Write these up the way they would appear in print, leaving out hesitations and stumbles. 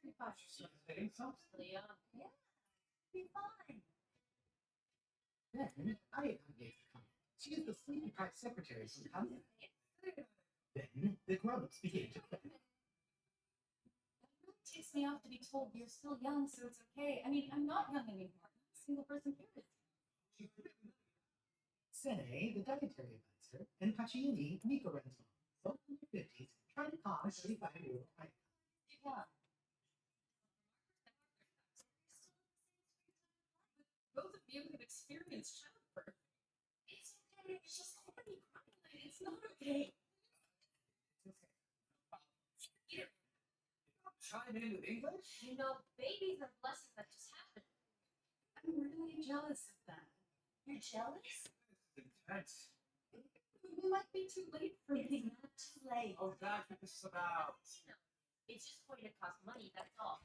35. She's saying something. Yeah, be fine. Then I gave the comment. She is the sleepy private secretary from the company. Then the grown-ups began to quit. It really ticks me off to be told you're still young, so it's okay. I mean, I'm not young anymore. I'm a single person period. Say, the dietary advisor, and Paciini, Nico Renton, both in their 50s, trying to calm a 35-year-old wife. Yeah. Both of you have experienced childbirth. It's okay. It's just already crying. It's not okay. It's okay. Chime in with English? You know, babies are blessings that just happen. I'm really jealous of that. You're jealous? This is intense. It might be too late for me. It's not too late. Oh, that's what this is about. No, it's just going to cost money, that's all.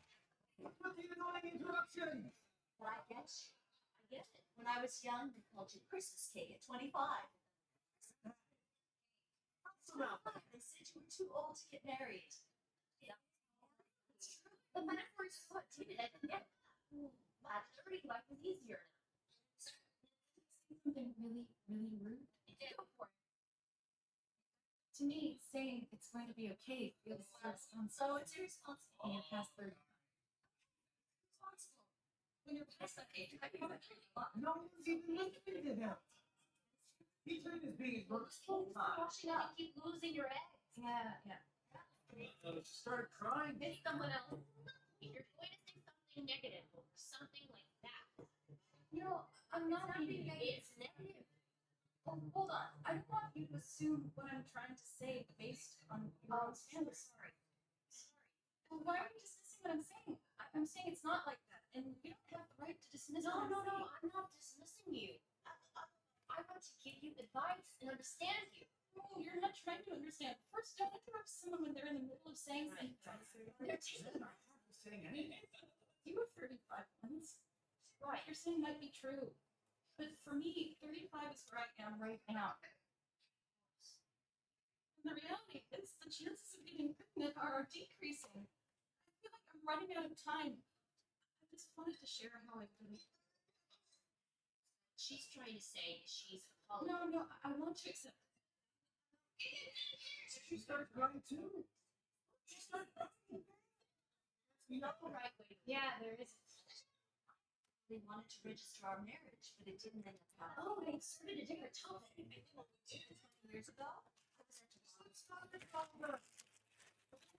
What the annoying interruption? But I get you. I get it. When I was young, they called you Christmas cake at 25. They said you were too old to get married. Yeah. It's true. The metaphor is so timid. I didn't get it. By 30, life is easier now. Something really, really rude. Go for it. To me, saying it's going to be okay feels irresponsible. So it's irresponsible. When you're past 30. Responsible. When you're past that age, I think that's really fun. No one's even listening to him. He turned his being works full time. Washing up. You keep losing your eggs. Yeah. She started crying. It's someone else. You're going to say something negative or something like that. You know, I'm not being negative. It's negative. Oh, hold on. I don't want you to assume what I'm trying to say based on your own standards. Sorry. Well, why are you dismissing what I'm saying? I'm saying it's not like that, and you don't have the right to dismiss. No, I'm not dismissing you. I want to give you advice and understand you. No, you're not trying to understand. First, don't interrupt someone when they're in the middle of saying something. They're taking I'm saying anything. You were 35 once. What you're saying might be true. But for me, 35 is where I am right now. And the reality is the chances of getting pregnant are decreasing. I feel like I'm running out of time. I just wanted to share how I feel. She's trying to say she's apologizing. No, I want to accept it. She started crying too. She started crying. That's not the right way. Yeah, there is. They wanted to register our marriage, but it didn't end up happening. Oh, they inserted a different topic. I think what we did 20 years ago. I was at the father.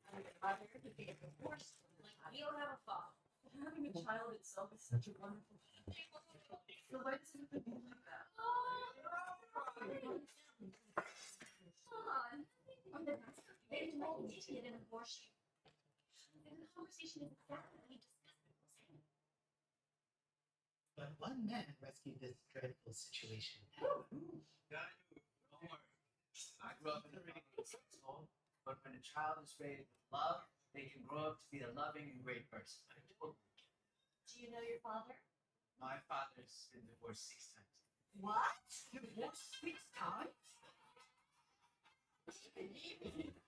Having a mother to be divorced. Like, we don't have a father. Having a child itself is such a wonderful thing. So why does it have to be like that? Hold on. They told me to get an abortion. And the conversation is exactly what we discussed. But one man rescued this dreadful situation. Don't worry. I grew up in a really good household, but when a child is raised with love, they can grow up to be a loving and great person. I totally get it. Do you know your father? My father's been divorced 6 times. What? Divorced 6 times?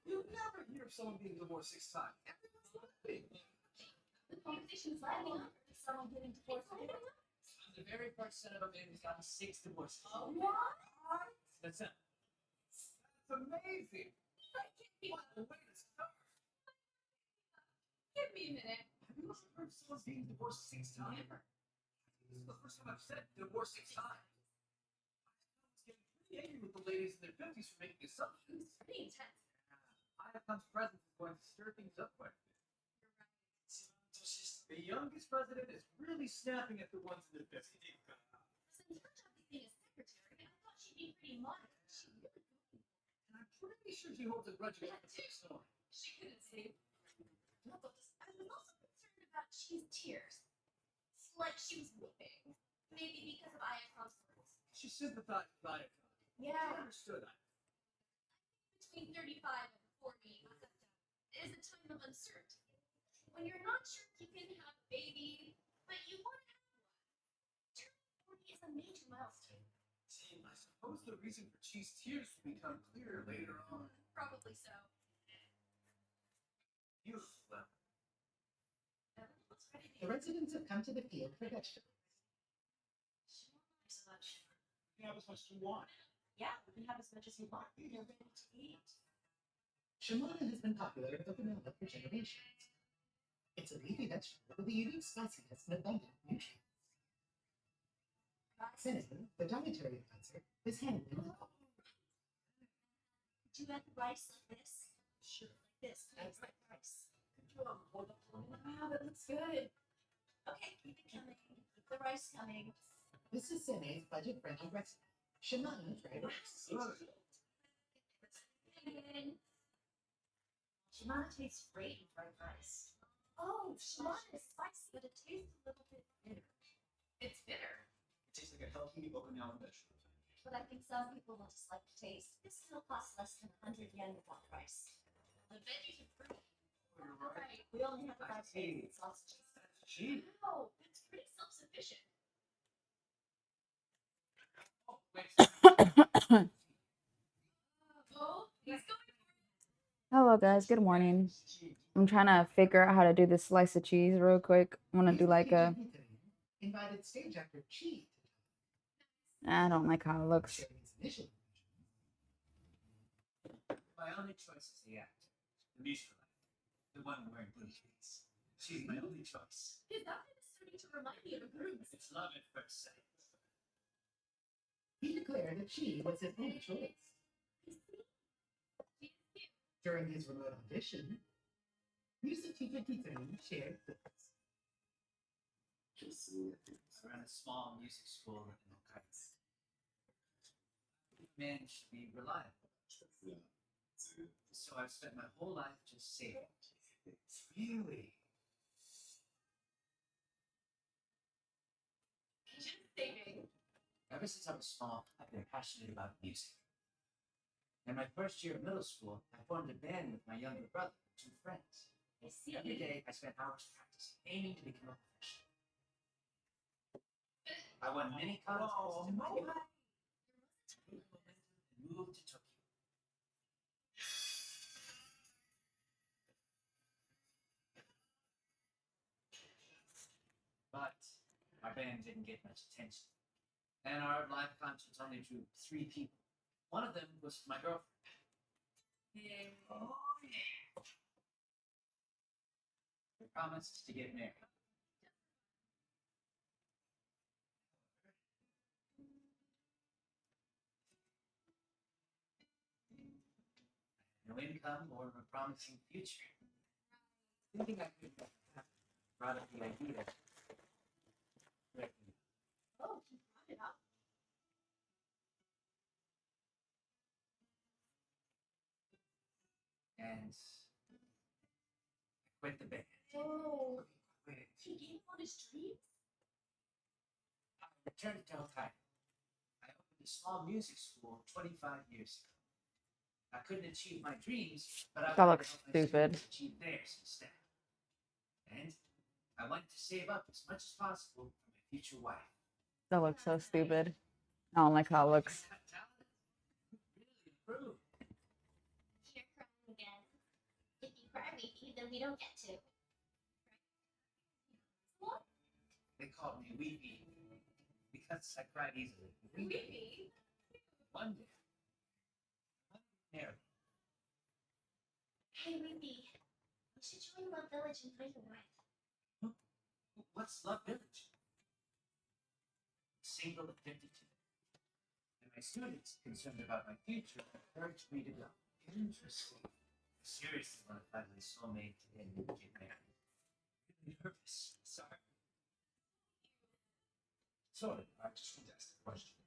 You never hear of someone being divorced 6 times. Everyone's laughing. The conversation is lagging on someone getting divorced. I'm the very first son of a man who's gotten 6 divorces. Oh, what? That's it. That's amazing. What a way to start. Give me a minute. Have you ever heard of someone being divorced 6 times? Never. This is the first time I've said divorced 6 times. I was getting pretty angry with the ladies in their 50s for making assumptions. It's pretty intense. Iacon's presence is going to stir things up quite a bit. You're right. The youngest president is really snapping at the ones in their 50s. Listen, your job is being a secretary. I thought she'd be pretty modest. She really could. And I'm pretty sure she holds a grudge against the story. She couldn't say. No, but I was also concerned about she's tears. It's like she was weeping. Maybe because of Iacon's words. She sympathized with Iacon. She Yeah. understood that. Between 35 and 40 is a time of uncertainty. When you're not sure if you can have a baby, but you want to have one. Turning 40 is a major milestone. See, I suppose the reason for Chi's tears will become clearer later on. Probably so. Beautiful. The residents have come to the field for vegetables. So much. You can have as much as you want. Yeah, we can have as much as you want. You're ready to eat. Shimona has been popular in Okinawa for generations. It's a leafy vegetable with a unique spiciness and abundant nutrients. Cinnamon, the dietary advisor, is handled in the bowl. Do you add the rice like this? Sure. Like this. It's like rice. Wow, that looks good. Okay, keep it coming. Keep the rice coming. This is Sene's budget-friendly recipe. Shimona fried rice. Shimona tastes great in fried rice. Oh, Shimona is spicy, but it tastes a little bit bitter. It's bitter. It tastes like a healthy Okinawan vegetable. But I think some people will just like the taste. This still costs less than 100 yen without rice. The veggies are fruity. Oh, you're right. We only have about 8 sausages. Cheese. Wow, that's pretty self-sufficient. Oh, wait. Oh, he's going. Hello guys, good morning. I'm trying to figure out how to do this slice of cheese real quick. I want to do like a, Invited stage actor Chi. I don't like how it looks. My only choice is the actor, the musical actor, the one wearing blue jeans. She's my only choice. His outfit is starting to remind me of a groom's. It's love at first sight. He declared that she was his only choice. During his remote audition, music teacher Kitani shared this. I run a small music school in Hokkaido. Men should be reliable. So I've spent my whole life just saving. Really? Just saving. Ever since I was small, I've been passionate about music. In my first year of middle school, I formed a band with my younger brother and 2 friends. I see. Every day, I spent hours practicing, aiming to become a professional. I won many contests and moved to Tokyo. But our band didn't get much attention. And our live concerts only drew 3 people. One of them was my girlfriend. Oh, yeah. We promised to get married. No income or a promising future. Thinking I could have brought up the idea. Oh, he brought it up. And I quit the band. Oh, Quit. he gave up on his dreams? I returned to Hokkaido. I opened a small music school 25 years ago. I couldn't achieve my dreams, but I That wanted looks to help my stupid. students achieve theirs instead. And I wanted to save up as much as possible for my future wife. That looks so stupid. I don't like how it looks. Got talent. Really improved. You're crying again. If you cry, maybe, then we don't get to. What? They called me Weepy because I cried easily. Weepy? One day, married. Hey, Weepy. You should join Love Village and find a wife. What's Love Village? Single at 52. And my students, concerned about my future, encouraged me to go. Interesting. I seriously want to find my soulmate and get married. I'm nervous. Sorry. Sorry, I just want to ask a question.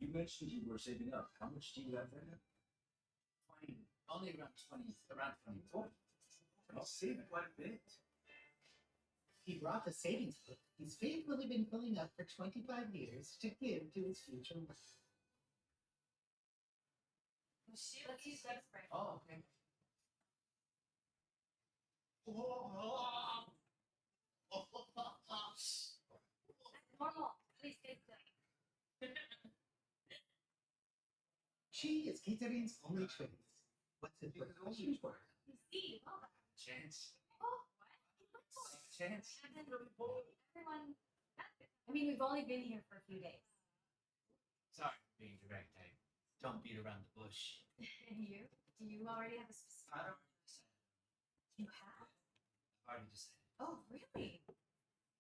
You mentioned you were saving up. How much do you have right now? 20, only around 20, around 24. I'll save quite a bit. He brought the savings book he's faithfully been filling up for 25 years to give to his future wife. Let's use that spray. Oh, okay. Normal. Please get good. She is Kitarin's only choice. What's his profession for? You see, well, Chance. oh, what? chance. Everyone, I mean, we've only been here for a few days. Sorry for being direct. I don't beat around the bush. And you? Do you already have a specific? I don't understand. You have? I've already decided. Oh, really?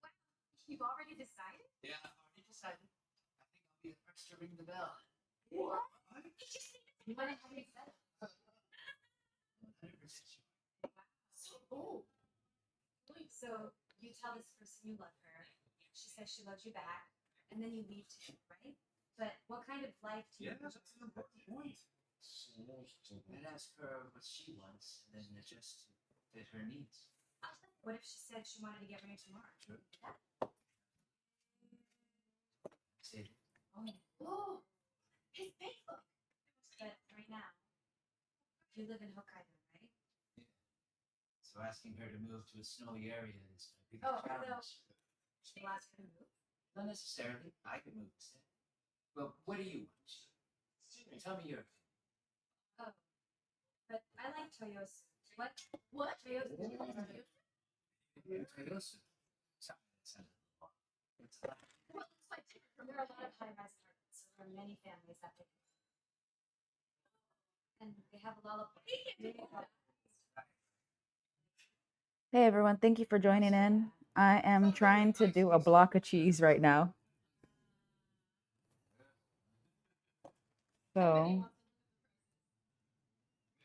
Wow. You've already decided? Yeah, I've already decided. I think I'll be the first to ring the bell. What? You went ahead and said it. 100% sure. So, oh. Wait, so you tell this person you love her. She says she loves you back, and then you leave too, right? But what kind of life do you? Yeah, that's an important point. I'd ask her what she wants and then adjust to fit her needs. What if she said she wanted to get married tomorrow? Sure. See, Oh, his Facebook. But right now, you live in Hokkaido, right? so asking her to move to a snowy area is a big Oh, challenge. She'll ask her to move. Not necessarily. I could move instead. Well, what do you want? Tell me your opinion. Oh, but I like Toyosu. What? What? Toyosu. Toyosu. Sorry, that sounded a little long. What's that? Well, it's like there are a lot of high-rise apartments, so there are many families that live here. And they have a lullaby. Hey everyone, thank you for joining in. I am trying to do a block of cheese right now. So,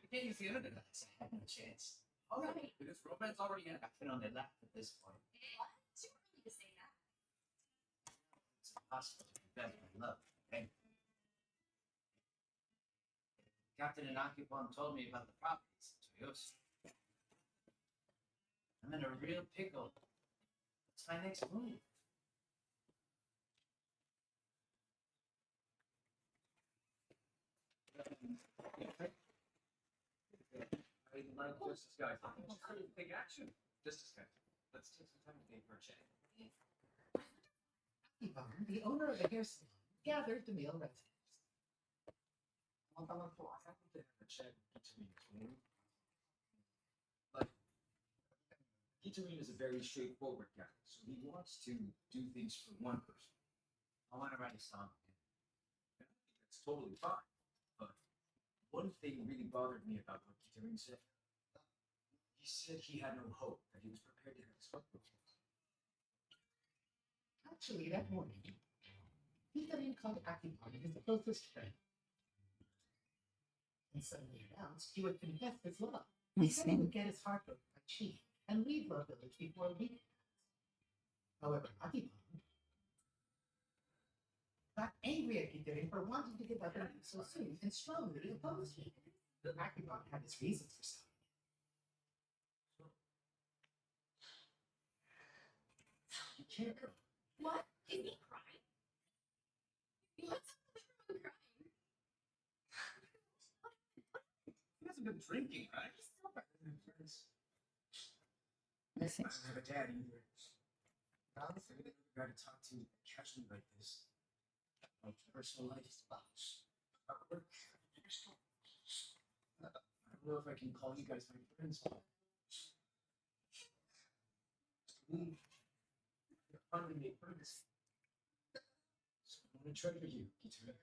You can't use the other device. I have no chance. All right. Because romance already had. I can only laugh at this point. What? Too early to say that. It's impossible to prevent my love. Okay? Captain Inakipon told me about the properties in Toyosu. I'm in a real pickle. What's my next move? I'd like Justice Guy. Take action. Justice Guy. Let's take some time to make for a check. Ivan, the owner of the hair salon, gathered the male residents. I have to check Kitarine. But Kitarine is a very straightforward guy, so he wants to do things for one person. I want to write a song. And I think that's totally fine. But one thing really bothered me about what Kitarine said. He said he had no hope, that he was prepared to have his heart broken. Actually, that morning, Ivan called Akipon his closest friend. And suddenly announced he would confess his love. I He said he see. would get his heart broken by Chi and leave Love Village before a week passed. However, Akipon got angry at Ivan for wanting to give up on him so soon and strongly opposed him. Akipon had his reasons for stopping. You can't go. What? Is he crying? What's wrong crying? He hasn't been drinking, right? He's sober. I see. I don't have a dad either. Honestly, I never got to talk to casually like this. My personal life is about work. I don't know if I can call you guys my friends. You're finally made friends. So I want to treasure you, Kitarine.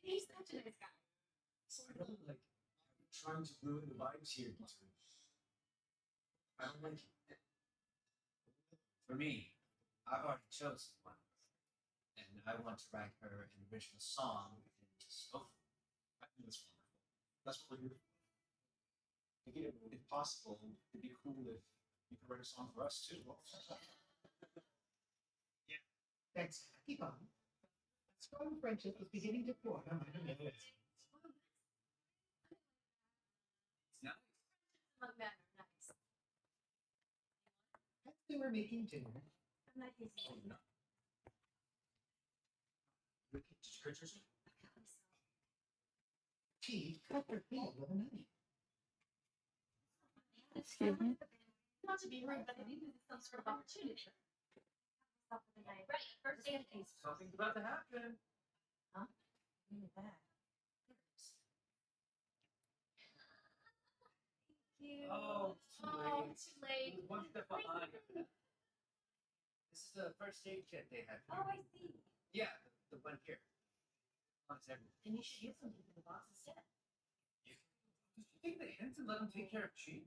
He's such a nice guy. So I don't like I'm trying to ruin the vibes here, Kitarine. I don't like it. For me, I've already chosen one. And I want to write her an original song and just go for it. I think that's wonderful. That's what we're here for. I think if possible, it'd be cool if you could write a song for us too. Thanks to Akipon, a strong friendship was beginning to form among the male residents. It's nice. Among men are nice. As they were making dinner, I'm not his Oh, no. Did you hurt yourself? Chi cut her hand with a knife. Excuse me? Not to be rude, but I think this is some sort of opportunity. Stop with the knife. Right, first day of the case. Something's about to happen. Look at that. Thank you. Oh, Oh, too late. One step behind. This is the first aid kit they have here. Oh, I see. Yeah, the one here. Then you should use something from the box instead. Did you take the hint and let him take care of Chi?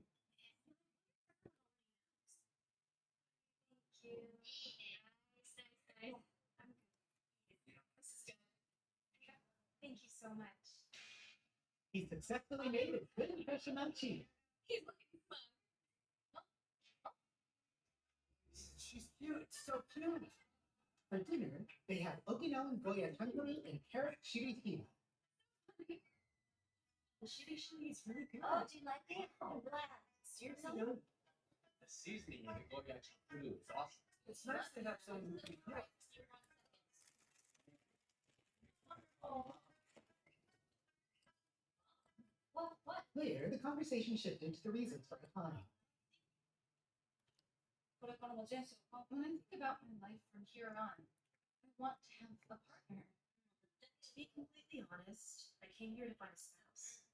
Thank you. Nice. I'm good. This is good. Thank you so much. He successfully made a good impression on Chi. He's looking fun. She's cute. So cute. For dinner, they have Okinawan Goya tempura and carrot shirihira. The shitty is really good. Oh, do you like it? I'm glad. Seriously? The seasoning in the goya tempura is awesome. It's nice to have some. What? Later, the conversation shifted to the reasons for applying. When I think about my life from here on, I want to have a partner. To be completely honest, I came here to find a spouse.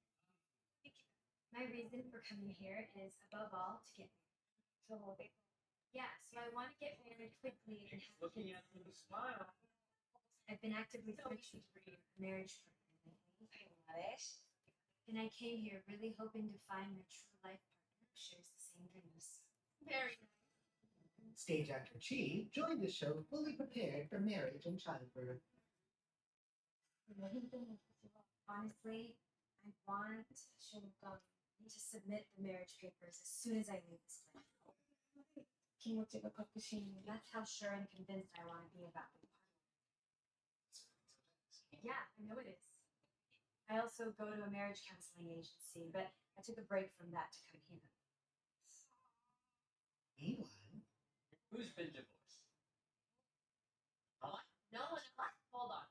My reason for coming here is, above all, to get married. Yeah, so I want to get married quickly and have Looking kids. at him with a smile. I've been actively searching for a marriage partner lately. I love it. And I came here really hoping to find my true life partner who shares the same dreams. Very nice. Stage actor Chi joined the show fully prepared for marriage and childbirth. Honestly, I want to submit the marriage papers as soon as I leave this place. That's how sure and convinced I want to be about the partner. Yeah, I know it is. I also go to a marriage counseling agency, but I took a break from that to come here. Meanwhile, Who's been divorced? What? No one else. Hold on.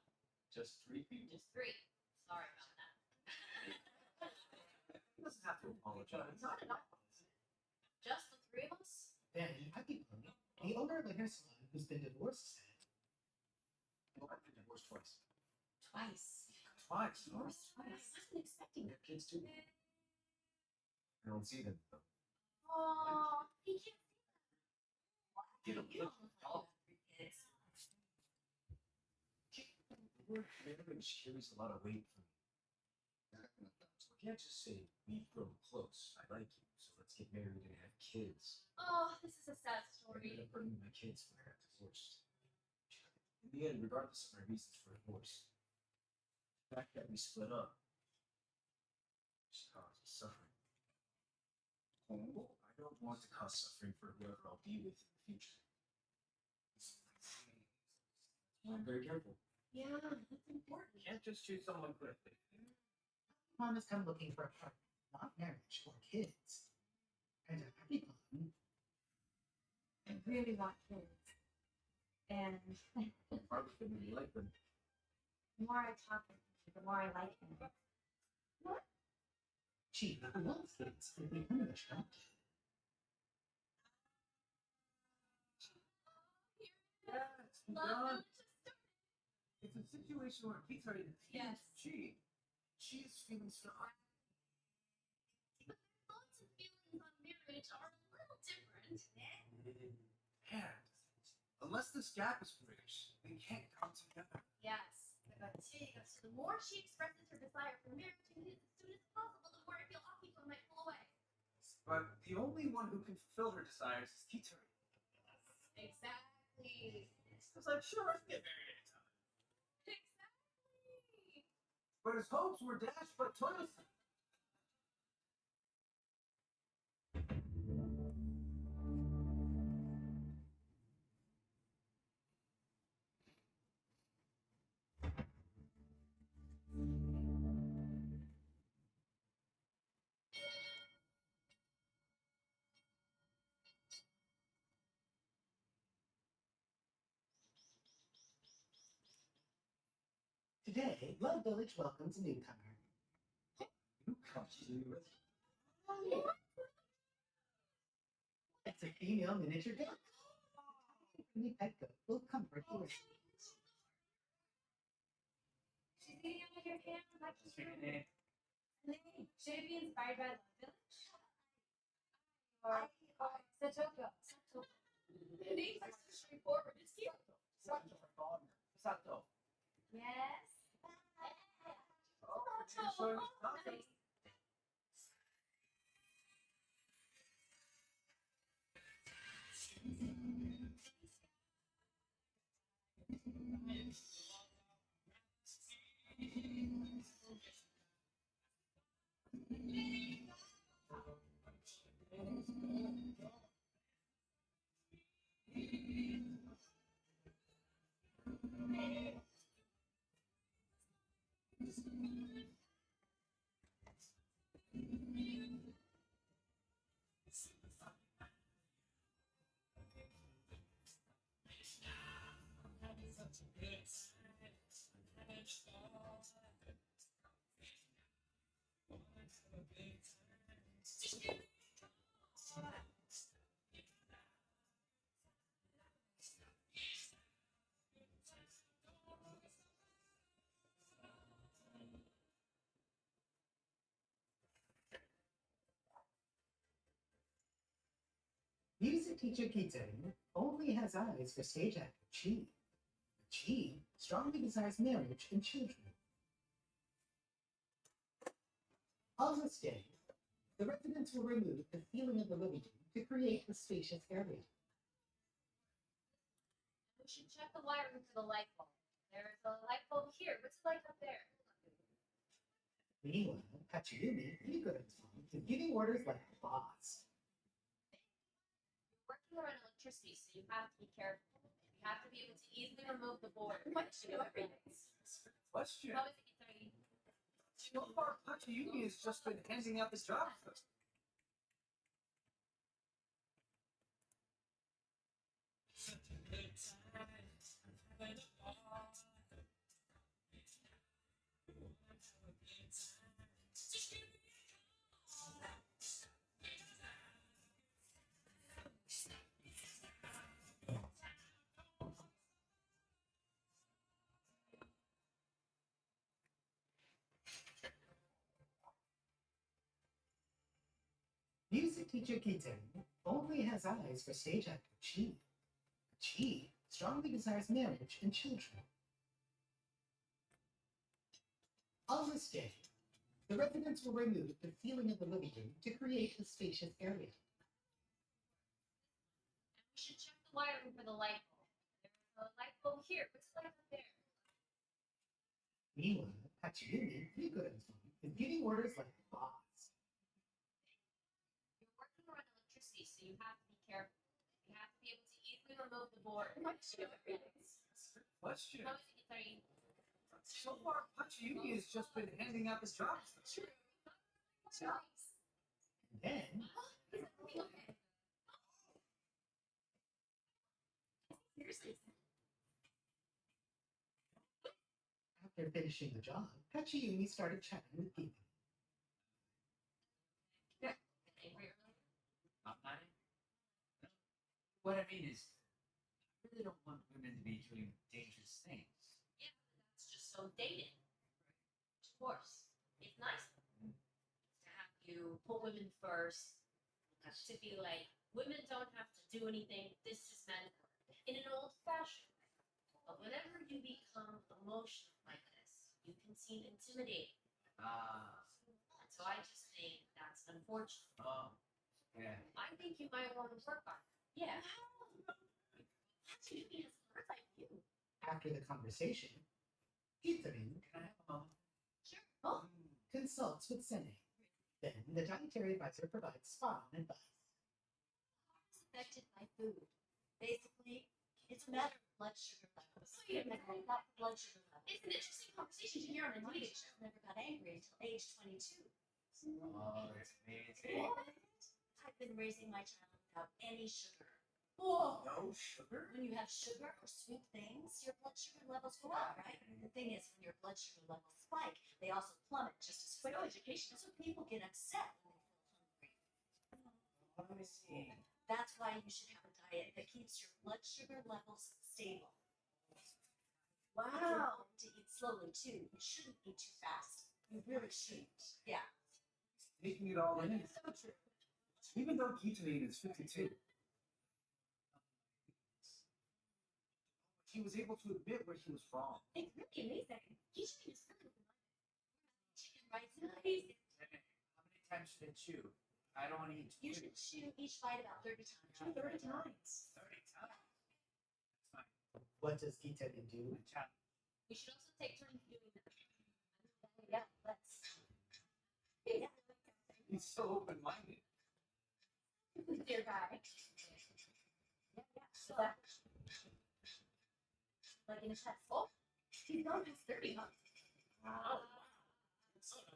Just 3 people. Just 3. Sorry about that. He doesn't have to apologize. Not at all. Just the 3 of us? then Happy Plum, the owner of a hair salon who's been divorced, said, Well, I've been divorced twice. Twice. Twice? Twice. I wasn't expecting You it. have kids too? I don't see them though. Oh, he can't see that. What? You don't You look don't look like you have 3 kids. The word marriage carries a lot of weight for me. So I can't just say we've grown close. I like you, so let's get married and have kids. Oh, this is a sad I'm story. gonna bring my kids when I got divorced. In the end, regardless of my reasons for divorce, the fact that we split up just caused suffering. I don't want to cause suffering for whoever I'll be with in the future. I'm very careful. Yeah, that's important. You can't just choose someone quickly. Plum has come looking for a partner, not marriage or kids. And Happy Plum, I really want kids. And Probably didn't really like them. the more I talk with him, the more I like him. Chi, who loves kids, will become a adopted. Love It's a situation where he's already Yes. She is feeling so. Thoughts and feelings on marriage are a little different. And unless this gap is bridged, they can't come together. Yes. So the more she expresses her desire for marriage and kids as soon as possible, the more I feel Akiko might pull away. But the only one who can fulfill her desires is Kitori. Exactly. Because I'm sure I can get married anytime. Exactly. But his hopes were dashed by Toyosa. Today, Love Village welcomes a newcomer. Who comes to you with? It's a female miniature duck. Pretty pet goat will comfort you. She's eating out of your hand like you. Should it be inspired by Love Village? or Satoka. The names are so straightforward. It's cute. Sato. Yes. Sure. Nice. Music teacher Kizune only has eyes for stage actor Chi. Chi strongly desires marriage and children. On this day, the residents will remove the ceiling of the living room to create a spacious area. We should check the wiring for the light bulb. There's a light bulb here. What's the light up there? Meanwhile, Hachiyumi, Figuran's mom, is giving orders like a boss. You're working around electricity, so you have to be careful. You have to be able to easily remove the board. What should Question. How is it concerning? So far, Hachiyumi has just been handing out the jobs. Music teacher Kizune only has eyes for stage actor Chi. Chi strongly desires marriage and children. On this day, the residents will remove the ceiling of the living room to create a spacious area. We should check the wiring for the light bulb. There's a light bulb here. What's the light up there? Meanwhile, Hachiyumi, Figuran's mom, is giving orders like a boss. You're working around electricity, so you have to be careful. You have to be able to easily remove the board. What should Question. How is it concerning? So far, Hachiyumi has just been handing out the jobs. And then, after finishing the job, Hachiyumi started chatting with people. Not mine. What I mean is, I really don't want women to be doing dangerous things. Yeah, that's just so dating. Of course. It's nice to have you put women first, to be like, women don't have to do anything, this is men in an old fashioned way. But whenever you become emotional like this, you can seem intimidating. And so I just think that's unfortunate. Oh, yeah. I think you might want to work on it. Yeah. Hachiyumi has heard like you. After the conversation, Kizune Can I have a moment? Sure. Oh, consults with Sene. Then the dietary advisor provides spot on advice. It's affected by food. Basically, it's a matter of blood sugar levels. Wait a minute. Not blood sugar levels. it's an interesting conversation to hear on a dating show. Never got angry until age 22. Oh, that's amazing. I've been raising my child without any sugar. Oh, No sugar? When you have sugar or sweet things, your blood sugar levels go up, right? And the thing is, when your blood sugar levels spike, they also plummet just as quickly. education. So people get upset when they feel hungry. Let me see. That's why you should have a diet that keeps your blood sugar levels stable. Wow. To eat slowly too. You shouldn't eat too fast. You really shouldn't. Yeah. Taking it all in. So true. Even though Kitamine is 52, he was able to admit where he was wrong. It's really amazing. You should be just chicken rice and rice. How many times should I chew? I don't want to eat You should chew each bite about 30 times. 30 times. 30 times. That's fine. What does Gita do? My child. We should also take turns doing that. Yeah, let's. Yeah. He's so open-minded. Dear guy. Yeah. So that. Like in a test. Oh, he's not past 30, huh? Wow.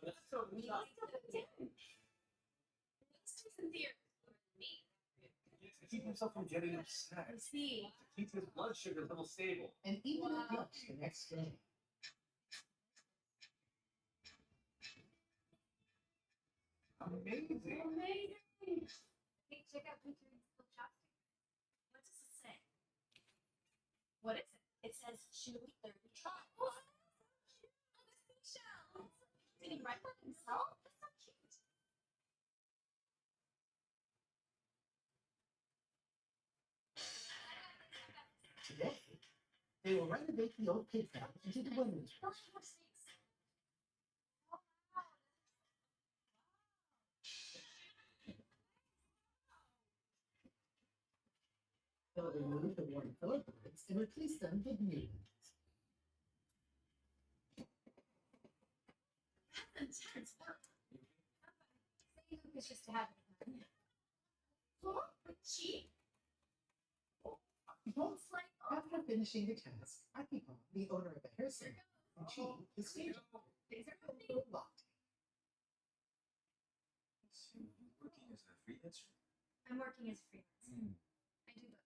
That's so He's neat. still 10. Looks too sincere. Me. To keep himself from getting upset. I see. To keep his blood sugar level stable. And even Wow. at lunch the next day. Amazing. Amazing. Hey, check out Pikachu's little chopstick. What does it say? What is it? It says chew 30 times. Oh, the seashell. Did he write that himself? That's so cute. Today, they will renovate the old pig farm into the women's room. Oh, she looks snakes. Oh, wow. They'll remove the worn floorboards and replace them with new ones. That's intense work. Say Luke is just to have it. Oh, but cheap. Both, after finishing the task, Akiko, the owner of the hair salon, and she, the stage Things are actor, happening. locked. So you're working as a freelancer? I'm working as a freelancer. Hmm. I do both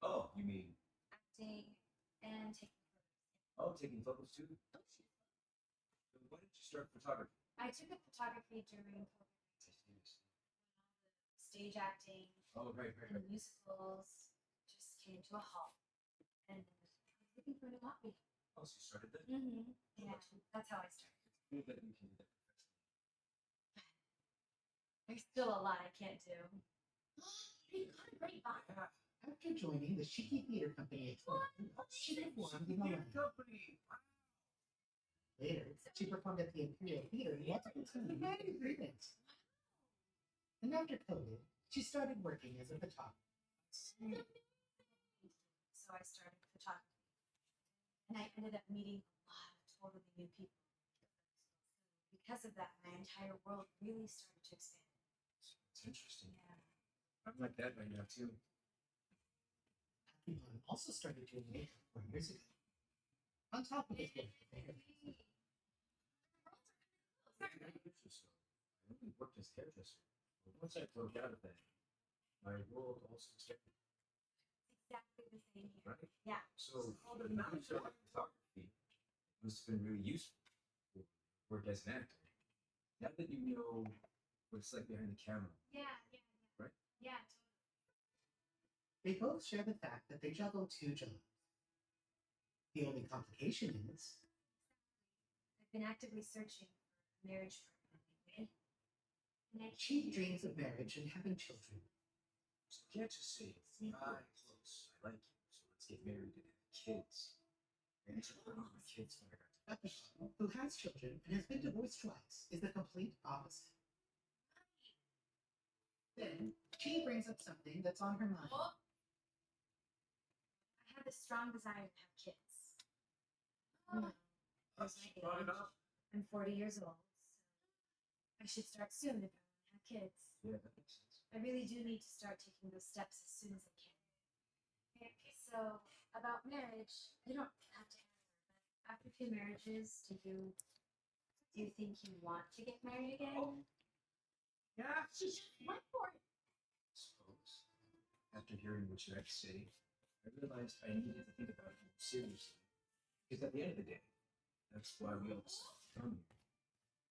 Oh, you mean acting and taking photos. taking photos too? Oh, shit. So why did you start photography? I took up photography during COVID. Stage acting Oh, right. and musicals just came to a halt. And I was looking for a new hobby. Oh, so you started that? Mm-hmm. Yeah, that's how I started. Good that you can do that professionally. There's still a lot I can't do. You got a great vibe. Yeah. After joining the Shiki Theater Company at 20, she performed in Your Milan. company. Later, she performed at the Imperial Theater multiple times as a freelance. And after COVID, she started working as a photographer. So I started photography. And I ended up meeting a lot of totally new people. Because of that, my entire world really started to expand. It's interesting. Yeah. I'm like that right now too. Akiko also started doing makeup 4 years ago. On top of his work at the hair salon. Interesting. I only worked as hairdresser. But once I broke out of that, my world also expanded, Exactly the same here. right? Yeah. So all the knowledge of photography must have been really useful for work as an actor. Now that you know what it's like behind the camera, Yeah. Right? Yeah, They both share the fact that they juggle 2 jobs. The only complication is I've been actively searching for a marriage partner lately. And I she dreams of marriage and having children. so you can't just say, "Hi, close, I like you, so let's get married and have kids." And it's like, "Oh, my kids when I got to Akiko, who has children and has been divorced twice, is the complete opposite. Then, she brings up something that's on her mind. Oh, I have a strong desire to have kids. oh. There's my Brought it age. up. I'm 40 years old, so I should start soon if I want to have kids. Yeah, that makes sense. I really do need to start taking those steps as soon as I can. Okay, so about marriage, you don't have to answer, but after 2 marriages, do you think you want to get married again? Yeah. She just went for it. I suppose. After hearing what you had to say, I realized I needed to think about it more seriously. Because at the end of the day, that's why we all come here.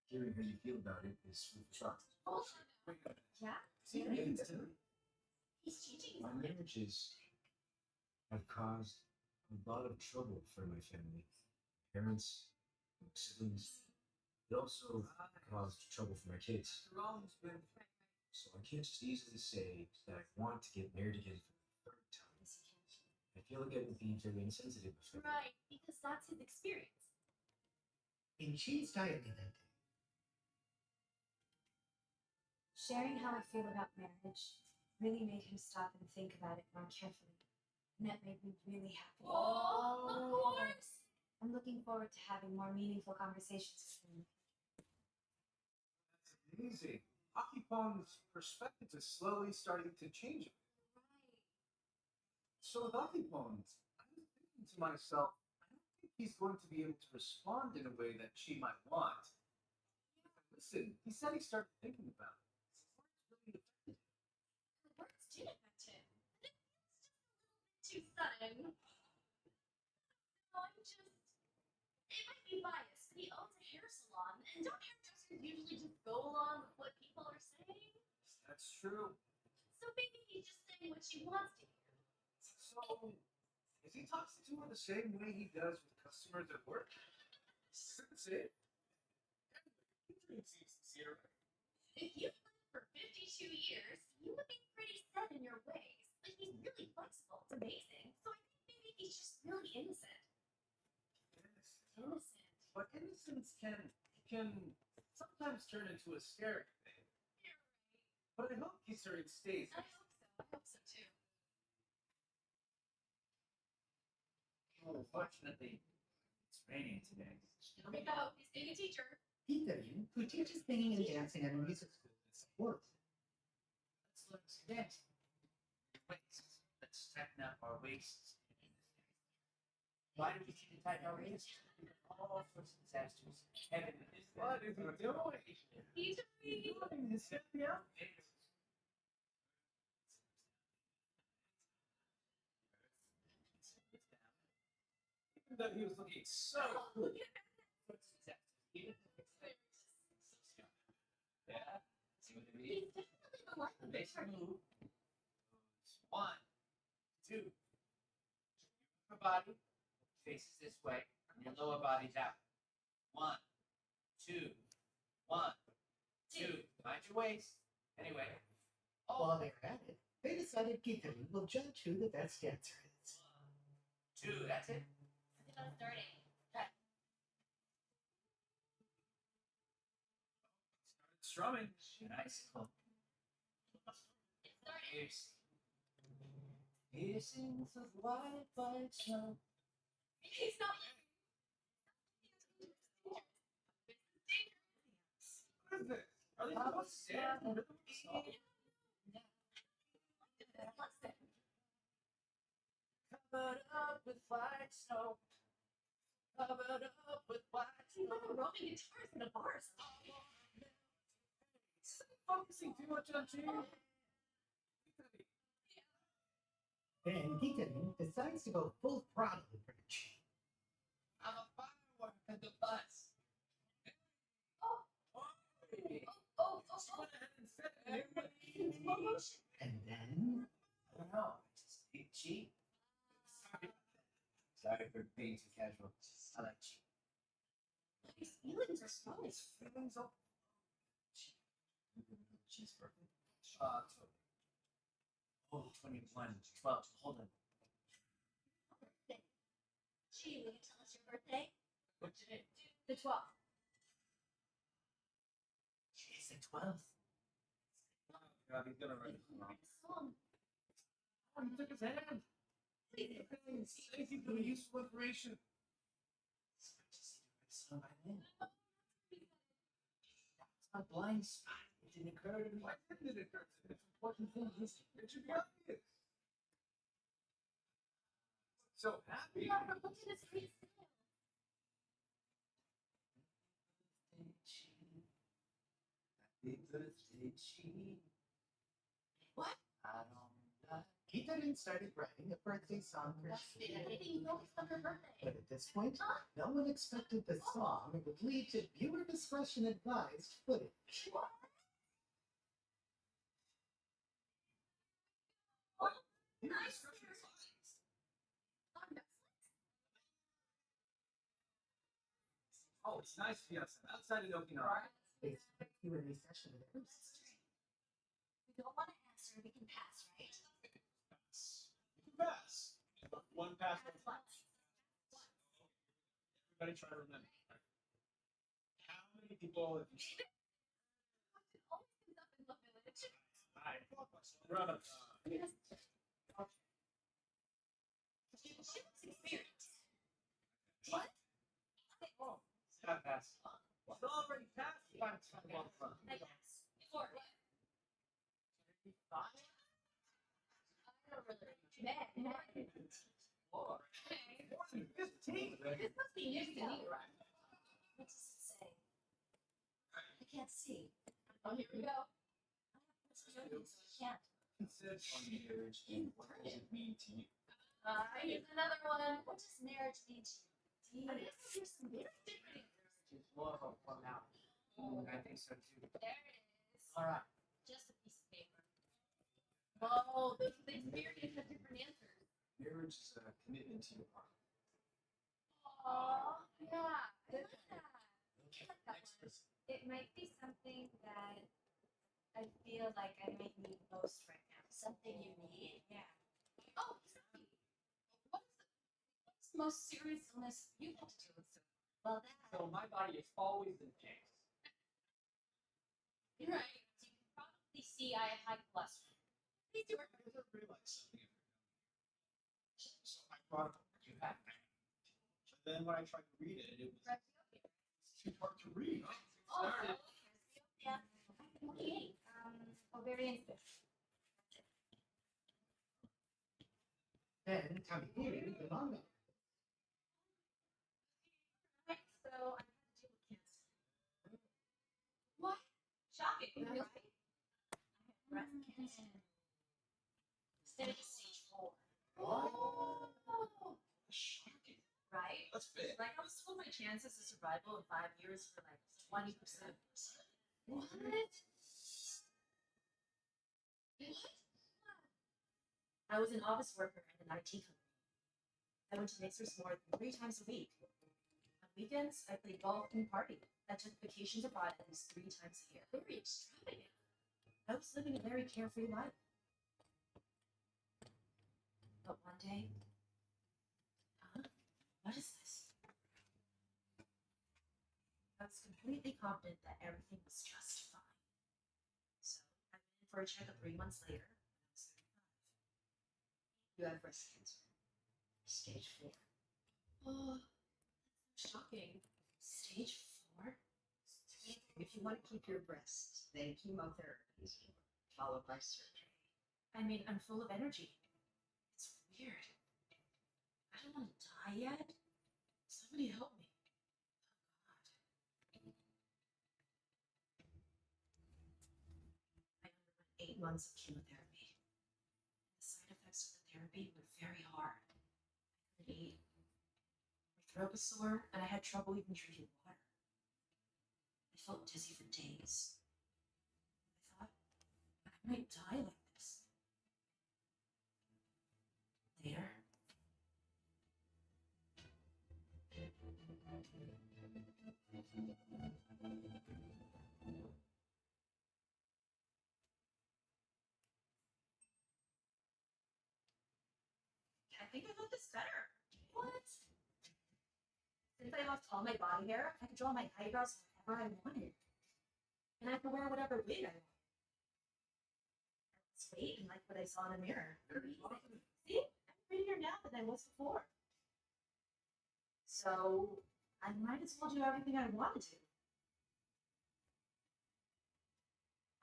Hearing how you feel about it is food for thought. Oh, Yeah. See, I can tell you, he's cheating. my marriages have caused a lot of trouble for my family. Parents, siblings. It also caused trouble for my kids. After all, it's been So I can't just easily say that I want to get married again for the third time. Yes, you can. I feel like I would be very insensitive if I did. Right, because that's his experience. And she's tired of that. Sharing how I feel about marriage really made him stop and think about it more carefully. And that made me really happy. Oh, of course. I'm looking forward to having more meaningful conversations with him. That's amazing. Hockey Pong's perspective is slowly starting to change. So with Hockey Pong, I was thinking to myself, I don't think he's going to be able to respond in a way that she might want. Listen, he said he started thinking about it. His words really affected him. The words did affect him. And it feels just a little bit too sudden. No, I'm just. It might be biased, but he owns a hair salon, and don't hairdressers usually just go along with what people are saying? That's true. So maybe he's just saying what she wants to hear. So, is he talks to her the same way he does with customers at work? That's it. He seems sincere. If you've lived for 52 years, you would be pretty set in your ways. Like, he's really flexible. It's amazing. So I think maybe he's just really innocent. Yes. Innocent. But innocence can sometimes turn into a scary thing. You're right. But I hope Kisari stays. I hope so. I hope so too. Oh, fortunately, it's raining today. Tell me about his being a teacher. Peterine, who teaches singing and dancing at a music school in support. Let's learn to dance. Waists. Let's tighten up our waists. Why do we need to tighten our waists? All sorts of disasters. Heaven is what is he doing? He's doing this happy outfit. Even though he was looking so good. Yeah, see what I mean? He's definitely the life of the Basic party. move. One, two. Your upper body faces this way, and your lower body's out. One, two, one, two. Mind your waist. Anyway. While they're at it, they decided Peterine will judge who the best dancer is. Two, that's it. I think I'm starting. Started strumming. Nice. It's starting. Piercings of white, white snow. He's not. What is this? Are they supposed to dance in the rhythm of the song? Covered up with white snow. Covered up with white He's snow. like a roaming guitarist in a bar. Focusing too much on cheese. Then Peterine decides to go full throttle in front of Chi. I'm a firework at the bus. Oh. Hey. Oh. She went ahead and said it. Slow motion. And then, I don't know. I just hate cheap. Sorry for being too casual. I like cheap. His feelings are strong. His feelings are cheap. Cheeseburger. Oh, 21, 12. Hold on. Birthday. Gee, will you tell us your birthday? What did it? The 12th. It's the 12th. Oh, God, he's gonna write it wrong. Song. Oh, he took his hand. Thank you for the useful information. Song by then. That's my blind spot. It didn't occur to me. Why didn't it occur to me? It's important thing. It should be obvious. So happy. Yeah, but look at his face now. Happy birthday, Chi. What? I don't know. Peterine started writing a birthday song for That's Chi. it. Anything you know is on her birthday. But at this point, no one expected the song would lead to viewer discretion advised footage. What? He was Nice. discussing songs. On Netflix. Oh, it's nice to be outside of Okinawa. They started a Q&A session with Airbrush. don't want to answer, we can pass, right? Pass. You can pass. One pass. Pass once. Everybody try to remember. How many people have you seen? Always ends up in the village. Alright, round up. Yes. She looks experienced. What? Oh, Scott pass. It's already passed. Fine, it's fine. I pass. For what? I don't really bad. Four. Okay. More than 15. This must be news to me, right? What does it say? I can't see. Oh, here we go. I have so I can't. Consider on marriage and what does it mean to you? Here's another one. What does marriage mean to you? I guess here's some very different answers. It's more of a formality. I think so too. There it is. All right. Just a piece of paper. Whoa, this is experience of different answers. Marriage is a commitment to your partner. Aw, yeah. I like that. Okay, I like that next one. person. It might be something that I feel like I might need most right now. Something you need? Yeah. Oh, exactly. What's the most serious illness you've had to deal with so far? Well, that. So my body has always been changed. You're right. You can probably see I have high cholesterol. Please do work. I never realized something. So I brought it over. You have. But then when I tried to read it, it was it's too hard to read. Oh, Started. Yeah. 28. Ovarian cyst. Then Tamihiri, the manga. Right, so I had to deal with cancer. What? Shocking, really? I have breast cancer. Stage 4. Oh, shocking. Right? That's big. Like I was told, my chances of survival in 5 years were like 20%. What? I was an office worker at an IT company. I went to mixers more than 3 times a week. On weekends, I played golf and partied. I took vacations abroad at least 3 times a year. Very extravagant. I was living a very carefree life. But one day, what is this? I was completely confident that everything was just fine. So I went in for a checkup 3 months later. I was 35. You have breast cancer. Stage 4. Oh, shocking. Stage 4? If you want to keep your breasts, then chemotherapy, followed by surgery. I mean, I'm full of energy. It's weird. I don't want to die yet. Somebody help me. Oh, God. I underwent 8 months of chemotherapy. The side effects of the therapy were very hard. I couldn't eat. My throat was sore, and I had trouble even drinking water. I felt dizzy for days. I thought, I might die like this. Later, I think I love this better. What? Since I lost all my body hair, I could draw my eyebrows wherever I wanted. And I could wear whatever wig I want. I lost weight and like what I saw in the mirror. See? I'm prettier now than I was before. So I might as well do everything I wanted to.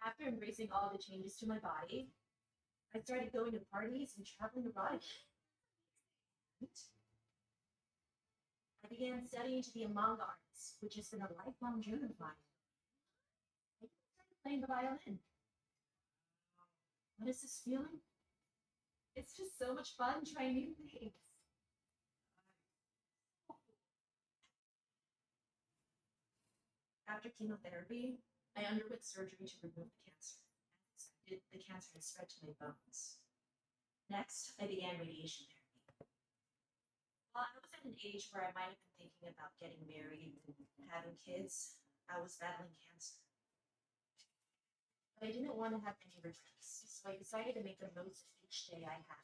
After embracing all the changes to my body, I started going to parties and traveling abroad again. I began studying to be a manga artist, which has been a lifelong dream of mine. I even started playing the violin. What is this feeling? It's just so much fun trying new things. After chemotherapy, I underwent surgery to remove the cancer. As expected, the cancer had spread to my bones. Next, I began radiation therapy. While I was at an age where I might have been thinking about getting married and having kids, I was battling cancer. but I didn't want to have any regrets, so I decided to make the most of each day I had.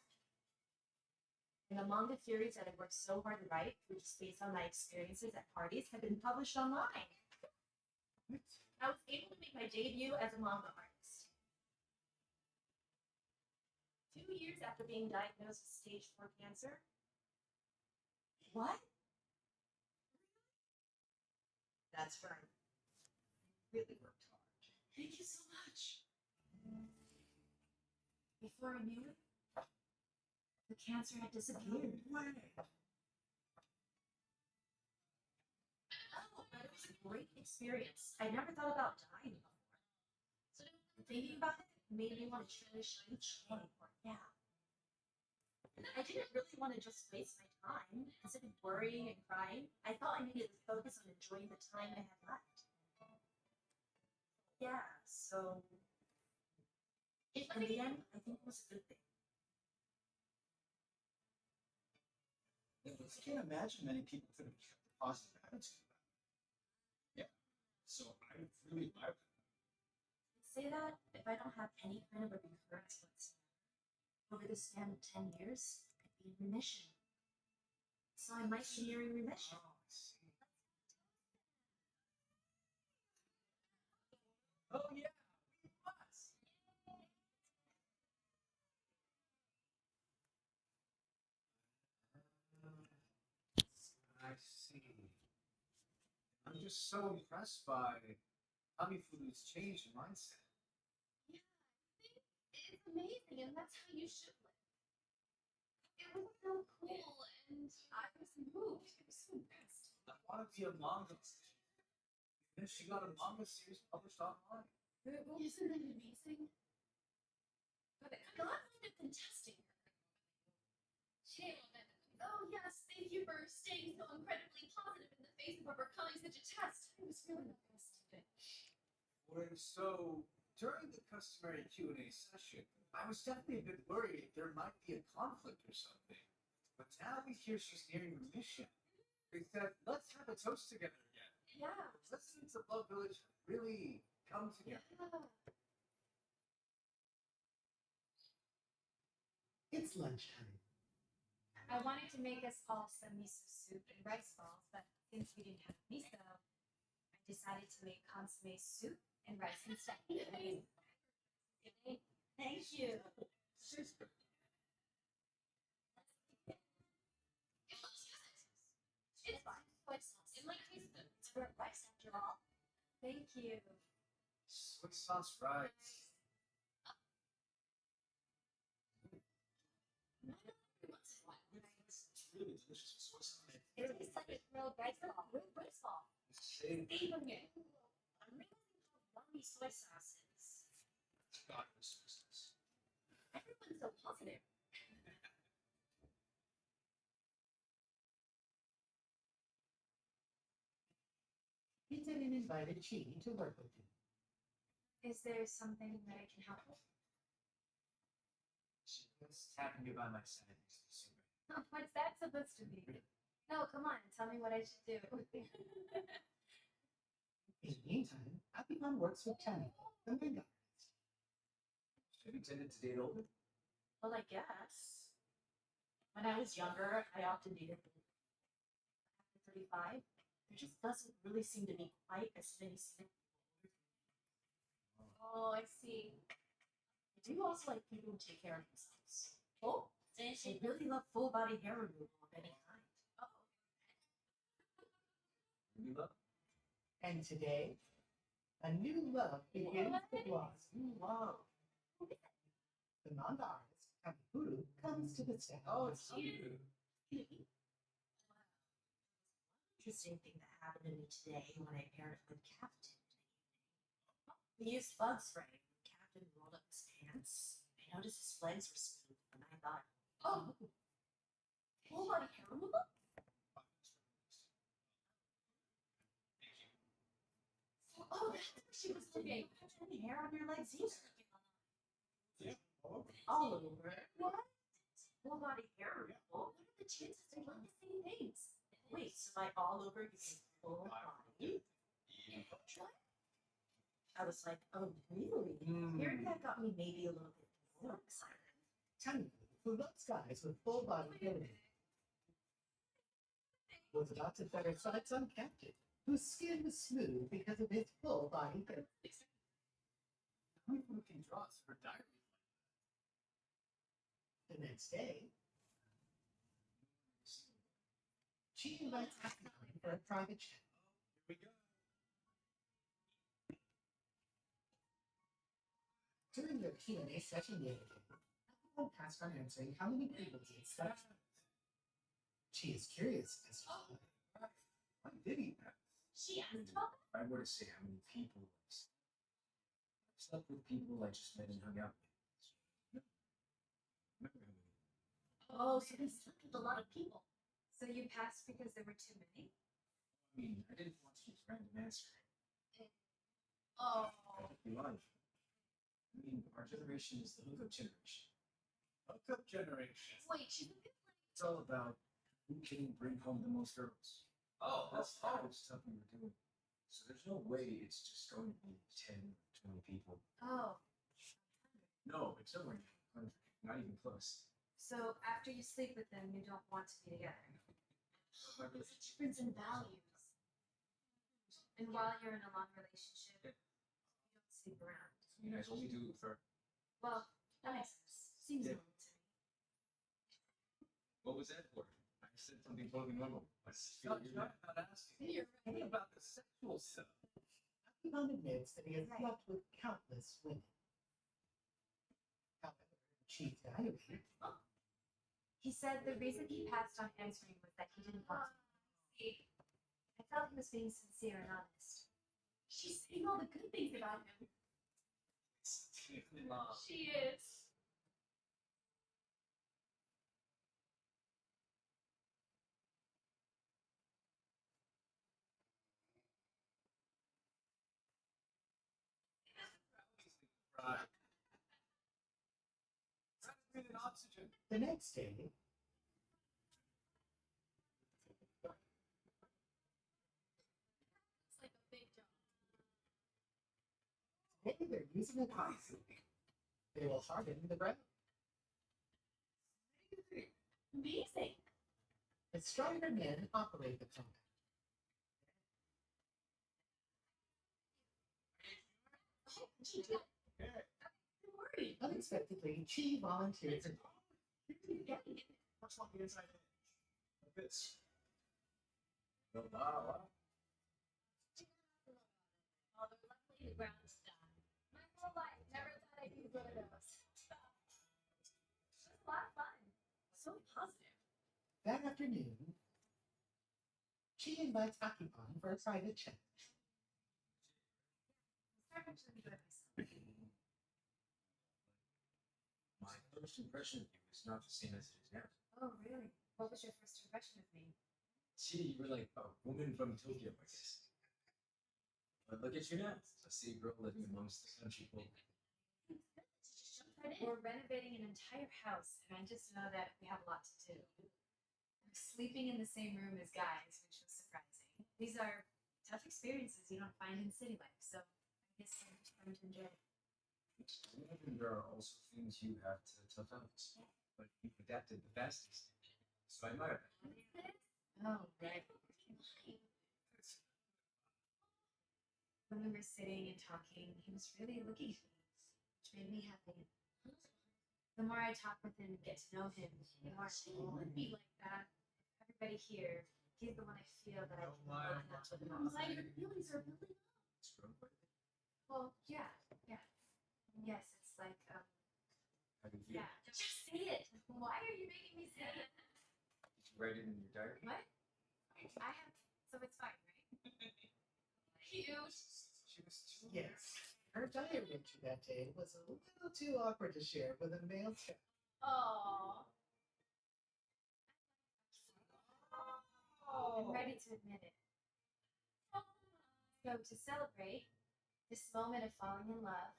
And among the theories that I worked so hard to write, which is based on my experiences at parties, have been published online. I was able to make my debut as a manga artist. 2 years after being diagnosed with stage 4 cancer. What? That's right. Really worked hard. Thank you so much. Before I knew it, the cancer had disappeared. Oh, but it was a great experience. I never thought about dying before. So thinking about it made me want to cherish each day more. Yeah. I didn't really want to just waste my time. Instead of worrying and crying, I thought I needed to focus on enjoying the time I had left. Yeah, so in the end, I think it was a good thing. I can't imagine many people could have kept a positive attitude about it. Yeah. So I really admire that. I'd say that if I don't have any kind of a recurrence whatsoever, over the span of 10 years, I'd be in remission. So I might be nearing remission. Oh, I see. Oh yeah, we must. I see. I'm just so impressed by Kamifuru's change in mindset. Yeah, I think it's amazing, and that's how you should live. It was so cool, and I was moved. I was so impressed. I want to be a manga. And she got a manga series published online. Isn't that amazing? But God wound up contesting her. Oh yes, thank you for staying so incredibly positive in the face of overcoming such a test. It was really not that stupid. Well, so during the customary Q&A session, I was definitely a bit worried there might be a conflict or something. But now we hear she's nearing remission. We said, let's have a toast together again. Yeah. Listening to Love Village really come together. Yeah. It's lunchtime. I wanted to make us all some miso soup and rice balls, but since we didn't have miso, I decided to make consomme soup and rice instead. Thank you. Sister. It looks good. It's fine. It might taste good. It's for rice after all. Thank you. Soy sauce rice. Once in a while. It's really delicious with soy sauce. It tastes like a grilled rice ball. With rice ball. Same. Savoring it. I'm realizing how yummy soy sauce is. God, this soy sauce. Everyone's so positive. He didn't invite Chi to work with him. Is there something that I can help with? She was tapping me by my side next to the super. What's that supposed to be? No, come on, tell me what I should do. In the meantime, Apiman works with Tammy, the manga artist. Have you tended to date older? Well, I guess. When I was younger, I often dated people. After 35, there just doesn't really seem to be quite as many single people older than me. Oh, I see. I do also like people who take care of themselves. Oh, I really love full body hair removal of any kind. You love? And today, a new love begins to blossom. New love. The manga artist, Kamifuru, comes to the stand. Oh, it's you. Interesting thing that happened to me today when I paired with Captain. We used bug spray. When Captain rolled up his pants, I noticed his legs were smooth, and I thought, oh. Full body hair removal? Oh, that's where she was looking. any hair on your legs either. Yeah. Oh, All over. What? Full body hair removal. What are the chances they're not the same things? Wait, so by all over you mean full body? yeah. What? I was like, oh, really? Hearing that got me maybe a little bit more excited. Tiny, who loves guys with full body ability, was about to set her sights on Captain, whose skin was smooth because of his full body ability. How many people can draw her diary? The next day, she invites Akon for a private chat. Here we go. During their Q&A session the other day, Akon passed on answering how many people did such. She is curious as to why. Why did he pass? She asked about If I were to say how many people I've slept with people I just met and hung out with. Remember how many? Oh, so he slept with a lot of people. So you passed because there were too many? I mean, I didn't want to just random answer. Oh. I would be lying. I mean, our generation is the hookup generation. Hookup generation. Wait, she's a good lady. It's all about who can bring home the most girls. That's the kind of stuff we were doing. So there's no way it's just going to be 10, 20 people. Oh. No, it's somewhere near 100, not even close. So after you sleep with them, you don't want to be together. There's a difference in values. And while you're in a long relationship, Yeah. you don't sleep around. You guys only do it for. Well, that makes sense. Seems Yeah. normal to me. What was that for? I said something totally normal. Stop not asking. You're What about the sexual stuff? Akon admits that he has slept with countless women. However, she evaluated. He said the reason he passed on answering was that he didn't want to. I felt he was being sincere and honest. She's saying all the good things about him. She is. Right. Try to breathe in oxygen. The next day, It's like a big job. today they're using a concrete. They will harden the ground. Amazing. The stronger men operate the combat. Oh, she did. Okay. I'm worried. Unexpectedly, Chi volunteers. You're getting it. Much like the inside edge. Like this. No, wow. Oh, the lovely the ground's done. My whole life, never thought I'd use one of those. It was a lot of fun. So positive. That afternoon, Chi invites Akipon for a private chat. I actually enjoyed myself. My first impression of you is not the same as it is now. Oh, really? What was your first impression of me? See, you were like a woman from Tokyo, I guess. But look at you now, a city girl living amongst the country folk. Just jump right in. We're renovating an entire house, and I just know that we have a lot to do. We're sleeping in the same room as guys, which was surprising. These are tough experiences you don't find in city life, so I guess I'm just trying to enjoy it. And there are also things you have to tough out, but you've adapted the fastest. So I admire that. What is this? Oh, right. When we were sitting and talking, he was really looking at me, which made me happy. The more I talk with him and get to know him, the more She I would be like that. everybody here, he's the one I feel that I can Oh, my open up to the I'm most. glad your feelings are building up. It's grown quite a bit. Well, yeah. Yes, it's like, How do you feel? yeah. Just say it. Why are you making me say it? Did you write it in your diary? What? I have, so it's fine, right? Cute. She was too. Yes, her diary entry that day was a little too awkward to share with a male chat. Aww. I'm ready to admit it. So to celebrate this moment of falling in love,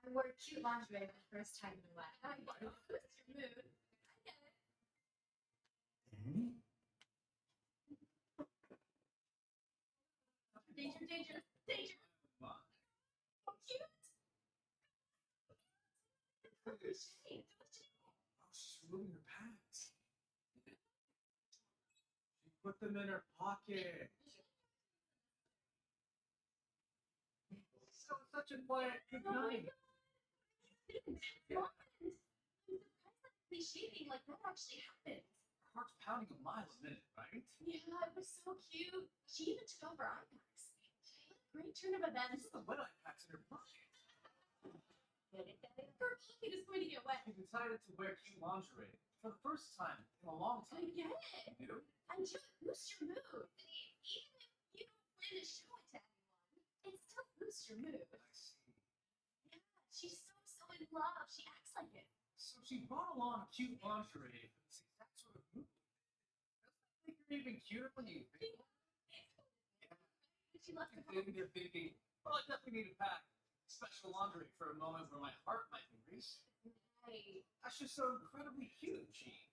I wore cute lingerie for the first time in a while. I know. It's your mood. I get it. Then, Danger, danger, danger. Come on. shave. Oh, she's removing her pants. She put them in her pocket. So such a quiet good night. They shaving like that actually happened. Her heart's pounding a mile a minute, right? Yeah, it was so cute. She even took off her eye packs. What a great turn of events. This is the wet eye packs in her pocket. Her pocket is going to get wet. She decided to wear cute lingerie for the first time in a long I time. get it. You know? And you boost your mood. Even if you don't plan to show it to anyone, it still boosts your mood. I see. Yeah, she's so in love. She acts like it. So she brought along cute lingerie for this exact sort of mood. Doesn't it make her even cuter when you think? She left her You're thinking, well, I definitely need to pack special laundry for a moment where my heart might be racing. Right. That's just so incredibly cute, Jean.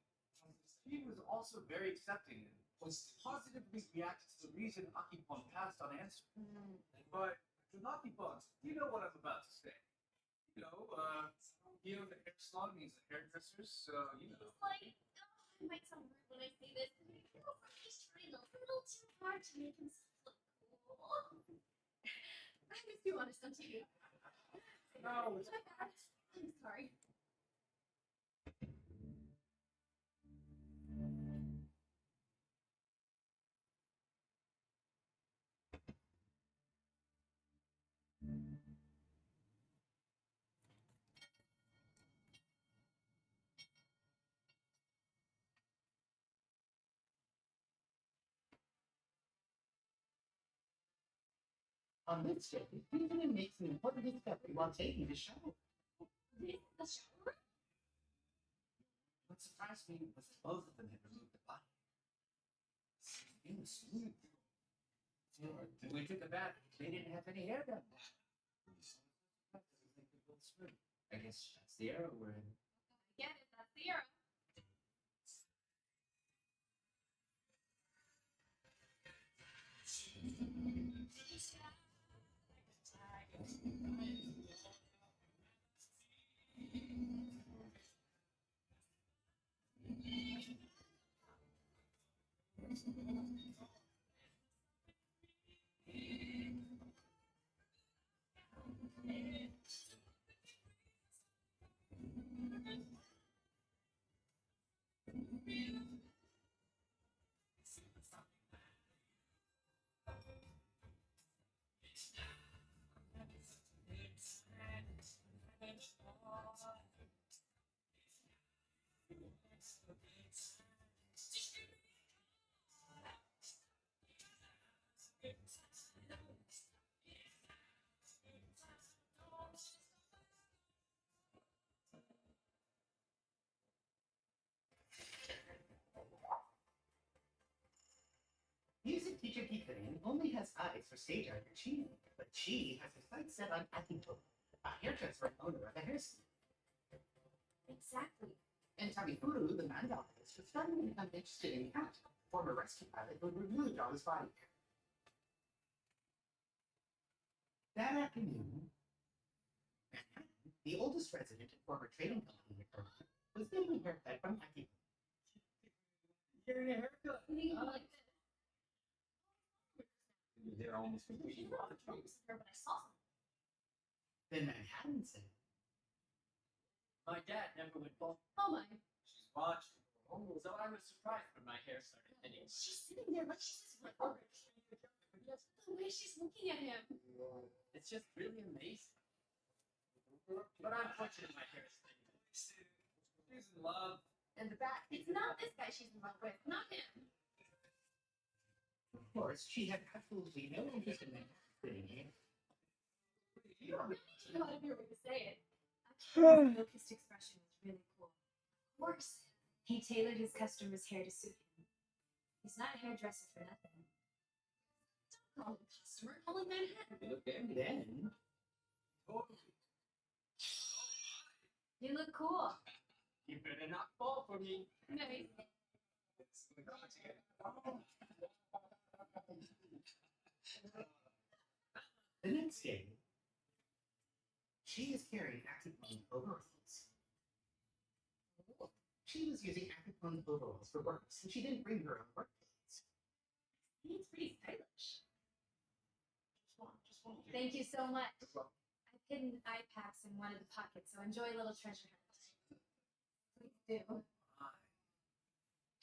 She was also very accepting and was positively reacted to the reason Akipon passed unanswered. But, Akipon, you know what I'm about to say. The hair salon means the hairdressers, so, It's like, it might sound rude when I say this, but I feel like he's trying a little too hard to make himself look cool. I was too honest, don't you? No, It's my bad. I'm sorry. On this day, Benjamin makes an important discovery while taking a shower. The shower? what surprised me was that both of them had removed the body. It was smooth. When we took a bath, they didn't have any hair down there. I guess that's the era we're in. I get it, that's the era. Music teacher Hikarin only has eyes for stage art and Chi, but Chi has her sights set on Akito, a hairdresser and owner of a hair salon. Exactly. And Tamifuru, the mandalist, was suddenly become interested in Kat, the former rescue pilot who had removed all his body hair. That afternoon, Manhattan, the oldest resident and former trading company in Earth, was getting a haircut from Akito. Getting a haircut. Like this. They're almost She completely was watching. there, but I saw something. Then Manhattan said, My dad never went bald. Oh my. She's watching. So I was surprised when my hair started thinning. She's sitting there like she's his mother. The way she's looking at him. It's just really amazing. But I'm fortunate my hair is thinning. She's in love. and the back. It's not this guy she's in love with, not him. Of course, she had absolutely no interest in Manhattan sitting here. You don't know how to be able to say it. His focused expression was really cool. Of course. He tailored his customer's hair to suit him. He's not a hairdresser for nothing. Don't call him customer, call him Manhattan. Look at me. Then, You look cool. You better not fall for me. Nice. the next day, she is carrying Akipon's overalls She was using acetone overalls for work, so she didn't bring her own work clothes. It's pretty stylish. Just one. Thank you so much. Just one. I've hidden eye packs in one of the pockets, so enjoy a little treasure hunt. Please do.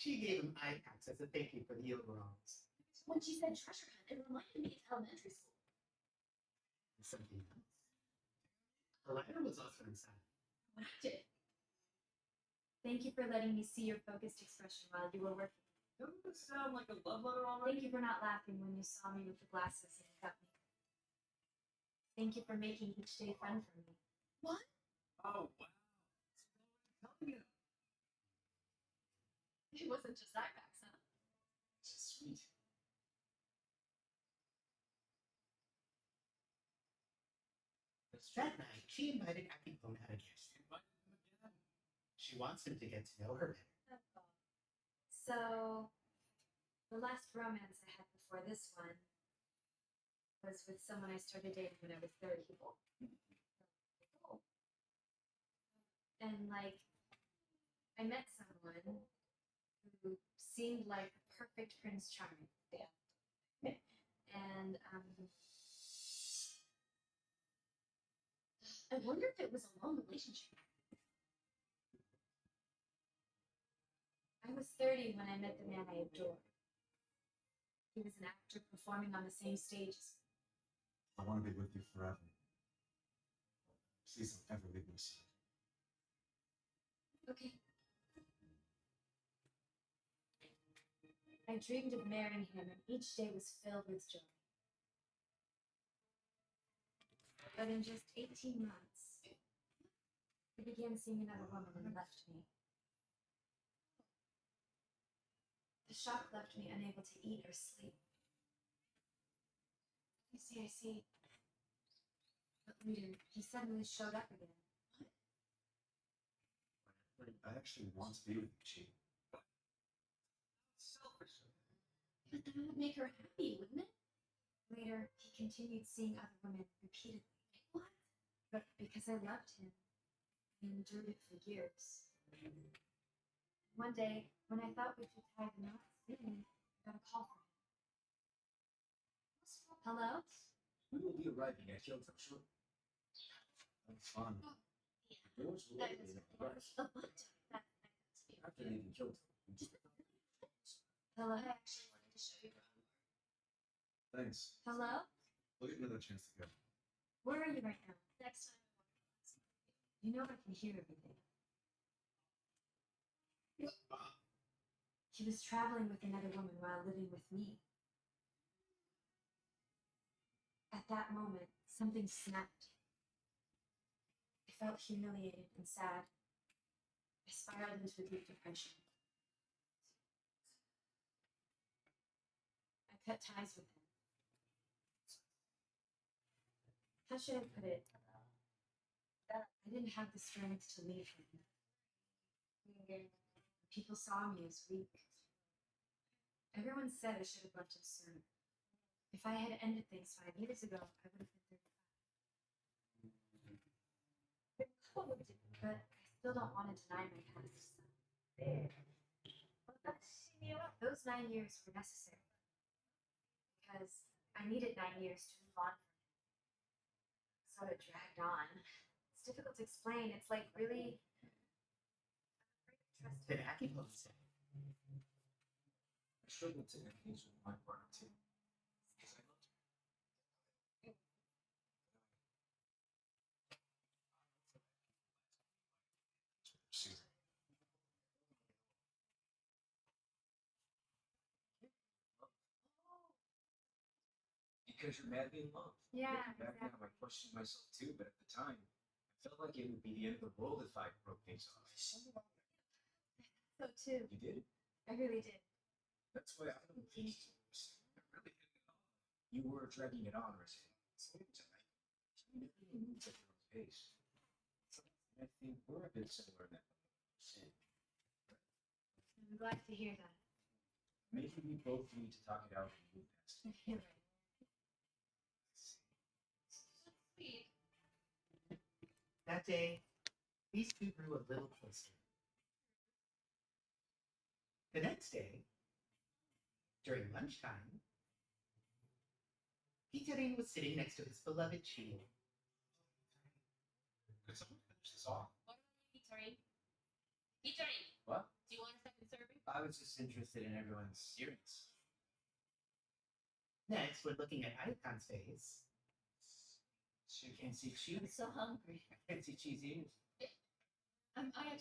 She gave him eye packs as a thank you for the overalls. When she said treasure hunt, it reminded me of elementary school. Something else. The lighter was also inside. When I did. Thank you for letting me see your focused expression while you were working. Doesn't this sound like a love letter already? Thank you for not laughing when you saw me with the glasses and without me. Thank you for making each day fun for me. What? Oh, wow. Tell me. It wasn't just eye packs, huh? Sweet. That night, she invited Akipone out again. Invite him again. She wants him to get to know her better. That's all. So, the last romance I had before this one was with someone I started dating when I was 30. And like, I met someone who seemed like a perfect Prince Charming. Yeah. And I wonder if it was a long relationship. I was 30 when I met the man I adored. He was an actor performing on the same stage as me. I want to be with you forever. Please don't ever leave my side. Okay. I dreamed of marrying him, and each day was filled with joy. But in just 18 months, he began seeing another woman and left me. The shock left me unable to eat or sleep. I see. But later, he suddenly showed up again. I actually want to be with you, Chi. Selfish. But that would make her happy, wouldn't it? Later, he continued seeing other women repeatedly. What? But because I loved him, I endured it for years. One day, when I thought we should tie the knots soon, I got a call from him. Hello? We will be arriving at Kyoto shortly. That's fun. Yeah. The doors will That open was in a rush. After leaving Kyoto. Hello? I actually wanted to show you around. Thanks. Hello? We'll get another chance to go. Where are you right now? Next time I want to ask. You know I can hear everything. He was traveling with another woman while living with me. At that moment, something snapped. I felt humiliated and sad. I spiraled into a deep depression. I cut ties with him. How should I put it? I didn't have the strength to leave him. People saw me as weak. Everyone said I should have left him sooner. If I had ended things 5 years ago, I would have been 35. But I still don't want to deny my past. Those 9 years were necessary. Because I needed 9 years to move on from him. So it dragged on. It's difficult to explain. It's like really I'm afraid to trust Then him. Akipone said, I struggled to end things with my partner too. Because I loved her. Pursue her. Because you're madly in love. Yeah, Looking back now, I questioned myself too, but at the time, I felt like it would be the end of the world if I broke things off. So too. You did? I really did. That's why I don't think I really did it all. You were dragging it on, Rosie. So you really moved at your own pace. And I think we're a bit similar in that. I'm glad to hear that. Maybe we both need to talk it out and move past it. You're right. Sweet. that day, these two grew a little closer. The next day, during lunchtime, Peterine was sitting next to his beloved Chi. Could someone finish this off? What about you, Peterine? Peterine, What? do you want a second serving? I was just interested in everyone's appearance. Next, we're looking at Ayakan's face. She can't see cheese. I'm so hungry. I can't see cheese ears.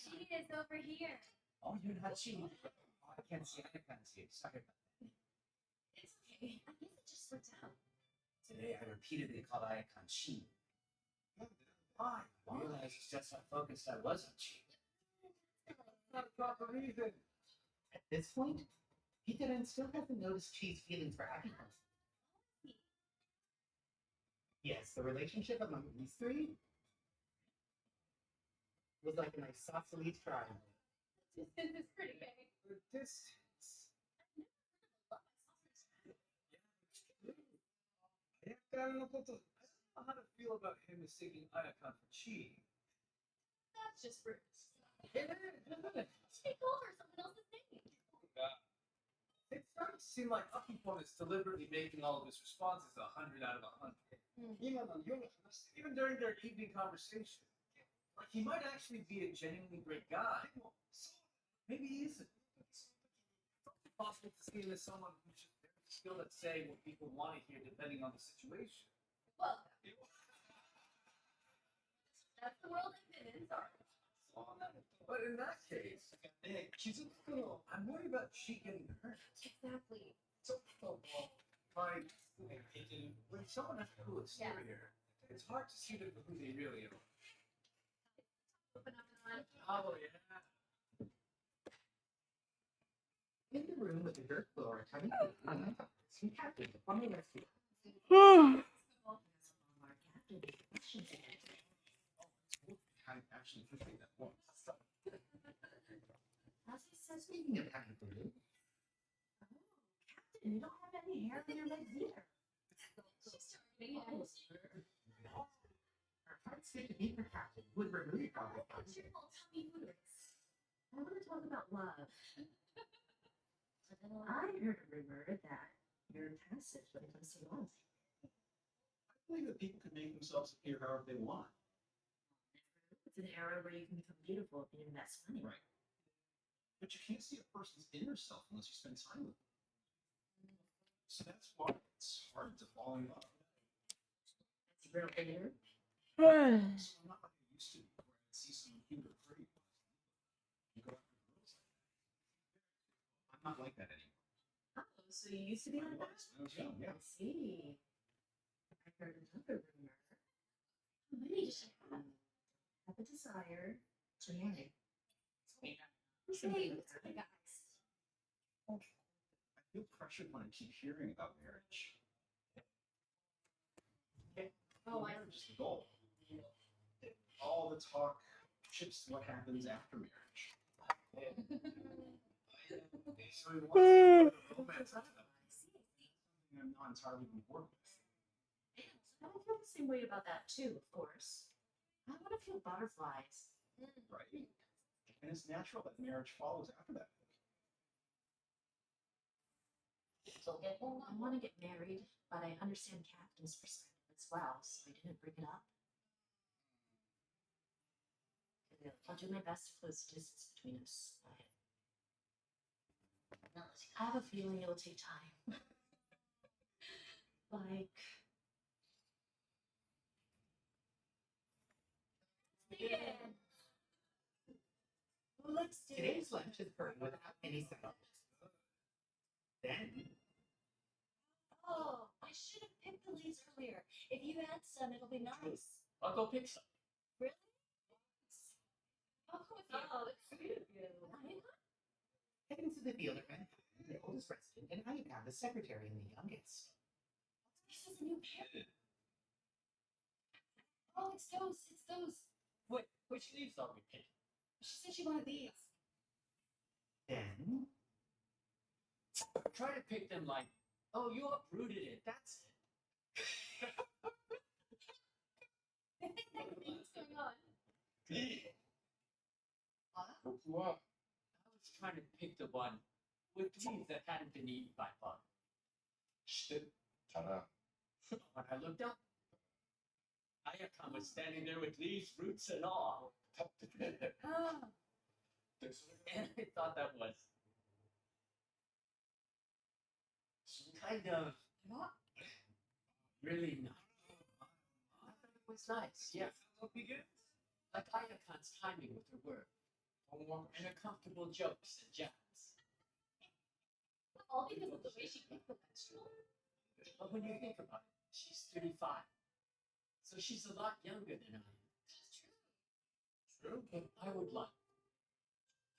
She is over here. Oh, you're not cheese. Oh, I can't see Anacon's ears. Sorry about that. It's okay. I guess it just slipped out. Today I repeatedly called Icon Chi. Why? I realized just how focused I was on Chi. Not a proper reason. At this point, Peterine still hasn't noticed Chi's feelings for Ayakan. Yes, the relationship among these three was like an isosceles triangle. It's pretty big. The distance. I don't know how to feel about him mistaking Ayakon for Chi. That's just rude. It is, isn't it? She called her someone else's name. It's starting to seem like Akipon is deliberately making all of his responses 100 out of 100. Even during their evening conversation. Like, he might actually be a genuinely great guy. Maybe he isn't. It's possible to see him as someone who's just very skilled at saying what people want to hear depending on the situation. Well, that's the world I'm in. Sorry. But in that case, I'm worried about she getting hurt. Exactly. So, like, when someone has a cool exterior, it's hard to see them for who they really are. Open up and Oh, yeah. In the room with the dirt floor, Tiny some captain on the rescue. I actually appreciate that one. As he says, speaking of Tiny Blue, Captain, you don't have any hair on your legs either. She's starting it. our hearts seem to beat for Captain, who had removed all the What's your fault? Tell me who it is. I want to talk about love. I heard a rumor that you're passive when it comes to love. I believe that people can make themselves appear however they want. It's an era where you can become beautiful if you invest money. Right. But you can't see a person's inner self unless you spend time with them. So that's why it's hard to fall in love. That's a real hater. So I'm not like I used to, where I'd see someone cute or pretty. You go after girls like that. I'm not like that anymore. Oh, so you used to be like that? When I was young, yeah. I see. I heard another rumor. How many does she have? Have a desire to marry. Hey, guys. I feel pressured when I keep hearing about marriage. Oh, Marriage is the goal. All the talk shifts to what happens after marriage. So he wants to put romance out of them. Something I'm not entirely on board with. I feel the same way about that too, of course. I want to feel butterflies. Right? And it's natural that marriage follows after that. So I want to get married, but I understand Captain's perspective as well, so I didn't bring it up. I'll do my best to close the distance between us, but I have a feeling it'll take time. Like, Let's do Today's lunch is burned without any sound. Then, Oh, I should have picked the leaves earlier. If you had some, it'll be nice. I'll go pick some. Really? I'll go with you. Oh, it's sweet of you. heading to the field are the oldest resident, and Ayakan, the secretary and the youngest. This is a new pair. Oh, it's those. It's those. Wait, which leaves are we picking? She said she wanted these. Then, Try to pick them like, oh, you uprooted it. That's it. What's going on? I was trying to pick the one with leaves that hadn't been eaten by bugs. When I looked up, Ayakon was standing there with leaves, roots, and all. And I thought that was kind of really nice. I thought it was nice, yeah. Like Ayakon's timing with her work. And her comfortable jokes and jabs. All because of the way she picked the vegetable. But when you think about it, she's 35. So she's a lot younger than I am. That's true. True. But I would like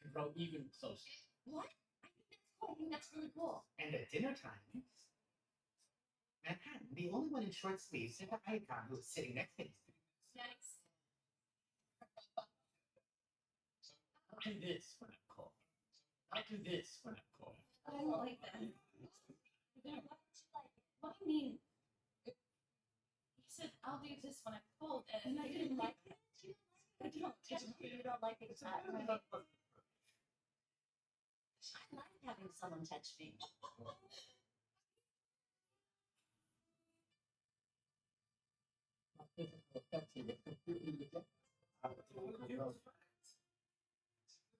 to grow even closer. What? I think that's cool. I think that's really cool. And at dinner time, Manhattan, the only one in short sleeves, said to Icon, who was sitting next to him. Yikes. I'll do this when I'm cold. I'll do this when I'm cold. I don't like that. What do you mean? You said I'll do this when I'm cold, and I didn't like it. I don't typically you don't like it that way. I like having someone touch me. The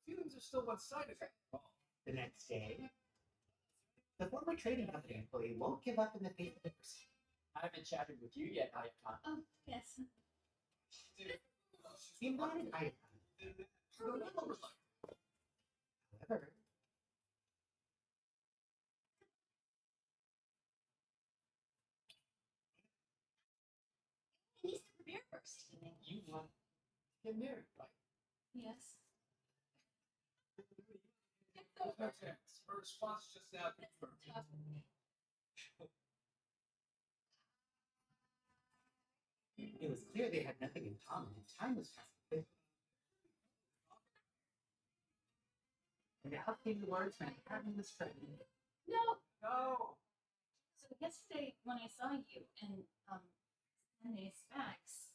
feelings are still one-sided. The next day, the former trading company employee won't give up in the face of adversity. I haven't chatted with you yet, Ayakon. Oh, yes. He invited Icon. However, He needs to prepare first. You want to get married, right? Yes. No chance. Her response just now confirmed. Tough. it was clear they had nothing in common, and time was passing quickly. And out came the words Manhattan was pregnant. No. No. So yesterday when I saw you and these specs,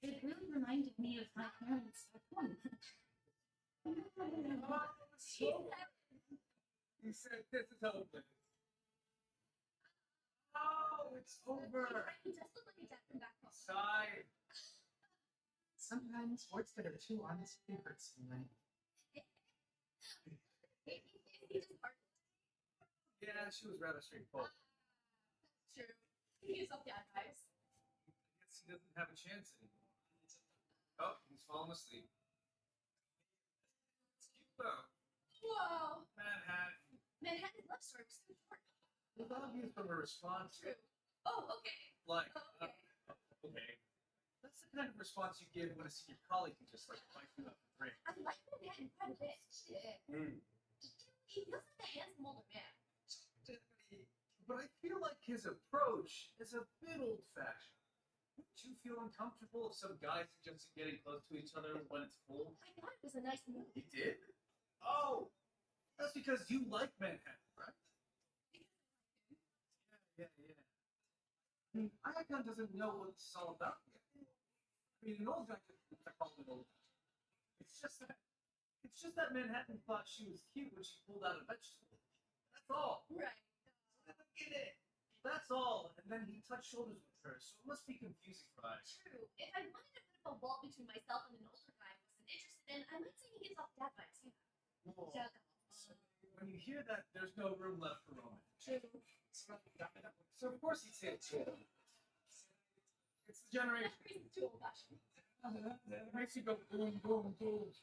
it really reminded me of my parents back home. He said this is over. Oh, it's over. He does look like a dad from back home. Sigh. Sometimes words that are too honest can hurt someone. He just barked. Yeah, she was rather straightforward. True. He's up dad vibes. I guess he doesn't have a chance anymore. Oh, he's falling asleep. It's cute though. Whoa. Manhattan. Manhattan's love story was so short. It's obvious from her response. True. Oh, okay. Like, Okay. okay. That's the kind of response you give when a senior colleague can just like bite you up and drink. I like Manhattan quite a bit. He feels like a handsome older man. But I feel like his approach is a bit old-fashioned. Wouldn't you feel uncomfortable if some guy suggested getting close to each other when it's cool? I thought it was a nice move. He did? Oh, that's because you like Manhattan, right? Yeah. Icon doesn't know what this is all about yet. I mean, an old guy could call it old. It's just that Manhattan thought she was cute when she pulled out a vegetable. That's all. Right. Get it. That's all. And then he touched shoulders with her, so it must be confusing for us. True. If I wanted to put up a wall between myself and an older guy I wasn't interested in, I might say he gives off dad vibes. Yeah. When you hear that, there's no room left for romance. True. So of course he'd say it too. It's the generation. That's too old fashioned. It makes you go boom, boom, boom.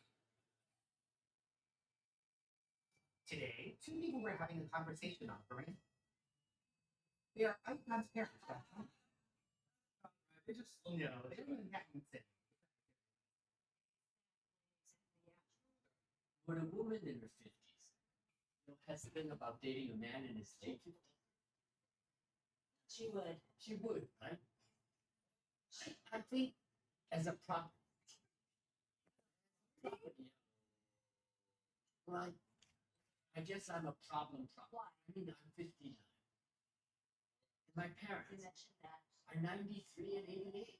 Today, two people were having a conversation on veranda. They are Icon's parents back home. They just No, they were in Manhattan City. When a woman in her 50s has to think about dating a man in his late 50s, She would. she would, right? I think as a property. Well, I guess I'm a problem. Why? I mean, I'm 59. And my You parents mentioned that. are 93 and 88.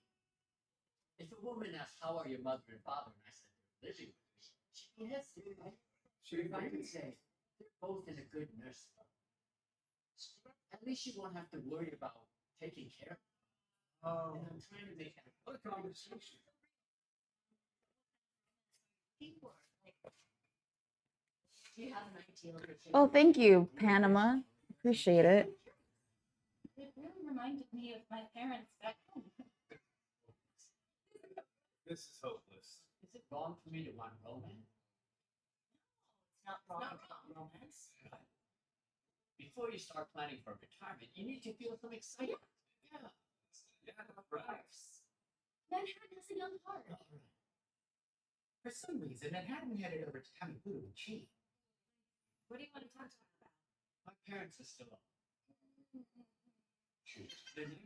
If a woman asks, how are your mother and father? And I said, they're living with me. She'd be hesitant, right? She If I could say, they're both in a good nursing home. At least you won't have to worry about taking care of them. Oh, And I'm trying to make that what a conversation. Teamwork. Like, do you have an ideal picture? Oh, thank you, Panama. Appreciate it. It really reminded me of my parents back home. This is hopeless. Is it wrong for me to want romance? It's not wrong. Not wrong. Romance. Before you start planning for retirement, you need to feel some excitement. Yeah. Yeah, Of right. course. Manhattan has a young heart. All right. For some reason, Manhattan headed over to Tamifuru and Chi. What do you want to talk to them about? My parents are still up.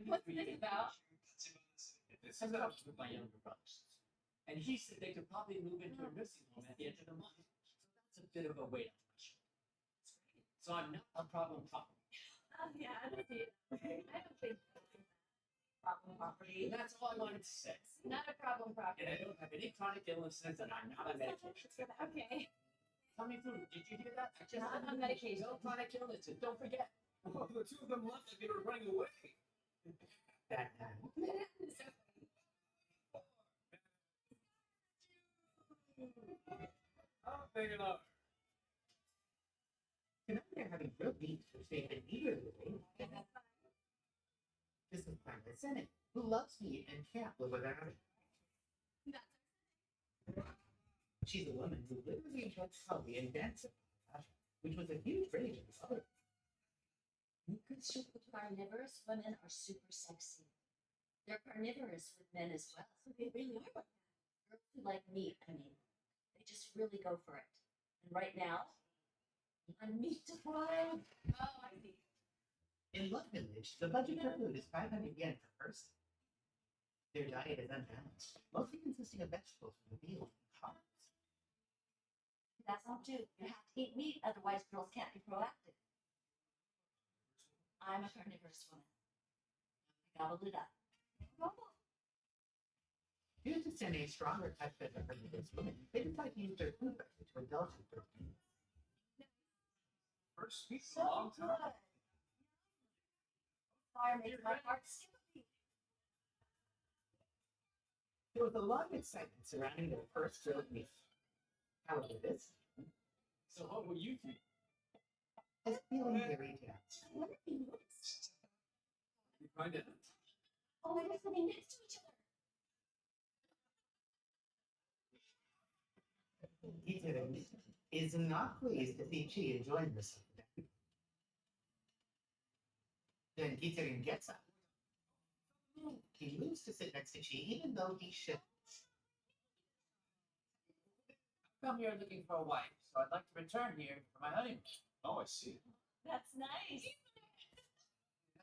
What's this about? This I is talked with my younger brothers, and he said they could probably move into a nursing home at the end of the month. So that's a bit of a weight off my shoulders. So I'm not a problem. Yeah, I don't see it. I don't think problem property. And that's all I wanted to say. Not a problem property. And I don't have any chronic illnesses, and I'm not on medication. Okay. Tell me, food. Did you hear that? I just Not on medication. No chronic illnesses. Don't forget. Oh, the two of them left like they were running away. That night, Oh, big enough. tonight they're having grilled meat, which they've been eagerly waiting for. This is Private Senate, who loves meat and can't live without it. She's a woman who literally enjoys Sully and dancing, which was a huge rage in his other. Super carnivorous women are super sexy. They're carnivorous with men as well. They really are. Girls who like meat, I mean, they just really go for it. And right now, I'm meat deprived. Oh, I see. In Love Village, the budget for food is 500 yen per person. Their diet is unbalanced, mostly consisting of vegetables from the meal and carbs. That's not true. You have to eat meat, otherwise girls can't be proactive. I'm a carnivorous woman. I gobbled it up. Due to sending a stronger touch than the carnivorous women, they decide to use their food budget to indulge in their needs. First speak in a long time. Fire makes my heart skip. There was a lot of excitement surrounding their first grilled meat. However, this So what will you do? is feeling very down. You find it. Oh, we're sitting next to each other. Gitaren is not pleased to see Chi enjoying herself. Then Gitaren gets up. He moves to sit next to Chi, even though he should. Come here looking for a wife, so I'd like to return here for my honeymoon. Oh, I see. That's nice.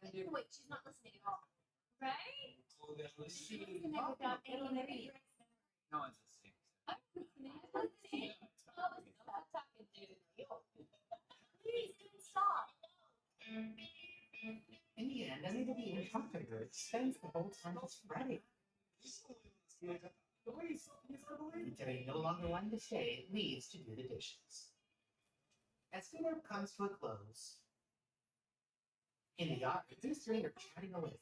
Wait, she's not listening at all. Right? Oh, then let's see. Connect without any maybe. No one's listening. I'm listening. Oh, stop talking to you. Please, don't stop. In the end, unable to even talk to her, spends the whole time just fretting. Gitaren, no longer wanting to stay, leaves to do the dishes. As dinner comes to a close, in the yard, these three are chatting away.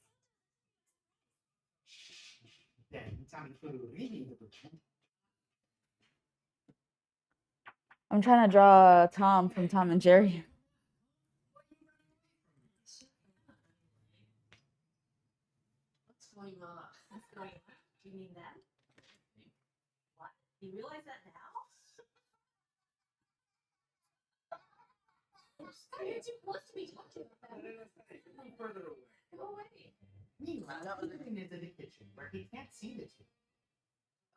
Then Tamifuru leaving the room. I'm trying to draw Tom from Tom and Jerry. What's going on? What's going on? Do you mean that? What? You realize that now? You're too close to me talking about that. Further away. Go away. Meanwhile, Gitaren is in the kitchen where he can't see the two.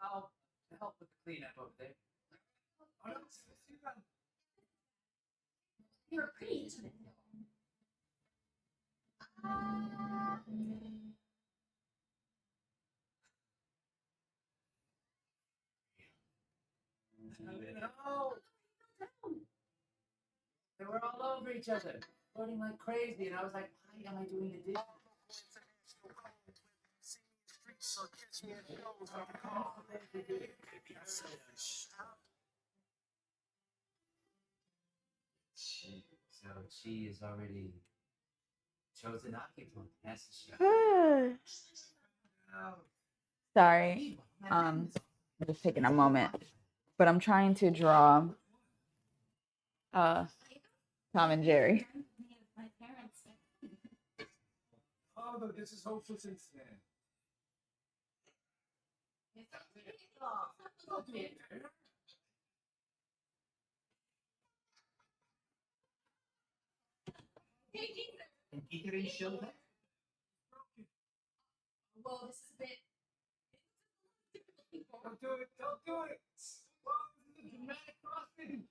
I'll help with the cleanup over there. Oh, no, see that. You're pretty intimate. No. They were all over each other, flirting like crazy, and I was like, why am I doing the dishes? she is already chosen occupant, hasn't she? Sorry. I'm just taking a moment. But I'm trying to draw Tom and Jerry. My parents. Oh, but this is hopeful since then. Don't do it there. And Peter ain't showed up. Well, this is a bit. Don't do it. Don't do it. Well, this is a dramatic crossing.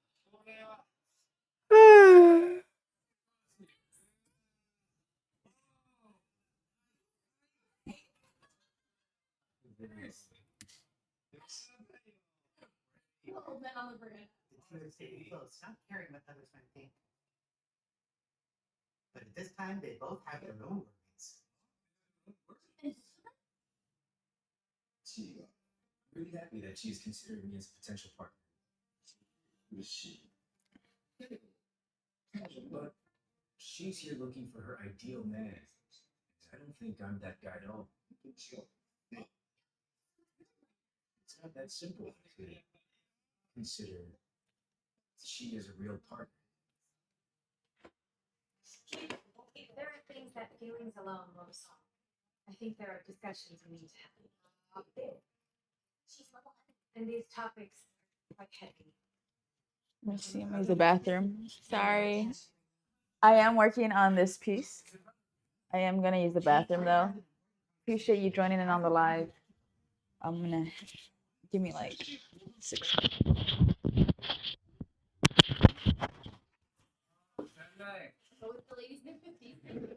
Old men on the bridge. The city close, not caring what others might think. But at this time, they both have their own worries. She really happy that she's considered me as a potential partner. Was she? But she's here looking for her ideal man. I don't think I'm that guy at all. It's not that simple to consider she is a real partner. There are things that feelings alone won't solve. I think there are discussions we need to have. And these topics are quite heavy. Let me see. I'm gonna use the bathroom. Sorry. I am working on this piece. I am gonna use the bathroom though. Appreciate you joining in on the live. I'm gonna give me like 6 Go with the ladies in their 50s.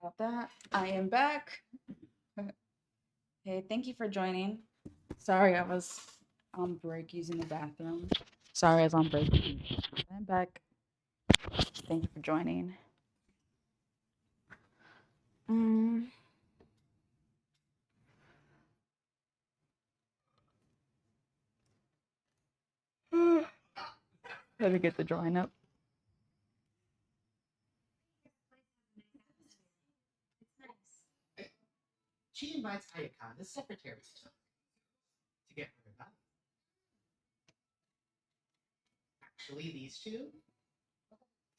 About that, I am back. Okay, thank you for joining. Sorry, I was on break using the bathroom. Sorry, I was on break. I'm back. Thank you for joining. Let me get the drawing up. It's nice. She invites Ayaka, the secretary, to get her about. Actually, these two,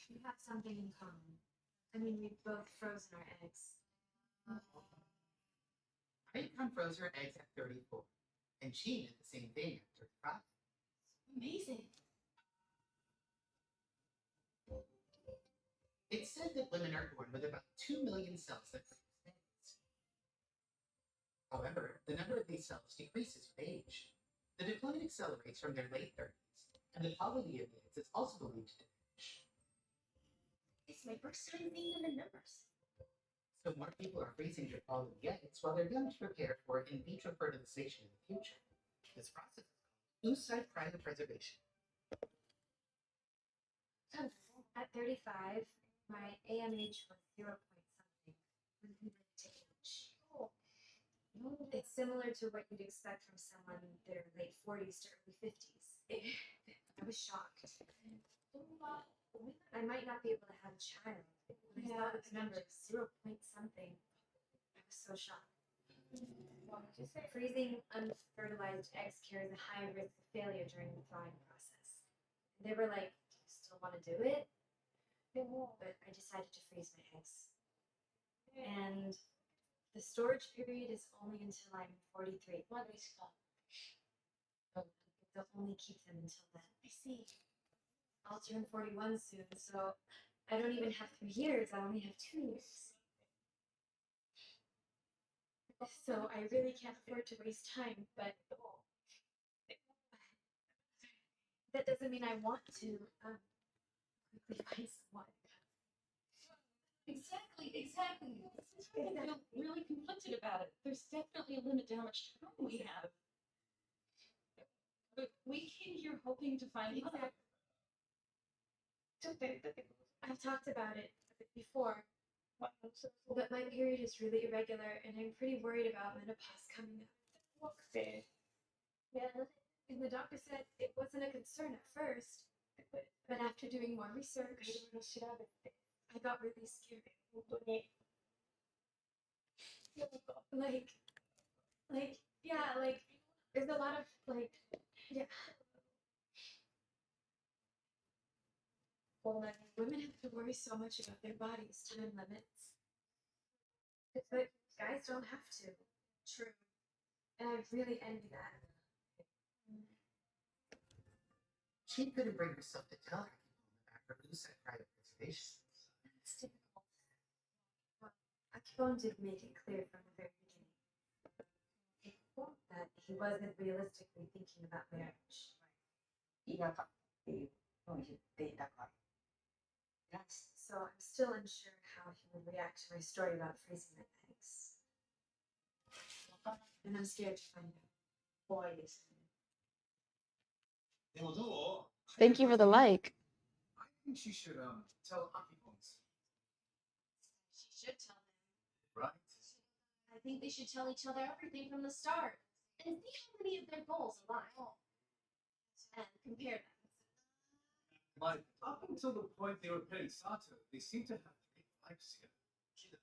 We have something in common. I mean, we've both frozen our eggs. Ayaka froze her eggs at 34, and she did the same thing at 35. Amazing. It's said that women are born with about 2 million cells that produce eggs. However, the number of these cells decreases with age. The decline accelerates from their late 30s, and the quality of the eggs is also believed to diminish. It's my first time seeing them in numbers. So more people are freezing their quality eggs while they're young to prepare for in vitro fertilization in the future. This process is called oocyte cryopreservation. At 35, my AMH was 0 point something when compared to age. It's similar to what you'd expect from someone in their late 40s to early 50s. I was shocked. I might not be able to have a child. When I saw this number, 0 point something, I was so shocked. Freezing unfertilized eggs carries a high risk of failure during the thawing process. They were like, "Do you still want to do it?" But I decided to freeze my eggs. And the storage period is only until I'm 43. They'll only keep them until then. I see. I'll turn 41 soon, so I don't even have 3 years. I only have 2 years. So I really can't afford to waste time, but that doesn't mean I want to quickly find someone. Exactly. I feel really conflicted about it. There's definitely a limit to how much time we have. But we came here hoping to find love. I've talked about it before, but my period is really irregular, and I'm pretty worried about menopause coming up. And the doctor said it wasn't a concern at first, but after doing more research, I got really scared. Like, there's a lot of, yeah. Women have to worry so much about their bodies, time limits. But guys don't have to. True. And I really envy that. She couldn't bring herself to tell her about her oocyte cryopreservation. It's difficult. Well, Akibon did make it clear from the very beginning that he wasn't realistically thinking about marriage. So I'm still unsure how he would react to my story about freezing my eggs. And I'm scared to find out. Thank you for the like. I think she should tell Akipons. She should tell him. Right? I think they should tell each other everything from the start and see how many of their goals align. And compare them. Like, up until the point they were playing Sato, they seemed to have great vibes together.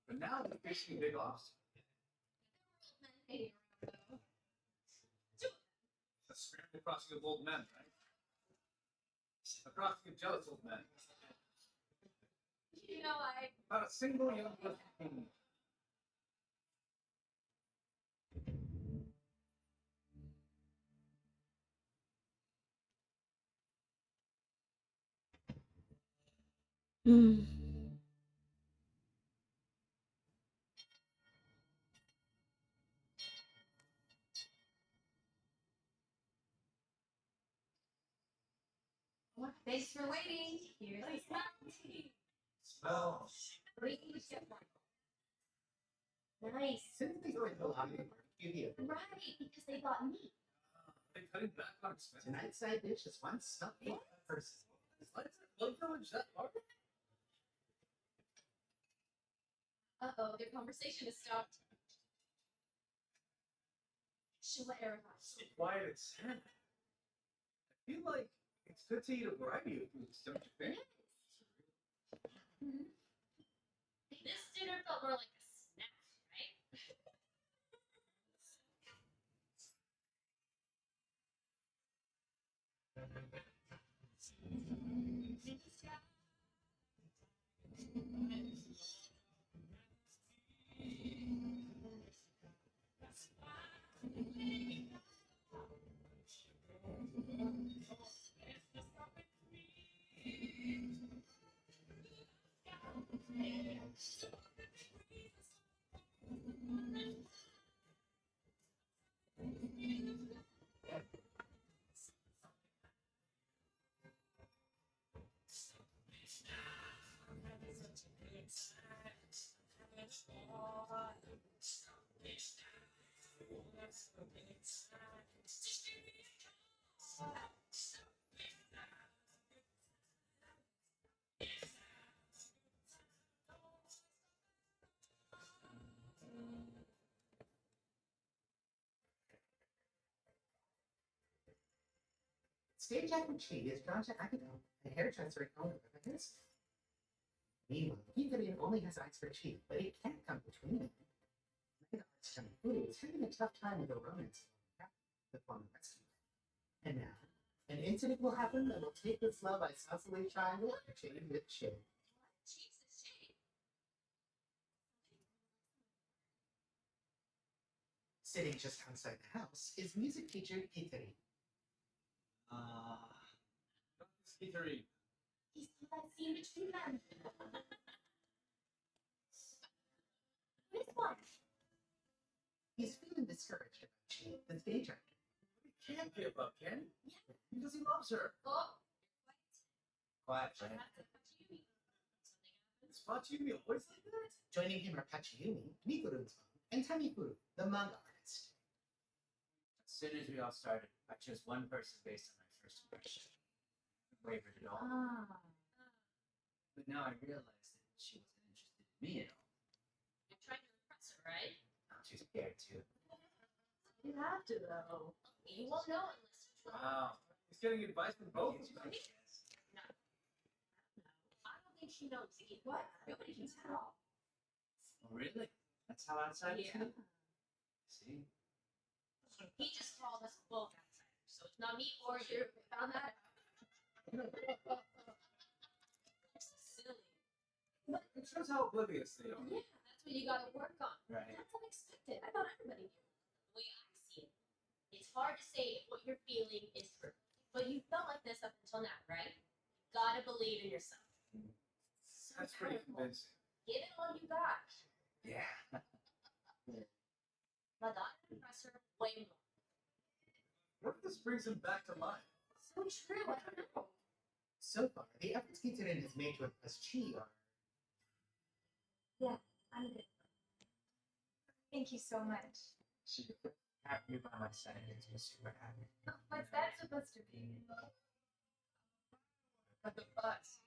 But now they're facing a big obstacle. A scramble crossing of old men, right? A crossing of jealous old men. You know, Not a single young person. Thanks for waiting. Here's the smell tea. Smell. We each get one. Nice. Since they were no longer studio, Right, because they got meat. They cutting back on expenses. tonight's side dish is one stuffed pig per person. Why is it Love Village that hard? Uh-oh, their conversation has stopped. Sheila airbrush. So quiet and sad. I feel like it's good to eat a variety of foods, don't you think? This dinner felt more like a snack, right? Stage actor Chi is drawn to Akito, a hairdresser owner of a hair salon. Meanwhile, Hikari only has eyes for Chi, but it can't come between them. Mega Arts Tamifuru is having a tough time with a romance the former rescue. And now, an incident will happen that will take this love isosceles triangle and change with shape. Jesus, shade. Sitting just outside the house is music teacher Hikari. Eatery. He saw that scene between them. This one. He's feeling discouraged about Chi, the stage actor. He can't give up, can he? Because he loves her. Oh, Quiet, you're right? right. What do you mean? Something happens. Is Fatumi always like that? Joining him are Pachiyumi, Mikuru's mom, and Tamifuru, the manga artist. As soon as we all started, I chose one person based on my first impression. I wavered at all. But now I realized that she wasn't interested in me at all. You're trying to impress her, right? I'm too scared to. You have to, though. You won't know unless you try. Wow. He's getting advice from both of them. I don't think she knows. What? Nobody can tell. Oh, really? That's how outsiders Yeah. do? See? He just called us both outsiders, so it's not me or you. We found that out. It's silly. It shows how oblivious they are. Yeah, that's what you gotta work on. Right. That's unexpected. I thought everybody knew. The way I see it, it's hard to say if what you're feeling is true. But you felt like this up until now, right? You gotta believe in yourself. That's pretty convincing. Give it all you got. Yeah. Madonna impress her way more. What if this brings him back to life? So true. I don't know. So far, the efforts Kitsurin has made to impress Chi are I'm good. Thank you so much. Having you by my side makes me super happy. What's that supposed to be? At the bus.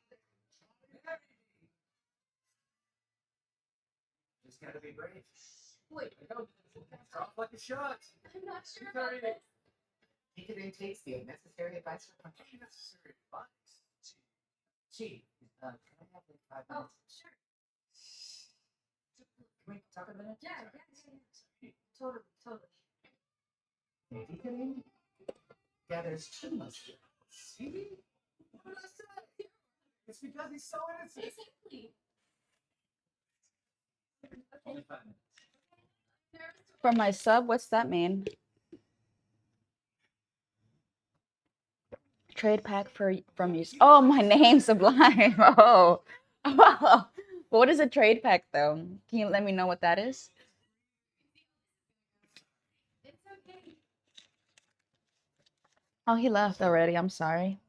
Just gotta be brave. Wait, Drop like a shot. I'm not sure about Sorry. this. Kitsurin takes the unnecessary advice from her. Unnecessary advice. Gee, can I have like 5 Oh, minutes? sure. Can we talk a minute? Yeah. Totally. Kitsurin gathers two mushrooms. See? What did I say? It's because he's so innocent. Exactly. Only 5 minutes. For my sub, what's that mean? Trade pack from you. Oh, my name Sublime. Oh. What is a trade pack though? Can you let me know what that is? It's okay. Oh, he left already. I'm sorry.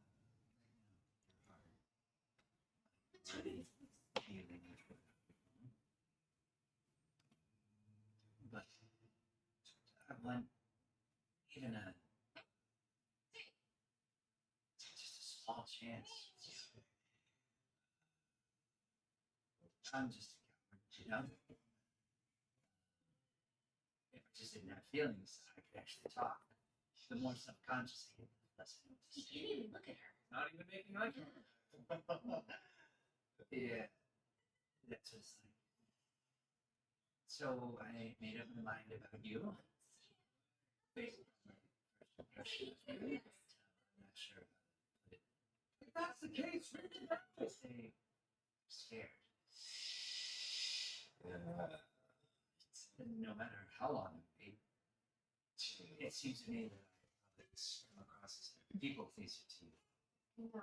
want even just a small chance. I'm just a coward, you know? If I just didn't have feelings, I could actually talk. The more subconscious I get, the less I know what to You say. can't even look at her. Not even making eye contact. Yeah, that's what it's like. So I made up my mind about you. Based on my first impression of you. I'm not sure how to put it. If that's the case, I say I'm scared. No matter how long I wait, it seems to me that I probably come across as a people pleaser to you. No,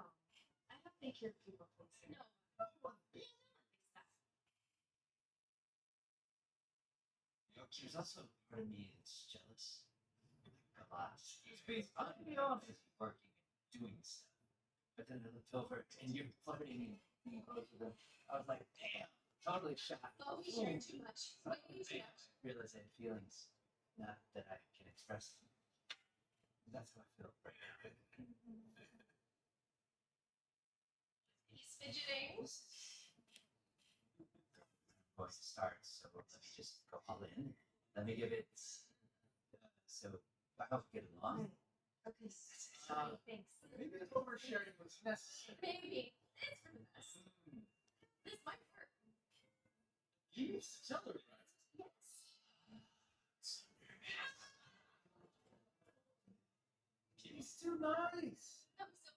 I don't think you're people pleaser. No. There's also a part of me that's jealous. A lot. I'll be honest. Working and doing stuff. But then I looked over and you're flirting and being close with them. I was like, damn, totally shocked. Oh, we shared too much. Way too I much. realized I had feelings, not that I can express them. That's how I feel right now. He's fidgeting. Voice starts, so let me just go all in. Let me give it. So I hope we get along. Okay, thanks. Maybe oversharing was necessary. Maybe. It's for the best. This might work. You used to tell her, right? Yes. He's too nice. No, so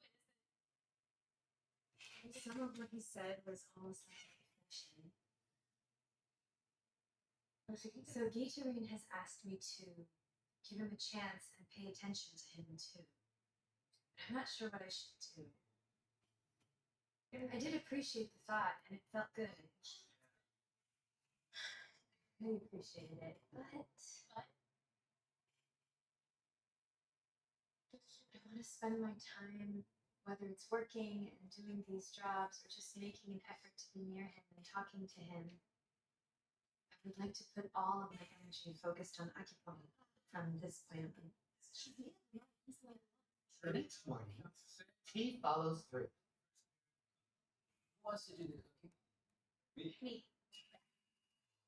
innocent. Some of what he said was almost like a confession. So Gatorine has asked me to give him a chance and pay attention to him too. I'm not sure what I should do. I did appreciate the thought, and it felt good. I really appreciated it, but I want to spend my time, whether it's working and doing these jobs or just making an effort to be near him and talking to him. I would like to put all of my energy focused on occupying from this point on. The next morning, she follows through. Who wants to do the cooking? Me.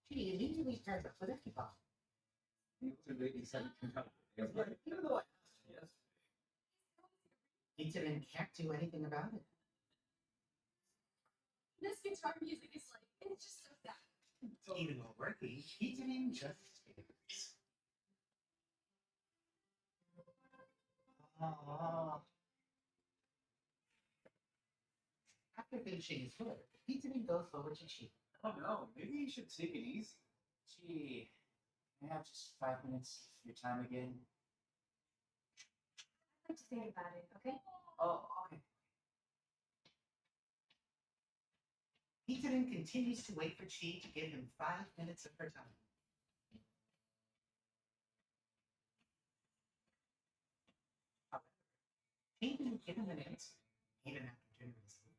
She immediately pairs up with Occupy. Even though I asked her yesterday. Gatorine can't do anything about it. This guitar music is like, it's just so sad. Even while working, Gatorine just stares. After finishing his work, Gatorine goes over to Chi. Oh no, maybe you should take it easy. Gee, can I have just 5 minutes of your time again? I'd like to think about it, okay? Oh, okay. Gatorine continues to wait for Chi to give him 5 minutes of her time. However, Chi didn't give him an answer, even after dinner was over.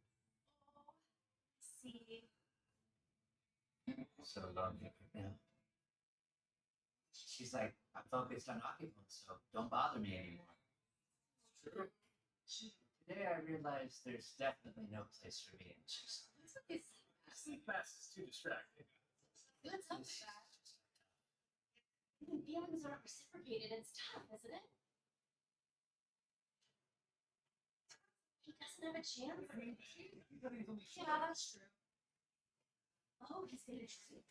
See. So long now. She's like, I'm focused on occupant, so don't bother me anymore. True. Today I realized there's definitely no place for me in Tucson. It's okay. Sleep mask is too distracting. That's not bad. When feelings aren't reciprocated, it's tough, isn't it? He doesn't have a chance. Yeah, that's true. Oh, he's gonna drink.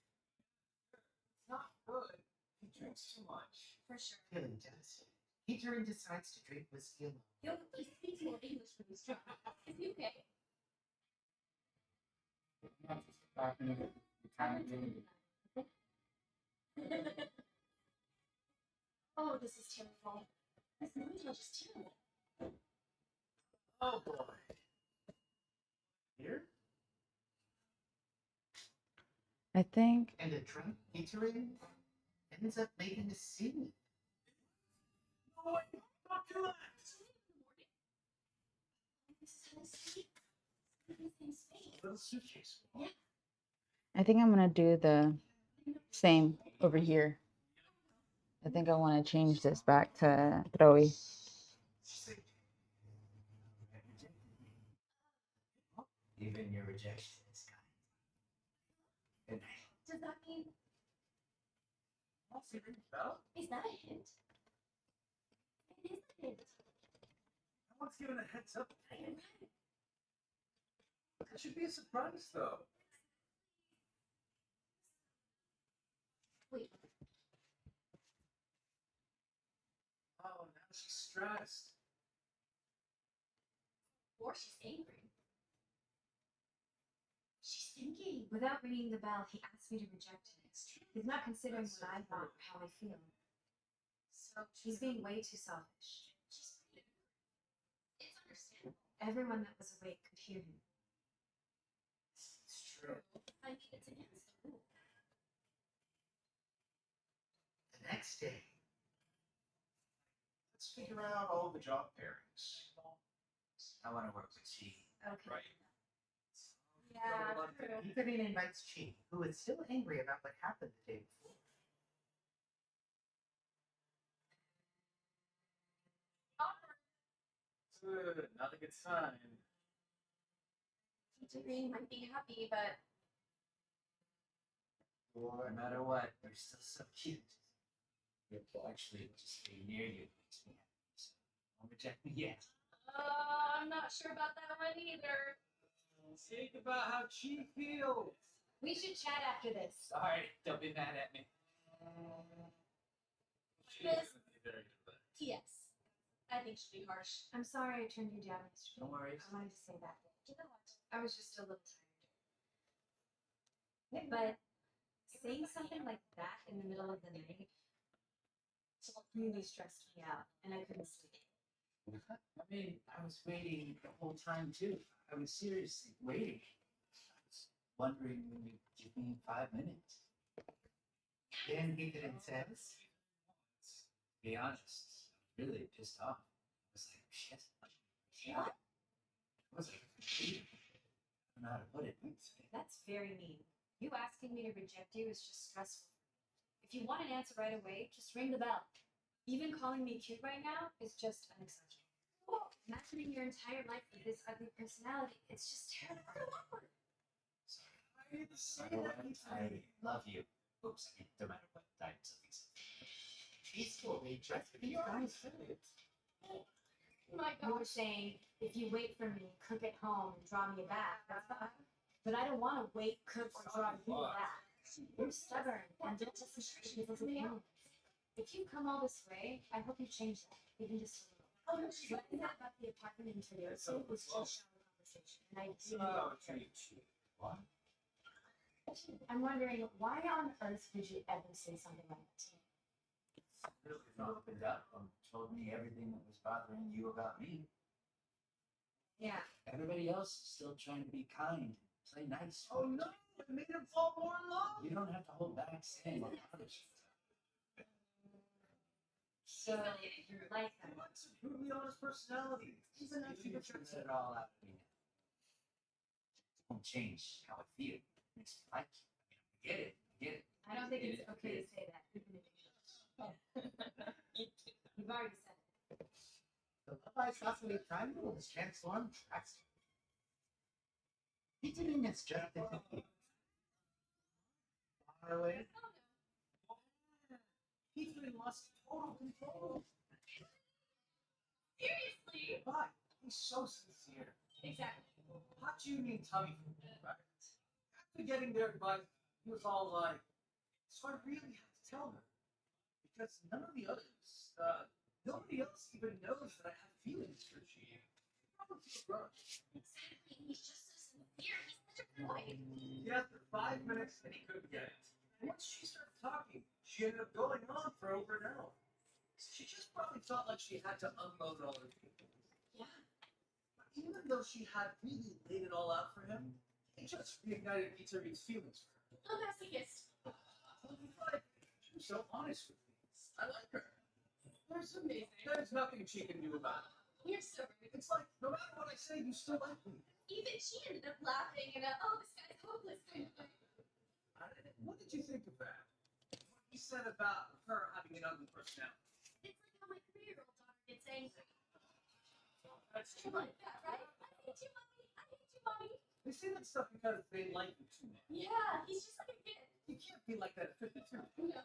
It's not good. He drinks too much. For sure. Feeling jealous, Gatorine decides to drink whiskey alone. He speaks more English when he's drunk. Is he okay? Oh, this is terrible. This movie is just terrible. Oh boy. Here? I think And a drunk Gatorine ends up making a scene. No, not do that. This is how they speak. Everything's fake. Little suitcase. Yeah. I'm gonna do the same over here. I think I want to change this back to throwy. Even your rejection is kind. Good night. Does that mean What's the ring bell? is that a hint? It is a hint. No one's given a heads up. That should be a surprise, though. Wait, Oh, now she's stressed. or she's angry. She's thinking. Without ringing the bell, he asked me to reject it. He's not considering what I want or how I feel. So she's being way too selfish. It's understandable. Everyone that was awake could hear him. It's true. I mean, it's against the rule. The next day, Let's figure out all the job pairings. I want to work with Chi. Okay. Right. Yeah, true. Ethan invites Chi, who is still angry about what happened the day before. Good. Not a good sign. Degree might be happy, but No matter what, you're still so cute. Actually, just being near you makes me happy. So don't reject me yet. I'm not sure about that one either. Think about how she feels. We should chat after this. Sorry, don't be mad at me. She's gonna be very good at that. P.S. I think she'll be harsh. I'm sorry I turned you down yesterday. Don't worry. I wanted to say that. You know what? I was just a little tired. But saying something like that in the middle of the night really stressed me out, and I couldn't sleep. I mean, I was waiting the whole time too. I was seriously waiting. I was wondering when you'd give me 5 minutes. Then Ethan says, To be honest, I was really pissed off. I was like, shit. What? I was like, I don't know how to put it. That's very mean. You asking me to reject you is just stressful. If you want an answer right away, just ring the bell. Even calling me cute right now is just unacceptable. Imagining your entire life with this ugly personality, it's just terrible. I love you. Oops, I mean, no matter what types of things. peacefully, just be honest. Like I was saying, if you wait for me, cook at home, and draw me a bath, that's fine. But I don't want to wait, cook, or draw you a bath. You're stubborn and don't listen to people's opinions. If you come all this way, I hope you change that, even just a little. What I said about the apartment interior was just a conversation, and I didn't. What? I'm wondering, why on earth would you ever say something like that to me? Really opened up and told me everything that was bothering you about me. Yeah. Everybody else is still trying to be kind, play nice. Oh no! It made him fall more in love. You don't have to hold back saying what bothers you. So you like He that? likes a brutally honest personality. Even after You the can set it all out of me. It won't change how I feel. It makes me like you. I mean, I get it. I get it. I don't think it's okay to say that, even if you You've already said it. The love I saw from the triangle was transformed drastically. Ethan is just far away. He's been lost total control. Seriously? But he's so sincere. Exactly. Hot Junior and Tummy food, right? After getting their advice, he was all like, so I really have to tell her. Because nobody else even knows that I have feelings for G. Probably a rush. Exactly. He's just so sincere. He's such a boy. He asked for 5 minutes and he couldn't get it. And once she started talking, she ended up going on for over an hour. She just probably felt like she had to unload all her feelings. Yeah. Even though she had really laid it all out for him, it just reignited Itari's feelings for her. Oh, that's the kiss. But she was so honest with me. I like her. That's amazing. There's nothing she can do about it. You're so rude. It's like, no matter what I say, you still like me. Even she ended up laughing and oh, this guy's hopeless kind of thing. What did you think of that? What he said about her having an ugly personality. It's like how my 3-year-old daughter gets angry. That's You true. like that, right? I hate you, mommy. I hate you, mommy. They say that stuff because they like you too much. Yeah, he's just like a kid. You can't be like that at 52. No.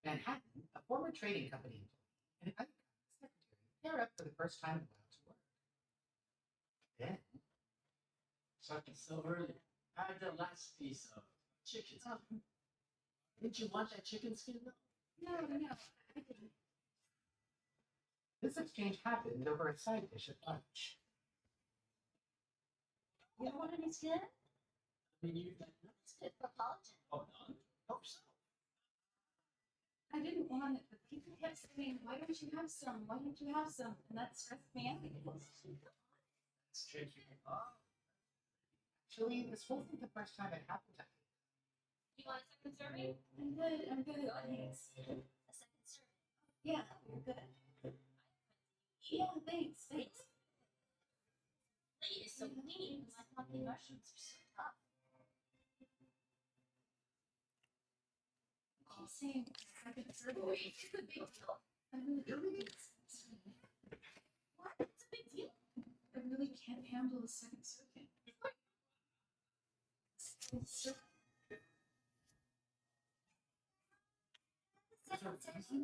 Manhattan, a former trading company employee, and Ike, secretary, pair up for the first time allowed to work. Then, Fucking so early. I had the last piece of chicken skin. Didn't you want that chicken skin though? No, I didn't. this exchange happened over a side dish at lunch. You don't want any skin? I mean, you've got nuts. It's good for collagen. Oh, no. Hope so. I didn't want it, but people kept saying, why don't you have some? Why don't you have some? And that stressed me out. It's tricky. Actually, this wasn't the first time it happened to me. You want a second serving? I'm good. Thanks. A second serving? Yeah, you're good. Yeah, thanks. Plate is so clean. My pumpkin mushrooms are so tough. I'm saying second serving. It's a big deal. I really What? It's a big deal. I really can't handle a second serving.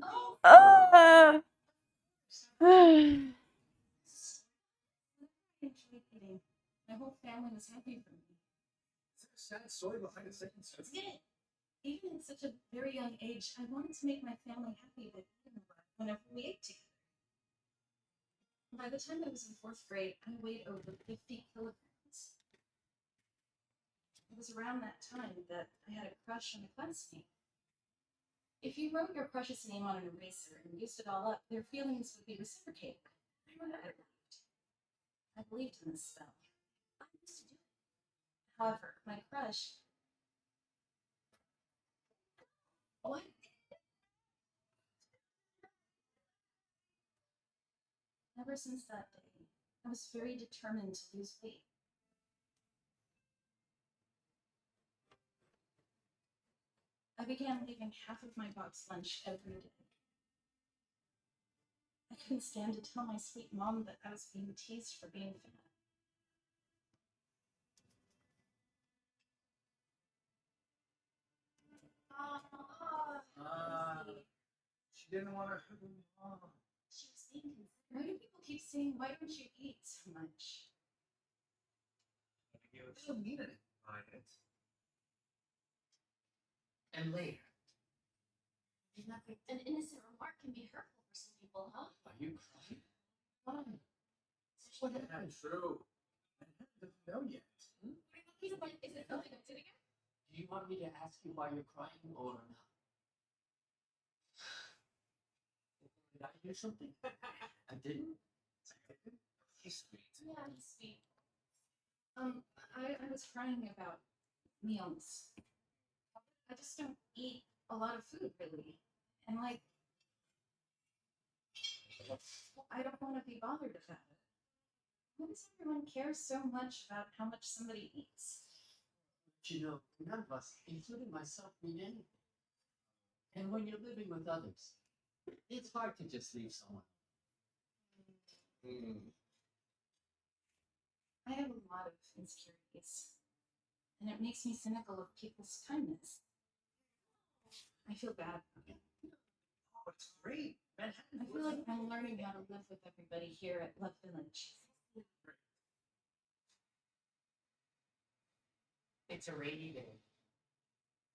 Oh, Ah. I enjoyed eating. My whole family was happy for me. Is there a sad story behind a second It's serving? good. Even at such a very young age, I wanted to make my family happy that whenever we ate together. By the time I was in 4th grade, I weighed over 50 kilograms. It was around that time that I had a crush on a classmate. If you wrote your crush's name on an eraser and used it all up, their feelings would be reciprocated. I believed in this spell. I used to do it. However, my crush. What? Ever since that day, I was very determined to lose weight. I began leaving half of my box lunch every day. I couldn't stand to tell my sweet mom that I was being teased for being fat. She didn't want to hurt me. She was being considerate. Why do people keep saying, why don't you eat so much? You don't need it. And later, An innocent remark can be hurtful for some people, huh? Are you crying? why? What happened? True. I don't know yet. Is it something I'm sitting at? Do you want me to ask you why you're crying or not? Did I do something? I didn't? He's sweet. Yeah, he's sweet. I was crying about meals. I just don't eat a lot of food, really. And, like, I don't want to be bothered about it. Why does everyone care so much about how much somebody eats? But you know, none of us, including myself, need anything. And when you're living with others, it's hard to just leave someone. I have a lot of insecurities, and it makes me cynical of people's kindness. I feel bad. Oh, it's great. Manhattan. I feel like I'm learning how to live with everybody here at Love Village. It's a rainy day,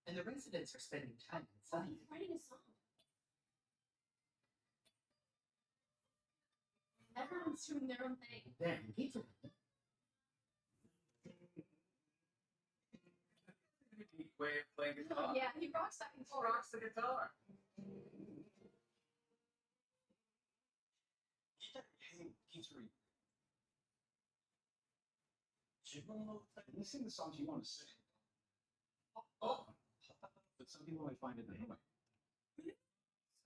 and the residents are spending time Oh, inside. he's writing a song. Everyone's doing their own thing. Then pizza. Way of playing guitar. Oh, yeah, he rocks back and He forth. rocks the guitar. Hey, Keith Reed. You sing the songs you want to sing. Oh. But some people might find it annoying.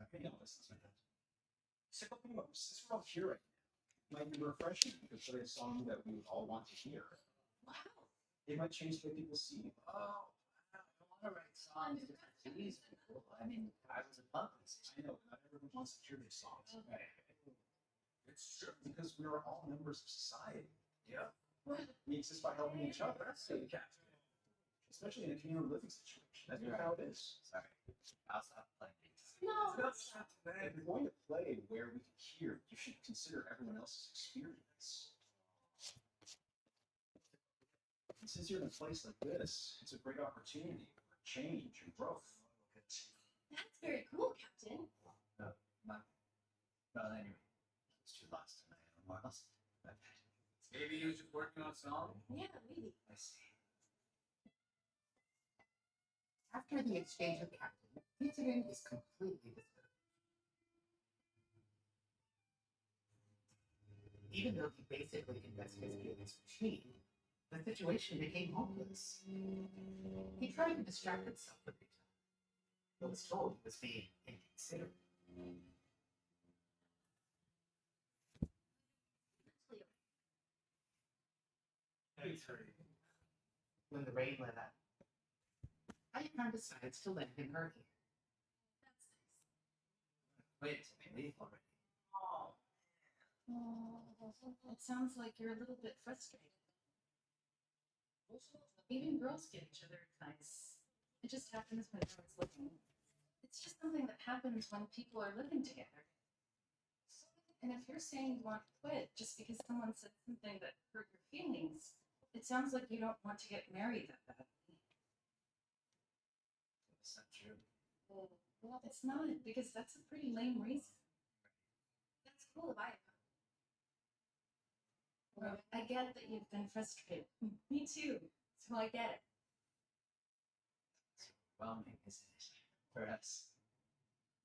Okay, no, listen to that. Sick up the most. This from here right now. Might be refreshing because play a song that we would all want to hear. Wow. It might change the way people see you. Oh, I don't want to write songs. Please, people. I mean, I was a punk. I know, not everyone wants to hear these songs. Right. It's true, because we are all members of society. Yeah. We exist by helping each other. That's the captain. Especially in a communal living situation. That's how it is. Sorry. I'll stop playing it. No. If you're going to play where we can hear, you should consider everyone else's experience. And since you're in a place like this, it's a great opportunity for change and growth. That's very cool, Captain. Well, anyway, it's too lost in my own morals. But Maybe he was just working on something. Yeah, maybe. I see. After the exchange with Captain, Peterin is completely disturbed. Even though he basically confessed his feelings for Chi, the situation became hopeless. He tried to distract himself every time, but was told he was being inconsiderate. When the rain let up, Ayakon decides to lend him her ear. That's nice. Wait till we leave already. Oh. It sounds like you're a little bit frustrated. Even girls get each other advice. It just happens when I was living. It's just something that happens when people are living together. And if you're saying you want to quit just because someone said something that hurt your feelings, it sounds like you don't want to get married that badly. That's not true. Well, it's not, because that's a pretty lame reason. That's cool of Ayaka. Well, I get that you've been frustrated. Me too. So I get it. It's overwhelming, isn't it? For us.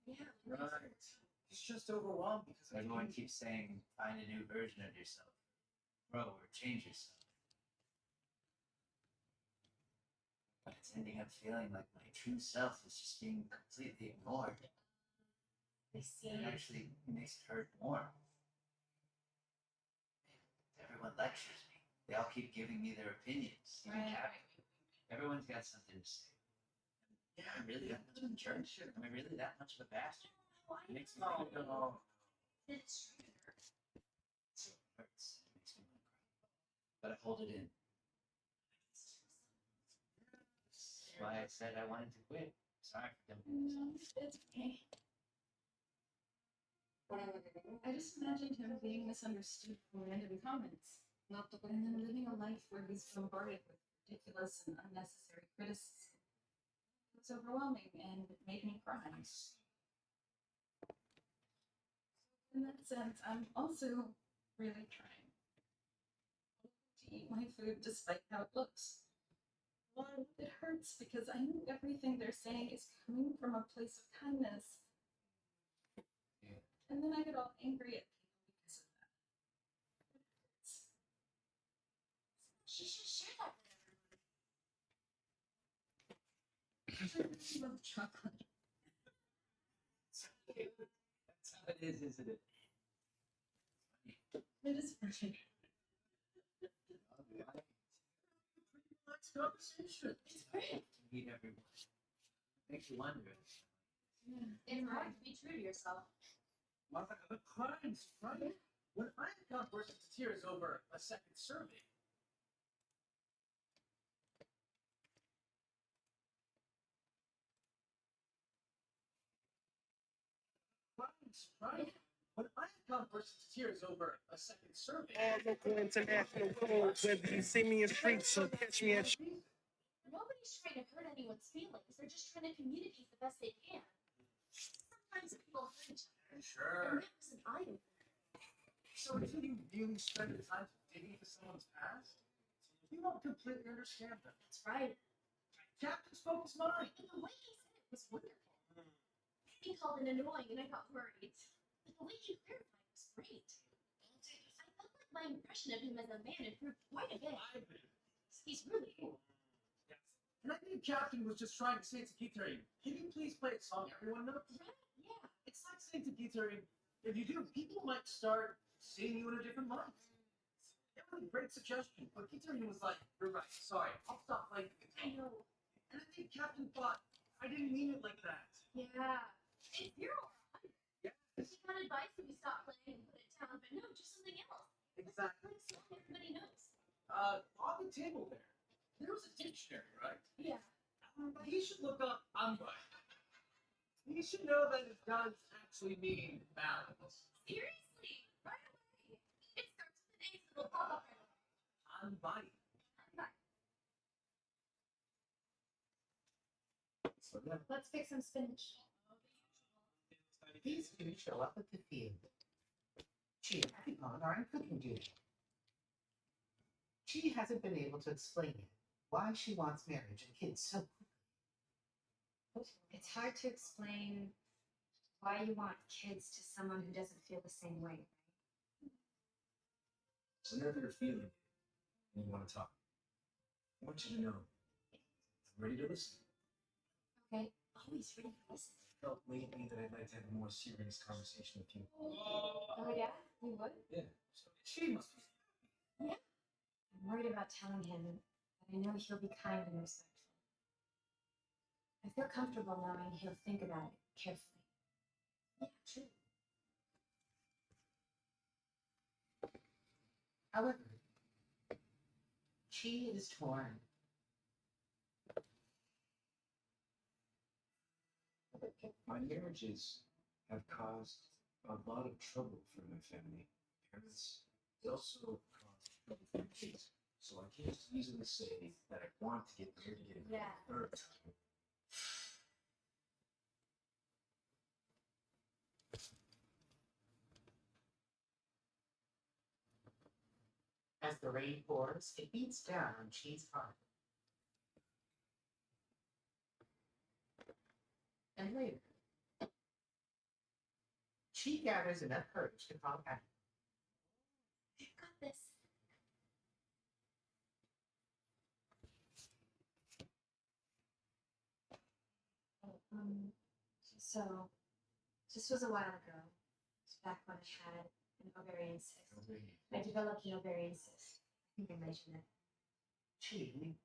Yeah, Right. He's just overwhelmed because Everyone keeps saying, find a new version of yourself. Grow or change yourself. But it's ending up feeling like my true self is just being completely ignored. I see. It actually makes it hurt more. Everyone lectures me. They all keep giving me their opinions. Even Captain. Everyone's got something to say. Yeah, I'm really that much of a jerk. Am I really that much of a bastard? It makes me think It's true. so it hurts. It makes me want to cry. But I hold it in. That's why I said I wanted to quit. Sorry for them. It's okay. I just imagined him being misunderstood from random comments, and then living a life where he's bombarded with ridiculous and unnecessary criticism. It was overwhelming and it made me cry. In that sense, I'm also really trying to eat my food despite how it looks. Well, it hurts because I know everything they're saying is coming from a place of kindness. Yeah. And then I get all angry at people because of that. She should share that with everyone. I love chocolate. That's how it is, isn't it? It is funny. Nice conversation. It's great. To meet everyone. Makes you wonder. It's hard to be true to yourself. The crimes, right? When Ayaka burst into tears over a second survey. Crimes, right? When Ayaka burst into tears over a second survey. All local international codes, whether you see me in streets or catch me at Nobody's trying to hurt anyone's feelings. They're just trying to communicate the best they can. Sometimes people hurt each other. Sure. And that was an eye-opener. So until you really spend the time digging into someone's past, you don't completely understand them. That's right. Captain spoke his mind. And the way he said it was wonderful. He called it annoying and I got worried. But the way he clarified was great. I felt like my impression of him as a man improved quite a bit. He's really cool. Yes. And I think Captain was just trying to say to Gitari, can you please play a song everyone knows? Right? Yeah. It's like saying to Gitari, if you do, people might start seeing you in a different light. It was a great suggestion, but Gitari was like, you're right, sorry, I'll stop playing the I guitar. know. And I think Captain thought, I didn't mean it like that. Yeah. It's 0 or 100. Yes. If you got advice when you stop playing and put it down, but no, just something else. Exactly. Like a song everybody knows. On the table there was a dictionary, right? Yeah. He should look up unbind. He should know that it does actually mean balance. Seriously, right away. It starts with an A, so it'll pop up right away. Unbind. So yeah, Let's pick some spinach. These two show up at the field. She and Pokemon are in cooking duty. She hasn't been able to explain yet why she wants marriage and kids so quickly. It's hard to explain why you want kids to someone who doesn't feel the same way. whenever you're feeling it and you want to talk, I want you to know I'm ready to listen. Okay, always ready to listen. I felt lately that I'd like to have a more serious conversation with you. Oh yeah, you would? Yeah. So she must be. I'm worried about telling him, but I know he'll be kind and respectful. I feel comfortable knowing he'll think about it carefully. Yeah, true. However, she is torn. My marriages have caused a lot of trouble for my family. Parents, they also caused trouble for my kids. So I can't just easily say that I want to get married again. Yeah. Or, As the rain pours, it beats down on Chi's heart. And later, Chi gathers enough courage to call back. I've got this. So, this was a while ago. It's back when I had an ovarian cyst. I developed an ovarian cyst. I think I mentioned it. Chi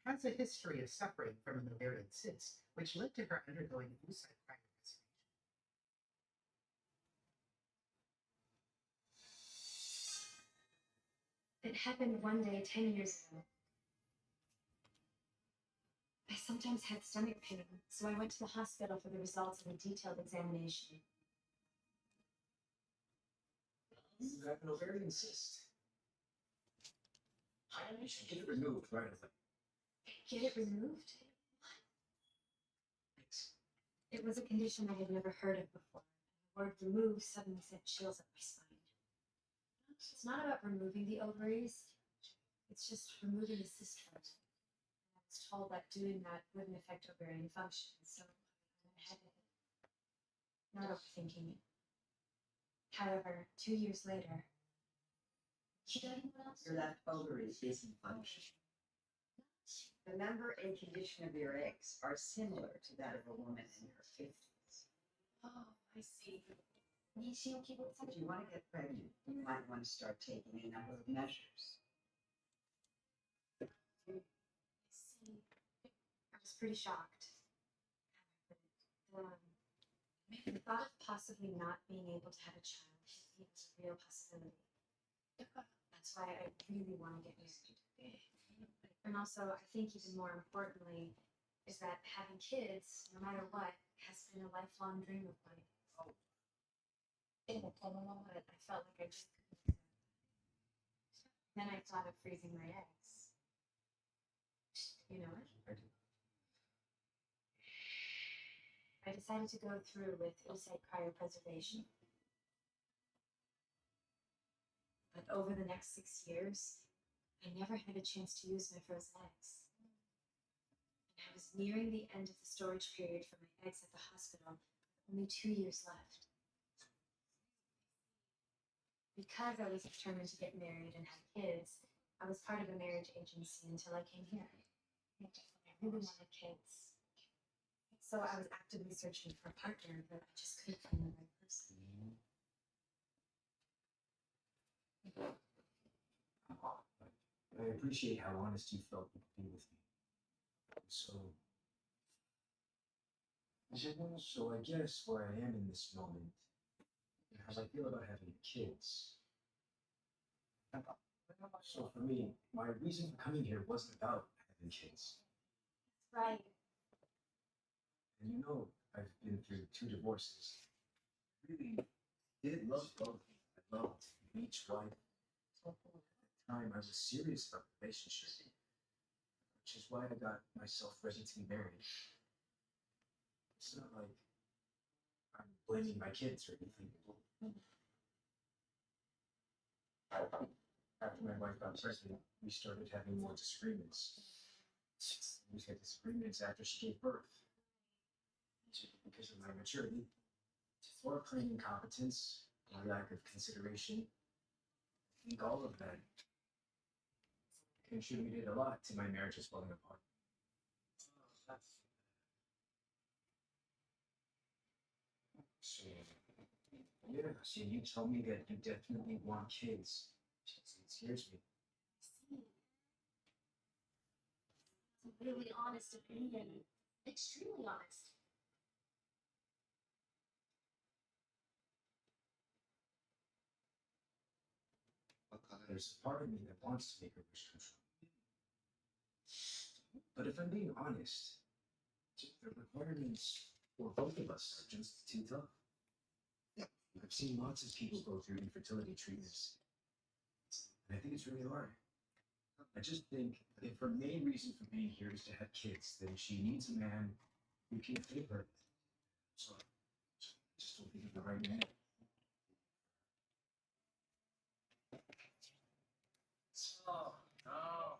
has a history of suffering from an ovarian cyst, which led to her undergoing oocyte cryopreservation. It happened one day 10 years ago. I sometimes had stomach pain, so I went to the hospital for the results of a detailed examination. you have an ovarian cyst. You should get it removed right away. Get it removed? Thanks. It was a condition I had never heard of before. The word remove suddenly sent chills up my spine. It's not about removing the ovaries, it's just removing the cyst from it. I was told that doing that wouldn't affect ovarian function, so I had it. Not overthinking it. However, 2 years later, Your left ovary isn't functioning. The number and condition of your eggs are similar to that of a woman in her 50s. oh, I see. If you want to get pregnant, you might want to start taking a number of measures. I see. I was pretty shocked. The thought of possibly not being able to have a child hit me as a real possibility. That's why I really want to get married. And also, I think even more importantly, is that having kids, no matter what, has been a lifelong dream of mine. But I felt like I just couldn't. Then I thought of freezing my eggs. You know it? I do. I decided to go through with oocyte cryopreservation. But over the next 6 years, I never had a chance to use my frozen eggs. And I was nearing the end of the storage period for my eggs at the hospital, only 2 years left. Because I was determined to get married and have kids, I was part of a marriage agency until I came here. I really wanted kids. So I was actively searching for a partner, but I just couldn't find the right person. I appreciate how honest you felt to be with me. So So I guess where I am in this moment, and how I feel about having kids. So for me, my reason for coming here wasn't about having kids. Right. And you know, I've been through 2 divorces. Really did love both. I loved each wife. At the time, I was serious about the relationship, which is why I got myself ready to be married. It's not like I'm blaming my kids or anything. After my wife got pregnant, we started having more disagreements. We had disagreements after she gave birth. Because of my maturity, or plain incompetence, or lack of consideration. I think all of that contributed a lot to my marriages falling apart. So, yeah, so you told me that you definitely want kids. It scares me. It's a really honest opinion. Extremely honest. There's a part of me that wants to make a wish come true. But if I'm being honest, the requirements for both of us are just too tough. I've seen lots of people go through infertility treatments, and I think it's really hard. I just think if her main reason for being here is to have kids, then she needs a man who can fit her. So I just don't think of the right man. Oh, no.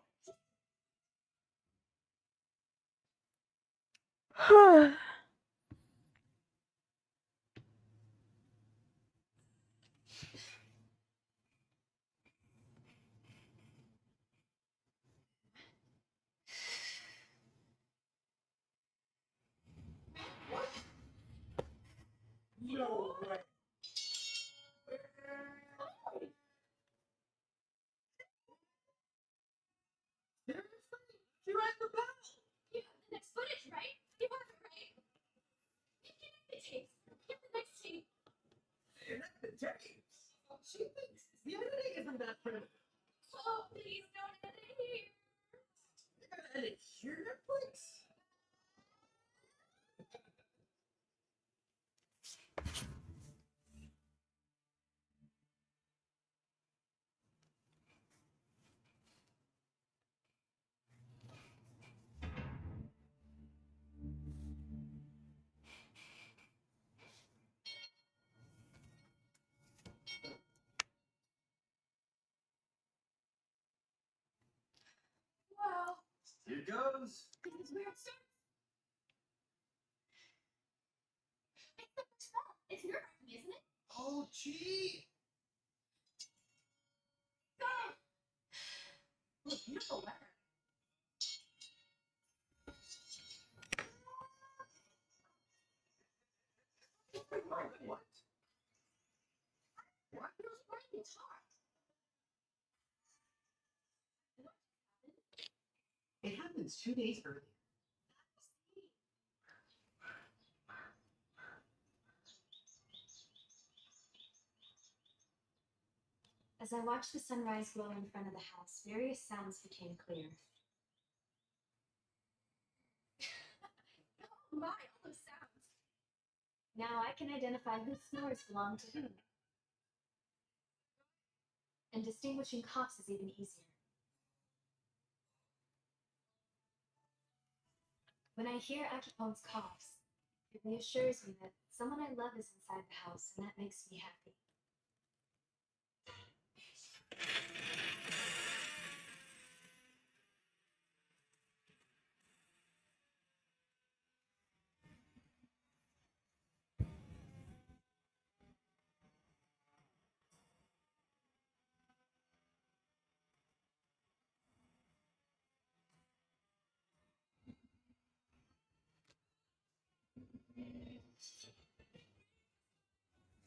No way. You rang the bell. You have the next footage, right? You have it right. You can have the tapes. Get the next tape. Not the tapes. She thinks the editing isn't that primitive. Oh, please don't edit here. You're gonna edit here, Netflix? Wow. Here goes. This is where it starts. It's the first one. It's nerve-wracking, isn't it? Oh, gee. Go. Look, beautiful weather. What? What? Who's playing guitar? It happens 2 days earlier. As I watched the sunrise glow in front of the house, various sounds became clear. Oh my, all those sounds. Now I can identify whose snores belong to whom. And distinguishing coughs is even easier. When I hear Akipone's coughs, it reassures me that someone I love is inside the house, and that makes me happy.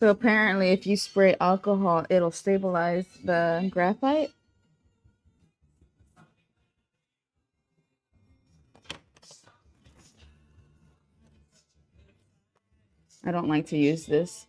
So apparently, if you spray alcohol, it'll stabilize the graphite. I don't like to use this.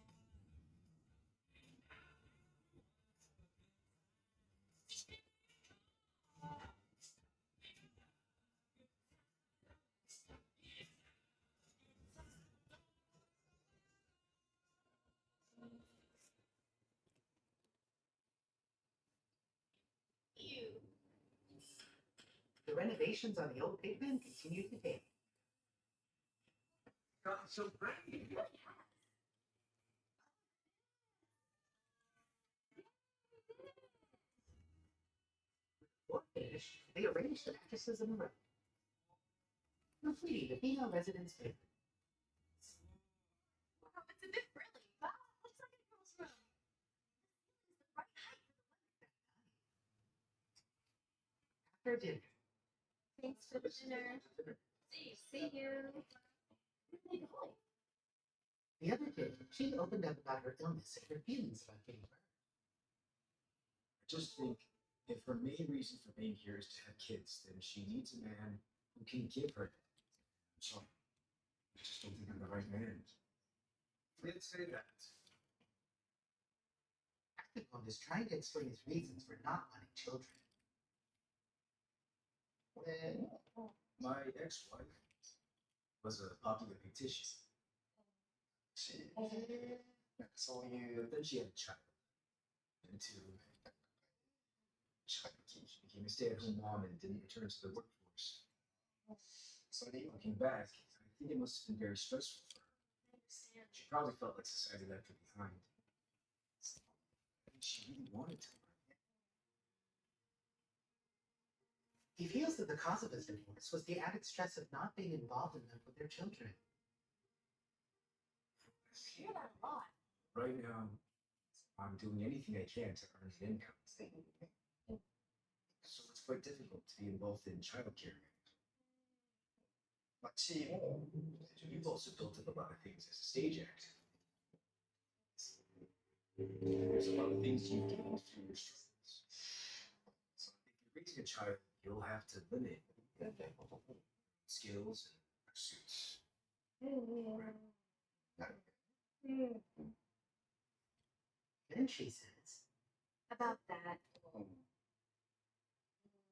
The renovations on the old pigment continue today. God, it's so pretty. Or finish, they arrange the mattresses in the room. Completing the female residence pigment. Wow, it's a bit frilly. Wow, looks like a girl's room. This is the right height for the After dinner, Thanks for the dinner. See you. the other day, she opened up about her illness and her feelings about giving birth. I just think if her main reason for being here is to have kids, then she needs a man who can give her that. So, I just don't think I'm the right man. Did say that. Acticon is trying to explain his reasons for not wanting children. Well, my ex-wife was a popular beautician. But then she had a child. And she became a stay-at-home mom and didn't return to the workforce. So looking back, I think it must have been very stressful for her. She probably felt like society left her behind. And she really wanted to learn. He feels that the cause of his divorce was the added stress of not being involved enough with their children. I hear that a lot. Right now, I'm doing anything I can to earn an income. So it's quite difficult to be involved in childcare. But see, you've also built up a lot of things as a stage actor. There's a lot of things you've gained through your struggles. So if you're raising a child, you'll have to limit skills and pursuits. Then she says, About that.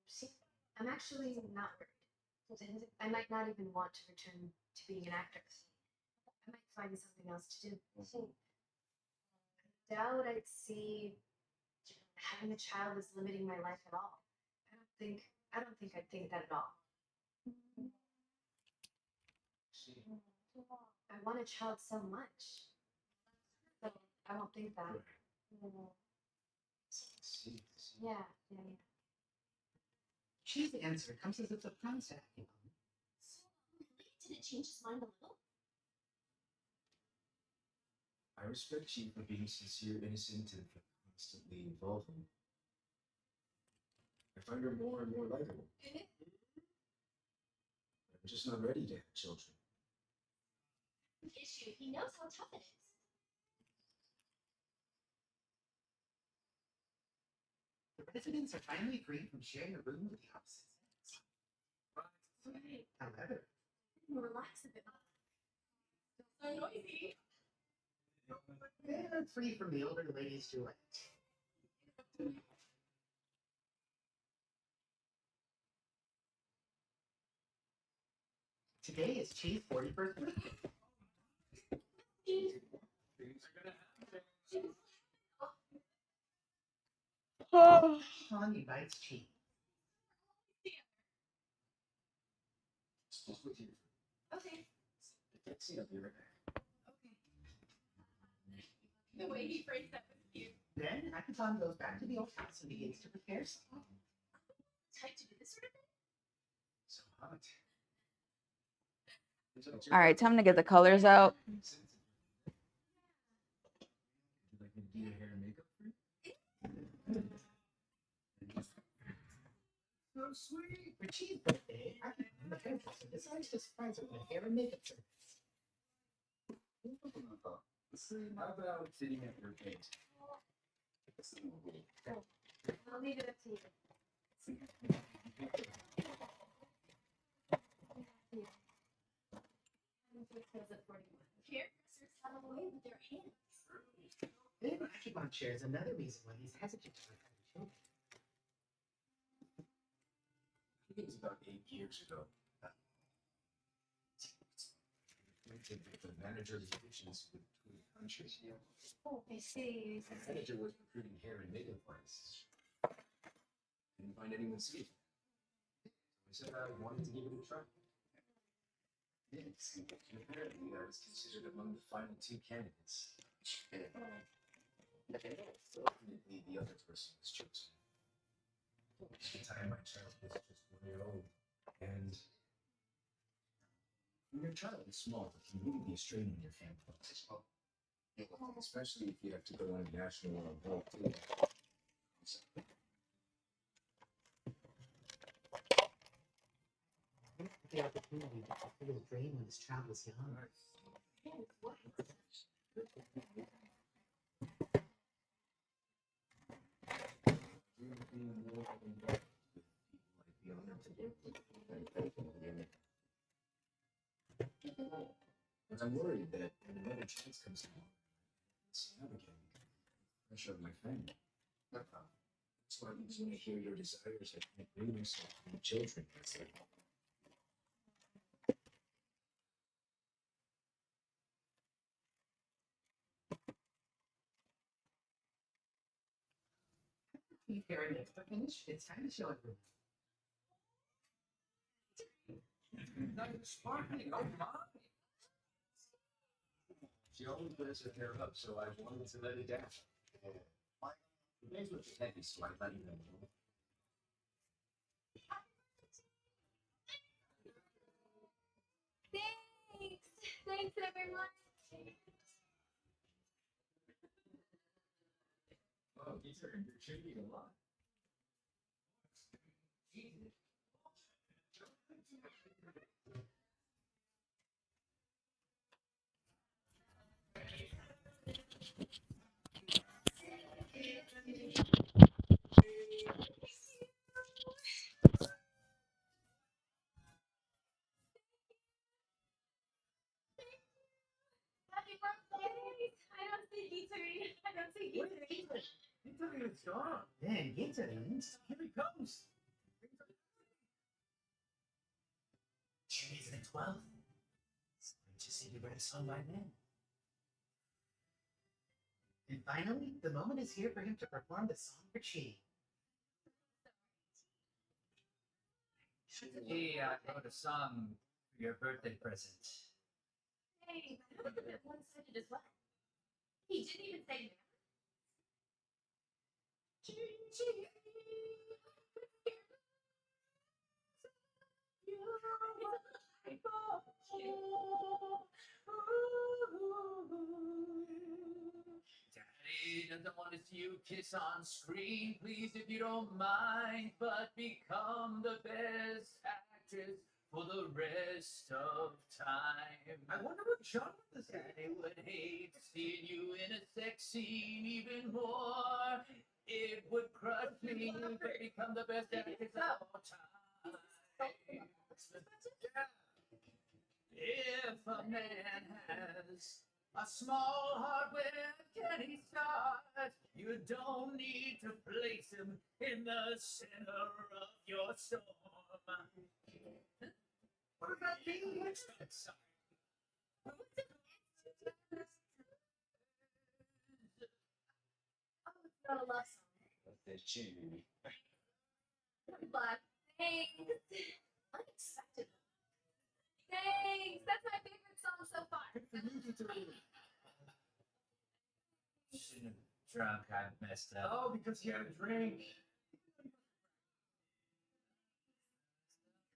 See, I'm actually not worried. I might not even want to return to being an actor. I might find something else to do. I doubt I'd see having a child as limiting my life at all. I don't think I'd think that at all. I want a child so much. So I won't think that. Yeah. She's answer comes as a surprise to Acticon. Did it change his mind a little? I respect you for being sincere, innocent, and for constantly evolving. I find her more and more likable. I'm just not ready to have children. Issue. He knows how tough it is. The residents are finally free from sharing a room with the opposite sex. Right. However, Relax a bit. So noisy. they're free from the older ladies' duet. Today is Chi's 41st birthday. Acticon invites Chi. Just with you. Okay. See, I'll be right back. Okay. The way he phrased that was cute. Then Acticon goes back to the old house and begins to prepare some. Type to do this sort of thing? So hot. All right, time to get the colors out. Would you like me to do your hair and makeup for you? So sweet. For Chi's birthday, Acticon, the hairdresser, decides to surprise her with a hair and makeup service. How about sitting at your paint? I'll leave it up to you. Here, out of the way with their hands. Then acupuncture is another reason why he's hesitant to have children. I think it was about 8 years ago. The manager of the divisions with the country. Oh, I see. The manager was recruiting hair and makeup artists. Didn't find anyone suitable. I said I wanted to give it a try. Yes, and apparently I was considered among the final 2 candidates. Ultimately, the other person was chosen. At the time, my child was just 1 year old, and when your child is small, it can really be a strain on your family. Especially if you have to go on a national walk too. The opportunity to fulfill his dream when his child was young. But I'm worried that when another chance comes along, it's navigating the pressure of my family. That's why when I hear your desires, I can't bring myself to have children. It's like, Keep hearing it. Finish. It's time to show everyone. not sparkling, oh my! She always wears her hair up, so I wanted to let it down. The days were heavy, so I let it know. Thanks. Thanks, everyone. Oh, you're cheating a lot. Happy birthday. I don't see Gatorade. I don't see Gatorade. It's gone. Man, get to the Here he comes. Today's the 12th. It's great to see you read a song by then. And finally, the moment is here for him to perform the song for Chi. Hey, I wrote a song for your birthday present. Hey, but that was a bit one-sided as well. He didn't even say marriage. Daddy doesn't want to see you kiss on screen, please, if you don't mind, but become the best actress for the rest of time. I wonder what genre this is. Daddy would hate seeing you in a sex scene even more. It would crush me, but become the best actress of all time. If a man has a small heart, where can he start? You don't need to place him in the center of your storm. What does that mean? Sorry. Oh, it's not a love song. The chew. But thanks. Unexpected. Thanks. That's my favorite song so far. Shouldn't have drunk, I messed up. Oh, because he had a drink.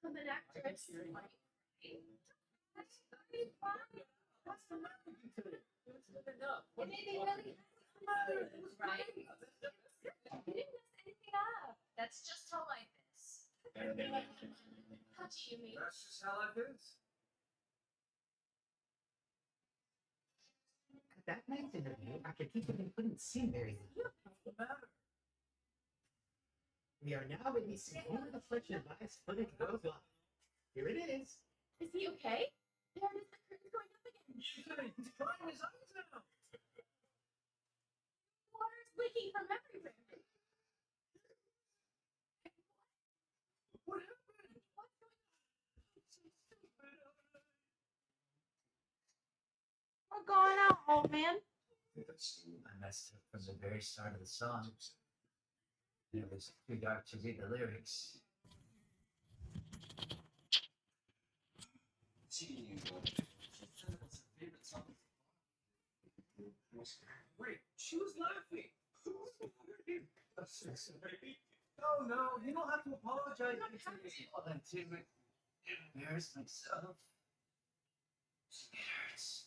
I'm an actress. Like, that's fine. What's the matter with you today? It made me really happy. Right? You didn't mess anything up. That's just how life is. How do you mean? That's just how life is. That night's interview, after keeping him couldn't seem very good. What's the matter? We are now releasing only the flesh and biased footage worldwide. Here it is. Is he okay? There it is, the curtain's going up again. He's crying his eyes out. Water's leaking from everywhere. What happened? What's going on, old man? I messed up from the very start of the song. It was too dark to read the lyrics. Wait, she was laughing. I'm so sorry. No, you don't have to apologize to me. All I did was embarrass myself. It hurts.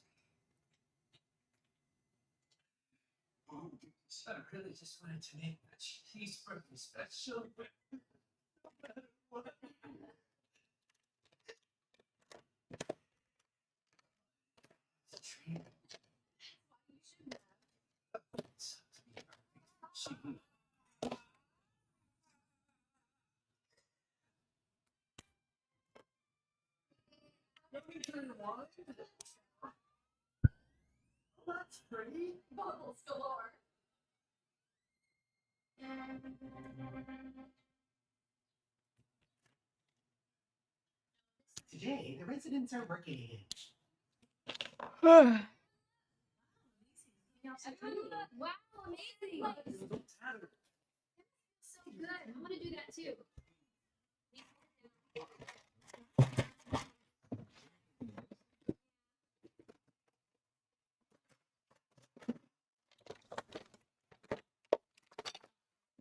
I really just wanted to make my cheeseburger special. No matter what. It's a dream. It's up to me. She Let me turn it on. Oh, that's pretty. Bubbles galore. Today, the residents are working again. Wow, amazing. So good. I'm gonna do that too.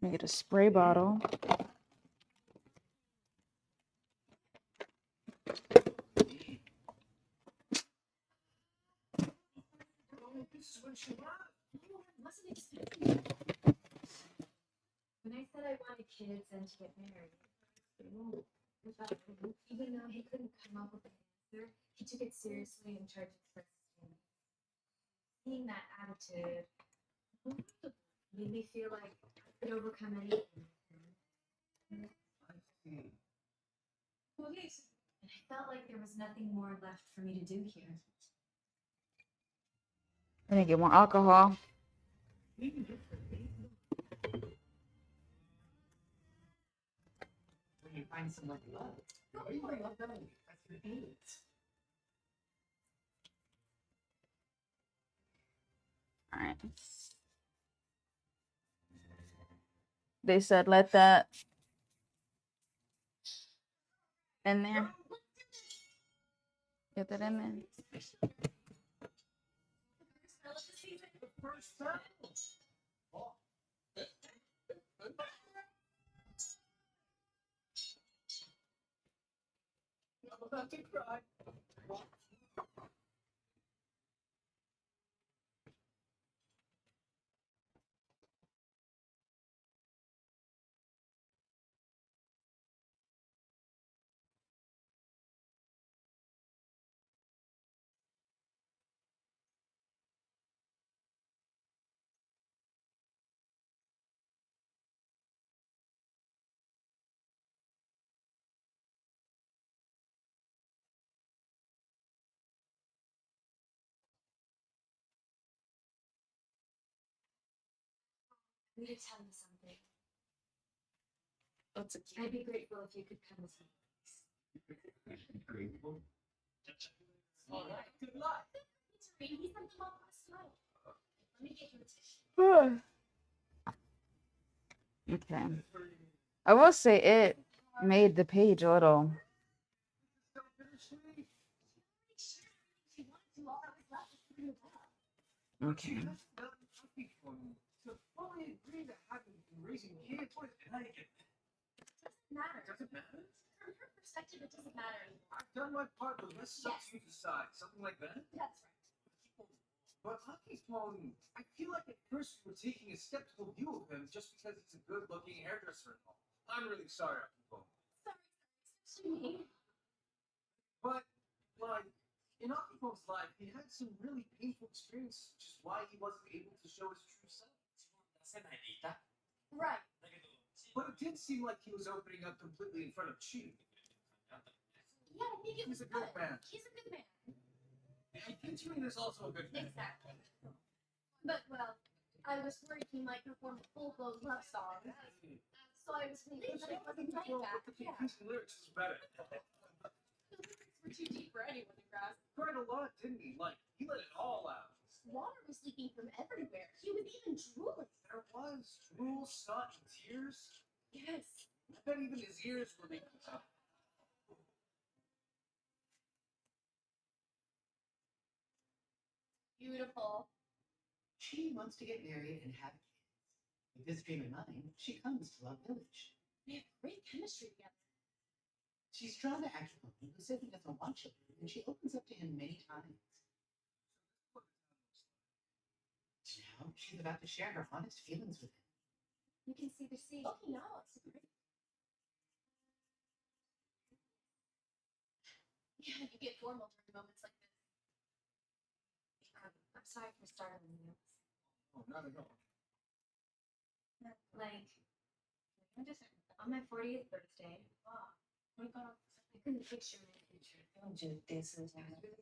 Let me get a spray bottle. This is when she laughed. Wasn't expecting it. When I said I wanted kids and to get married, even though he couldn't come up with an answer, he took it seriously and tried to express his feelings. Seeing that attitude made me feel like I could overcome anything. And I felt like there was nothing more left for me to do here. I need to get more alcohol. When you find someone you love, you really love them. That's your aims. All right. They said let that in there. Get that in there. The first time. I'm about to cry. I need to tell you something. I'd be grateful if you could come with me. Grateful. All right, good luck. He's like the mom of snow. Let me get you a tissue. Okay. I will say it made the page a little. Okay. To fully agree to having raising kids, what is it? Matter. Does it matter? From her perspective, it doesn't matter anymore. I've done my part, but let's Yes. substitute aside. Something like that? That's right. But Aki's I feel like at first we were taking a skeptical view of him just because he's a good-looking hairdresser and all. I'm really sorry, Akipon. Sorry. But, like, in Akipon's life, he had some really painful experiences, which is why he wasn't able to show his true self. Right. But it did seem like he was opening up completely in front of Chi. Yeah, I think it was He's a good man. He's a good man. And featuring is also a good thing. Exactly. But, well, I was worried he might perform a full-blown love song. So I was thinking that it wasn't like that. Yeah. His lyrics is better. The lyrics were too deep for anyone to grasp. Cried a lot, didn't he? Like, he let it all out. Water was leaking from everywhere. He was even drooling. There was drool, snot, and tears. Yes. I bet even his ears were leaking out. Beautiful. She wants to get married and have kids. With this dream in mind, she comes to Love Village. They have great chemistry together. She's drawn to Akimon, who says he doesn't want children, and she opens up to him many times. Now she's about to share her honest feelings with him. You can see the sea. Oh, no, it's great. Yeah, you get formal during moments like this. I'm sorry for startling you. Oh, not at all. Like, on my 40th birthday, I couldn't picture my future. I was really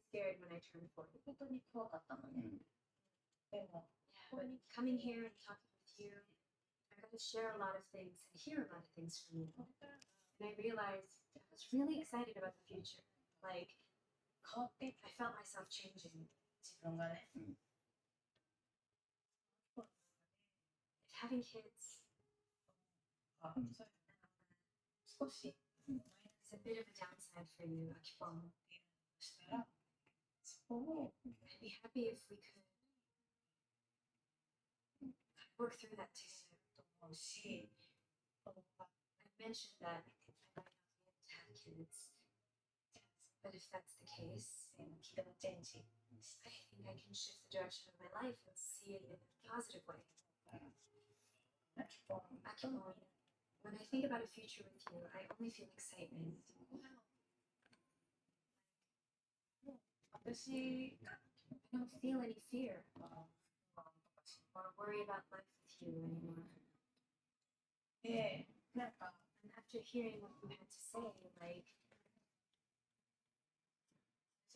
scared when I turned 40. Yeah, but coming here and talking with you, I got to share a lot of things and hear a lot of things from you. And I realized I was really excited about the future. Like, I felt myself changing. If having kids is a bit of a downside for you, Akipon. I'd be happy if we could work through that together. I mentioned that I might not be able to have kids, but if that's the case, I think I can shift the direction of my life and see it in a positive way. Akimon, when I think about a future with you, I only feel excitement. I don't feel any fear or worry about life with you anymore. And after hearing what you had to say, like,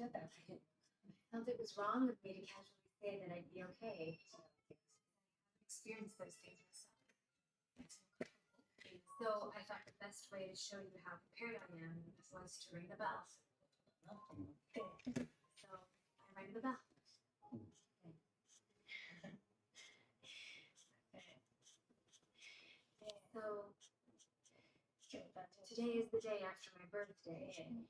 I felt it was wrong of me to casually say that I'd be okay. I've experienced those things myself. So I thought the best way to show you how prepared I am was to ring the bell. So I rang the bell. So today is the day after my birthday. And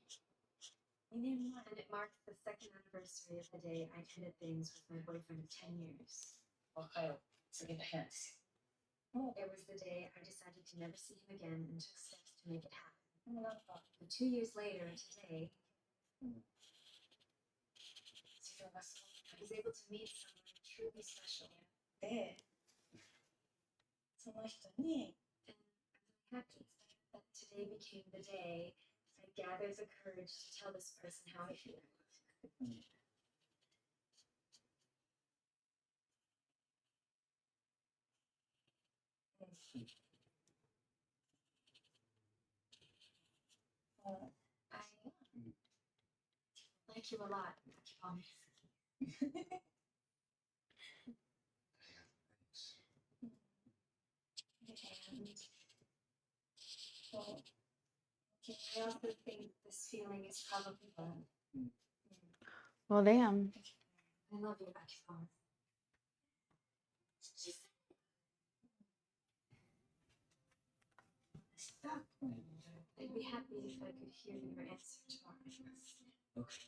it marked the second anniversary of the day I ended things with my boyfriend of 10 years. It was the day I decided to never see him again and took steps to make it happen. But 2 years later, today, I was able to meet someone truly special. And I'm happy that today became the day I gathered the courage to tell this person how I feel. I like you a lot, Akipon. I also think this feeling is probably love. Well, damn. I love you, Akipon. I'd be happy if I could hear your answer tomorrow. Okay.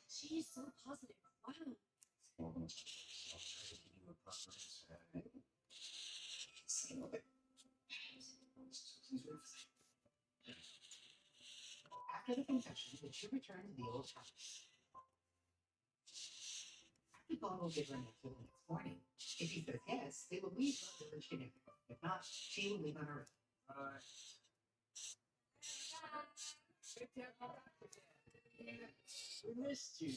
She is so positive. Wow. I'll try to give you a proper answer. Okay? So please wait. After the confession, the two return to the old house. Akimon will give her an answer the next morning. If he says yes, they will leave Love Village together. If not, she will leave on her own. Alright. Good to have you back again. We missed you.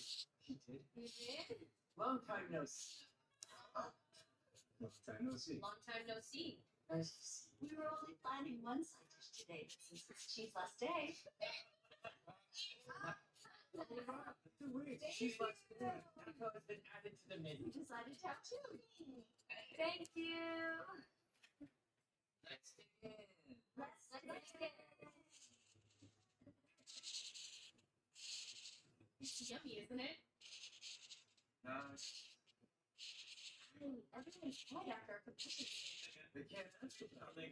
You did? Long time no see. Long time no see. Long time no see. Nice to see you. We were only planning one side dish today since it's Chief's last day. 2 weeks. She's like, Echo has been added to the menu. You decided to have two. Thank you. Let's begin. Let's get It's yummy, isn't it? Everyone's head after a competition. They can't ask about it.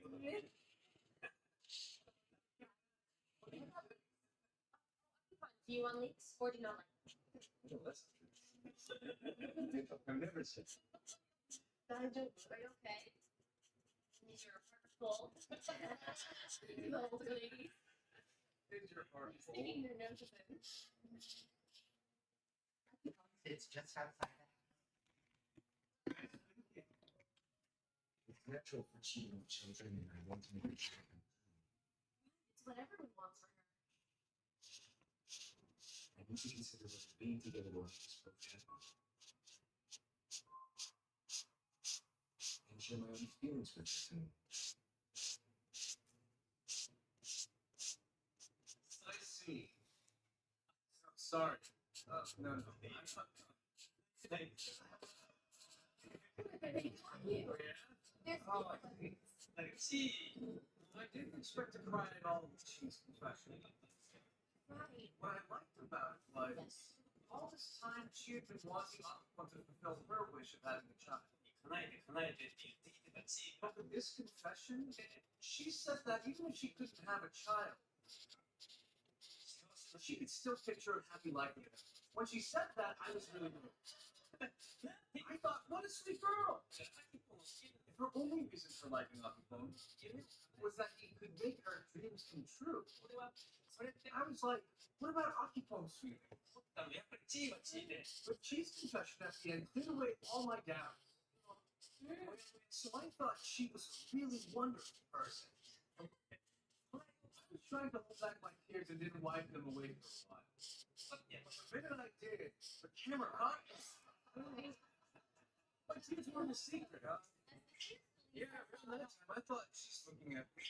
Do you want leaks or do you not like I've never said. Are you okay? Is your heart full? You old lady. Is your heart full? Sticking your nose in it. It's just outside. It's natural for cheating on children, and I want to make sure. It's what everyone wants for her. I need to consider what being together was both happy. And share my own feelings with her. I see. I'm sorry. No. I'm not. Thanks. I see. I didn't expect to cry at all with Chief's confession. Right. What I liked about it was all this time she had been wanting Aqua to fulfill her wish of having a child. But with this confession, she said that even if she couldn't have a child, she could still picture a happy life with him. When she said that, I was really moved. I thought, what a sweet girl! If her only reason for liking Akipon was that he could make her dreams come true, I was like, what about Akipon's feeling? But Chief's confession at the end cleared away all my doubts. So I thought she was a really wonderful person. I was trying to hold back my tears and didn't wipe them away for a while. But the minute I did, the camera caught me. My tears weren't a secret, huh? Yeah, from that time I thought she's looking at me.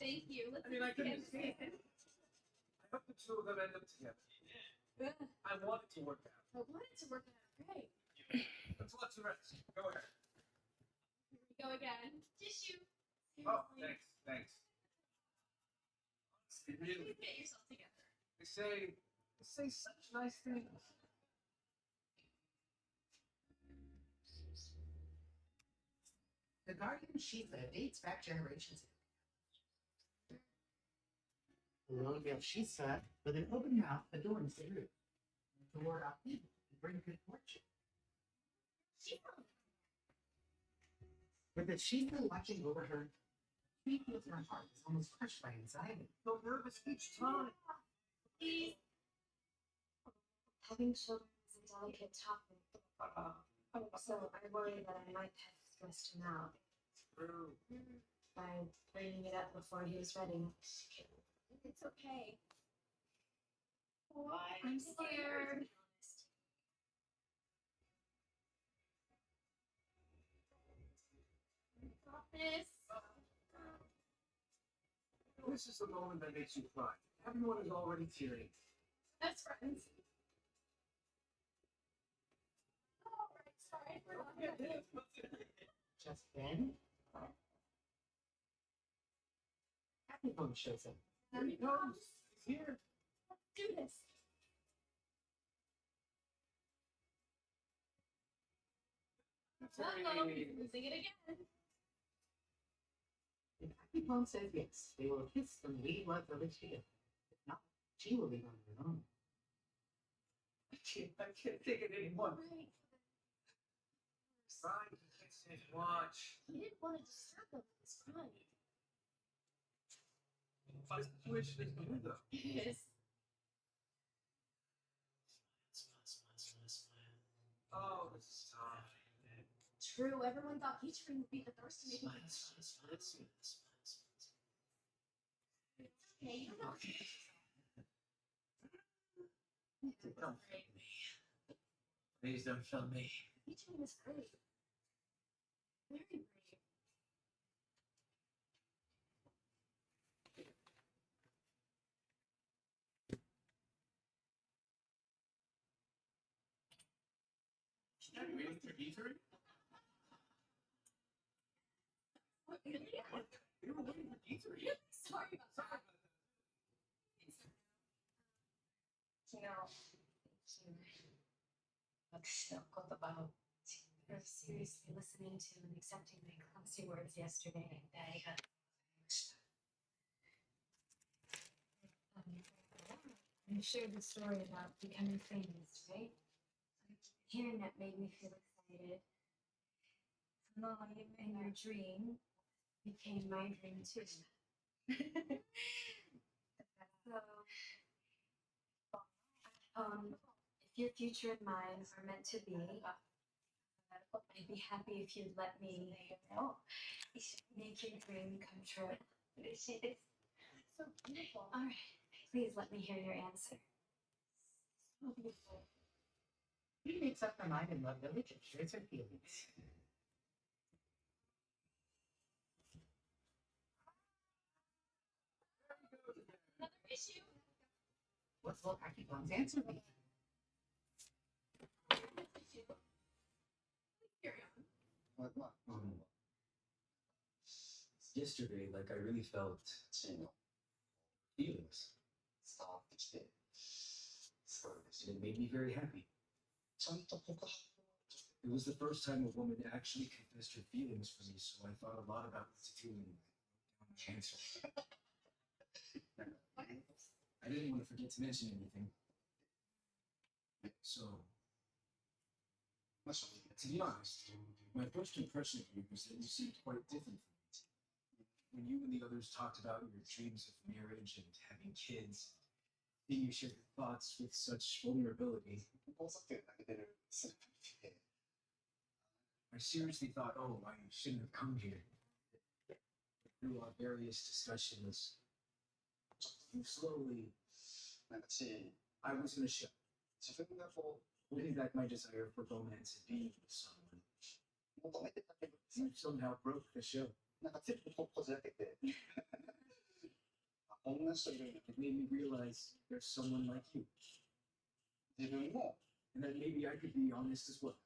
Thank you. I mean, I couldn't see it. I hope the two of them end up together. I want it to work out. I wanted to work out great. Let's let you rest. Go ahead. Here we go again. Tissue. Oh, thanks. Honestly, Please really. get yourself together. They say such nice things. The Guardian Shiva dates back generations ago. The lone male Shisa, with an open mouth, adorns the roof. To ward off evil and bring good fortune. With the Shiva watching over her, she feels her heart is almost crushed by anxiety. So nervous each time. Please. Having children is a delicate topic. So I worry that I might have stressed him out True. by bringing it up before he was ready. It's okay. Why? I'm scared. Got this. This is the moment that makes you cry. Everyone is already tearing. Best friends. Alright, sorry. We're not gonna Just then, Akipon shows up. Here he comes. He's here. Let's do this. Uh-oh, he's losing it again. If Akipon says yes, they will kiss and leave love village together. If not, she will leave on her own. I can't take it anymore. Right. Fine, he can sit and watch. He didn't want to disturb them with his crying. My situation is new though. Yes. Oh, this is tough. True, everyone thought Peachring would be the first to make it. Okay, you know. Don't hate me. Please don't kill me. Peachring is great. Very brave. Are you waiting for Dieter? What, really? We were waiting for Dieter. Sorry about that. Thought about seriously listening to and accepting my clumsy words yesterday, and I you shared the story about becoming famous, right? Hearing that made me feel excited. And your dream became my dream too. So, if your future and mine are meant to be, I'd be happy if you'd let me make your dream come true. It's so beautiful. All right, please let me hear your answer. So beautiful. He makes up her mind in Love Village and shares her feelings. Another issue. What's Lil Akipon's answer be? Carry on. What? Yesterday, like I really felt feelings. And it made me very happy. It was the first time a woman actually confessed her feelings for me, so I thought a lot about what to do and wrote down my answer. I didn't want to forget to mention anything. So, to be honest, my first impression of you was that you seemed quite different from me. When you and the others talked about your dreams of marriage and having kids, and you shared your thoughts with such vulnerability, I seriously thought, oh, I shouldn't have come here. Through our various discussions, you slowly, I was going to show. Holding back my desire for romance and being with someone. You somehow broke the show. It made me realize there's someone like you. And that maybe I could be honest as well.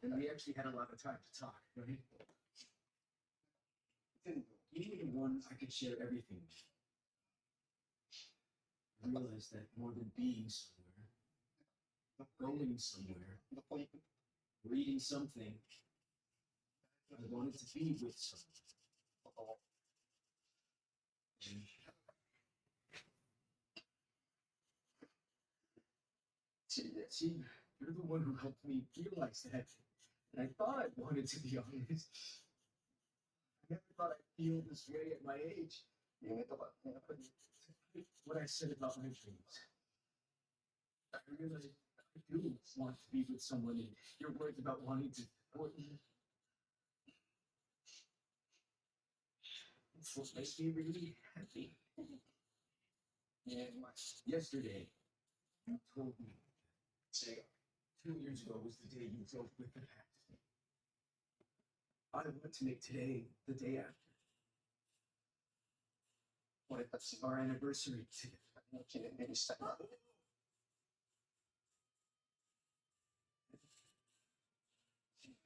And we actually had a lot of time to talk, right? You needed one I could share everything with. I realized that more than being somewhere, going somewhere, reading something, I wanted to be with someone. And see, you're the one who helped me realize that. And I thought I wanted to be honest. I never thought I'd feel this way at my age. What I said about my dreams. I realized I do want to be with someone, and your words about wanting to support me. It's what makes me really happy. And yesterday, you told me 2 years ago was the day you broke with the pact. I want to make today the day after. Our anniversary together.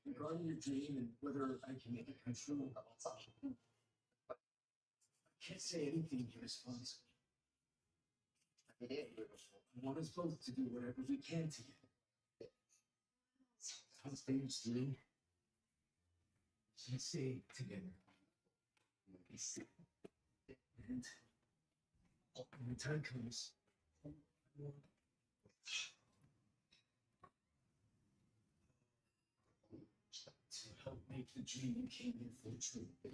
Regarding your dream and whether I can make it come true, I can't say anything in response. I want us both to do whatever we can together. Talk things through. And say together. And when the time comes, I want to help make the dream you came here for true. I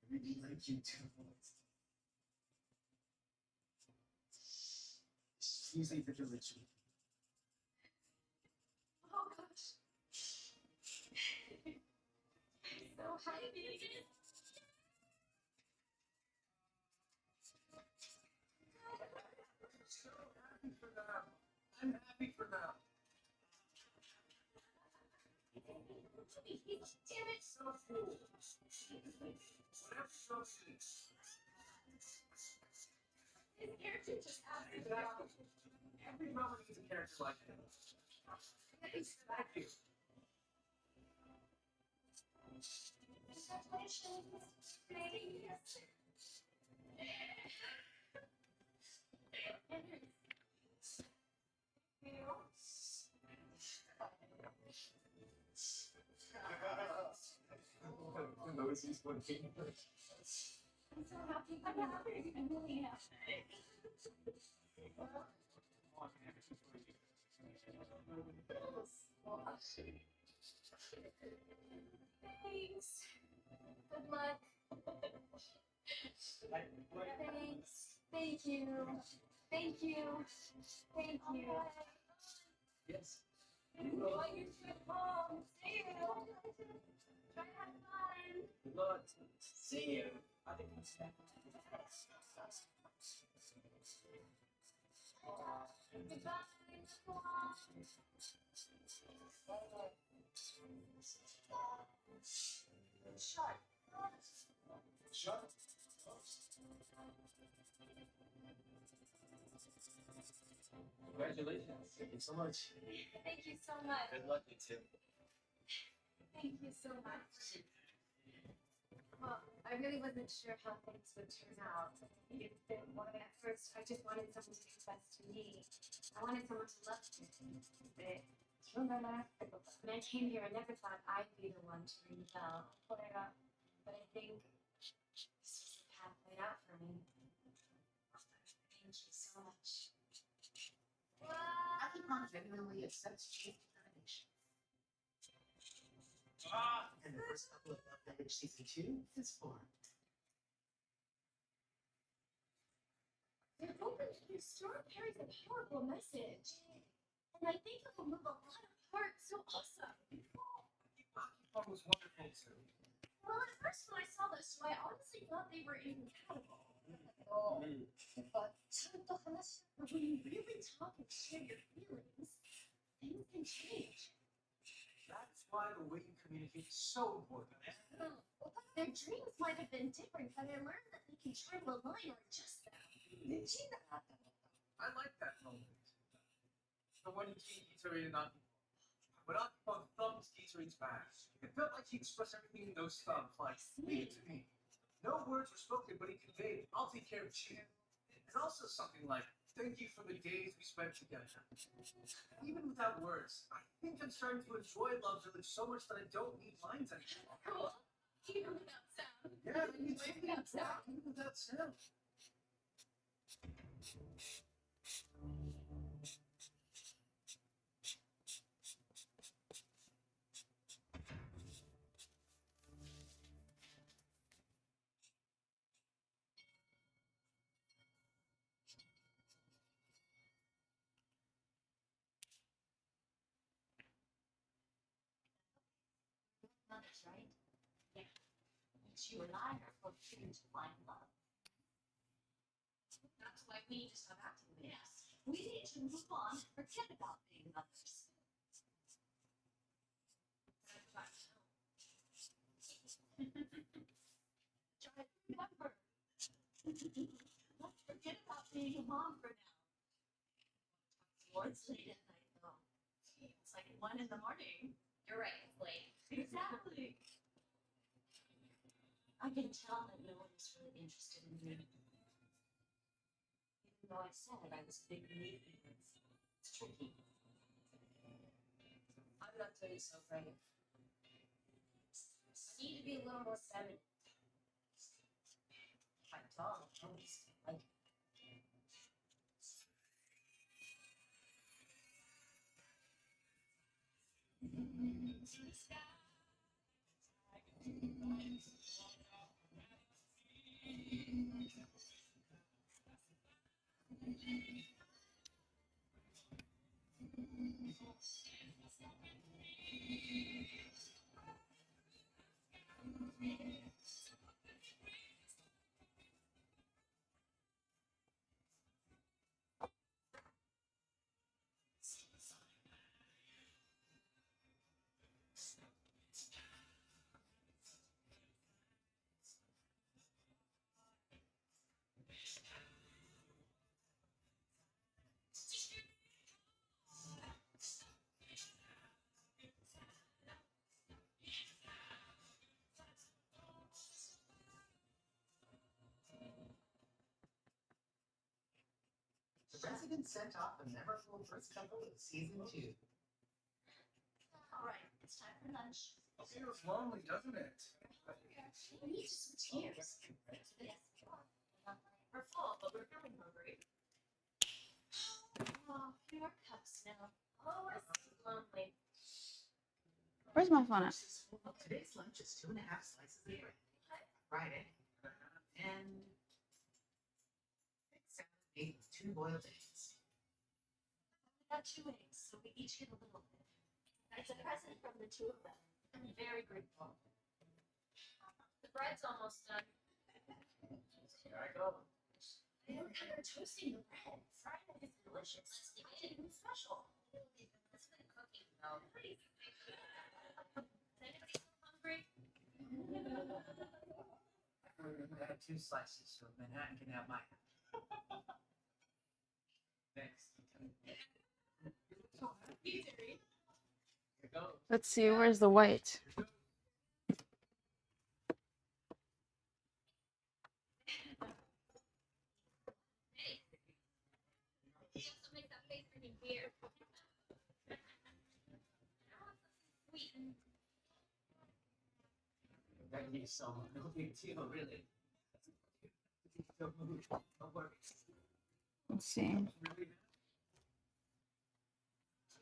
really like you too. Please leave the village. Oh gosh. So happy. So happy for them. I'm happy for them. Damn it. So cool. Whatever shows you. His character just has to be Every Robert needs a character like him. Thank you. Noises when he I'm so happy. I'm happy. I'm really happy. Thanks. Good luck. Thanks. Thank you. Thank you. Thank you. Yes. Enjoy your trip home. See you. Try to have fun. Good luck. See you. I think Shut. Shut. Congratulations. Thank you so much. Thank you so much. Good luck, you two. Thank you so much. Well, I really wasn't sure how things would turn out. At first, I just wanted someone to confess to me. I wanted someone to love me. When I came here, I never thought I'd be the one to ring the bell. But I think this was the path laid out for me. Thank you so much. Akipon genuinely accepts Chief determination. And the first couple of Love Village Season 2 is formed. Your open your story carries a powerful message. And I think it will move a lot of hearts. So awesome. Akipon was wonderful too. Well, at first when I saw this show, I honestly thought they were incompatible. But when you really talk and share your feelings, things can change. That's why the way you communicate is so important. Their dreams might have been different, but I learned that they can try to align or adjust them. I like that moment. The one Gitari and Akipon. When Akipon thumbed Gitarin's back, it felt like he expressed everything in those thumbs, like, leave it to me. No words were spoken, but he conveyed, I'll take care of you. And also something like, thank you for the days we spent together. Even without words, I think I'm starting to enjoy Love Village so much that I don't need lines anymore. Cool. Even without sound. Yeah, even without sound. Even without sound. Mothers, right? Yeah. But you and I are both here to find love. That's why we need to stop acting like this. We need to move on and forget about being mothers. Try to remember. Let's forget about being a mom for now. It's late at night though. It's like 1 in the morning. You're right, it's late. Exactly. I can tell that no one is really interested in me. Even though I said I was a big need. It's tricky. I'm not doing so great. I need to be a little more feminine. I'm tall, at least. Like president sent off the memorable first couple of season 2. All right, it's time for lunch. Feels lonely, doesn't it? We need to switch gears. Yes, we're full, but we're feeling hungry. Oh, here are cups now. Oh, it's lonely. Where's my phone at? Today's lunch is 2.5 slices of bread, fried egg, and 6 8 with 2 boiled eggs. We got 2 eggs, so we each get a little bit. It's a present from the 2 of them. I'm very grateful. The bread's almost done. Here I go. We're kind of toasting the bread. Fried egg is delicious. Let's do it. It's special. It's been cooking though. Is anybody hungry? I had 2 slices, so Manhattan can have mine. Thanks. Here you go. Let's see, where's the white? He also makes that face for me weird. Thank you so much. No big deal, really. Don't move. Don't worry. Let's see. Do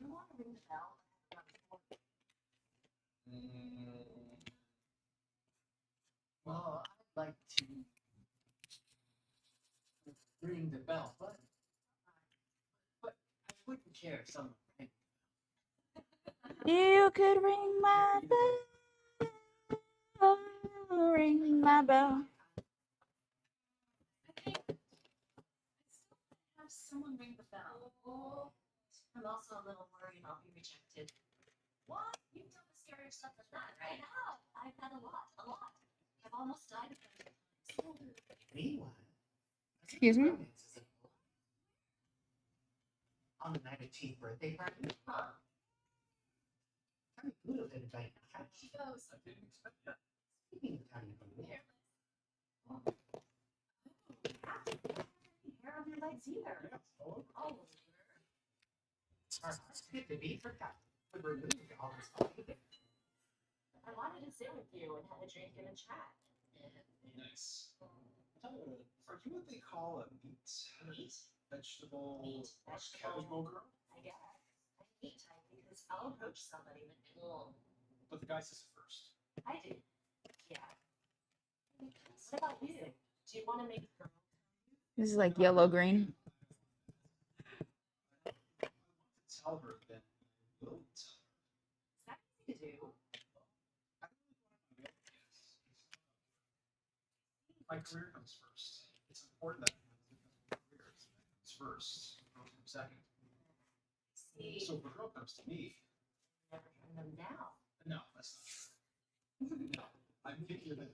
you want to ring the bell? Well, I'd like to ring the bell, but I wouldn't care if someone rang. You could ring my bell. Ring my bell. Have someone ring the bell. I'm also a little worried I'll be rejected. What? You've done the scarier stuff than that, right? I have. I've had a lot. I've almost died of them. Meanwhile, Excuse me? on the 19th birthday party, Huh? Tiny Pluto did invite me. She goes. I didn't expect that. Speaking of Tiny Pluto, Hair on your legs either. Yeah, all over. All over. our hearts skipped a beat for cut. We removed all this body. I wanted to sit with you and have a drink and a chat. Nice. Are you what they call a meat? Vegetable? Meat, vegetable. Casual girl? I guess. I'm meat type because I'll approach somebody with little. But the guy says it first. I do. Yeah. What about you? Do you want to make girl? This is like yellow green. Tell her then. Will tell her. Is that easy to do? My career comes first. It's important that my career comes first. Girl comes second. See, So if a girl comes to me, never heard them now. no, that's not true. No, I'm pickier than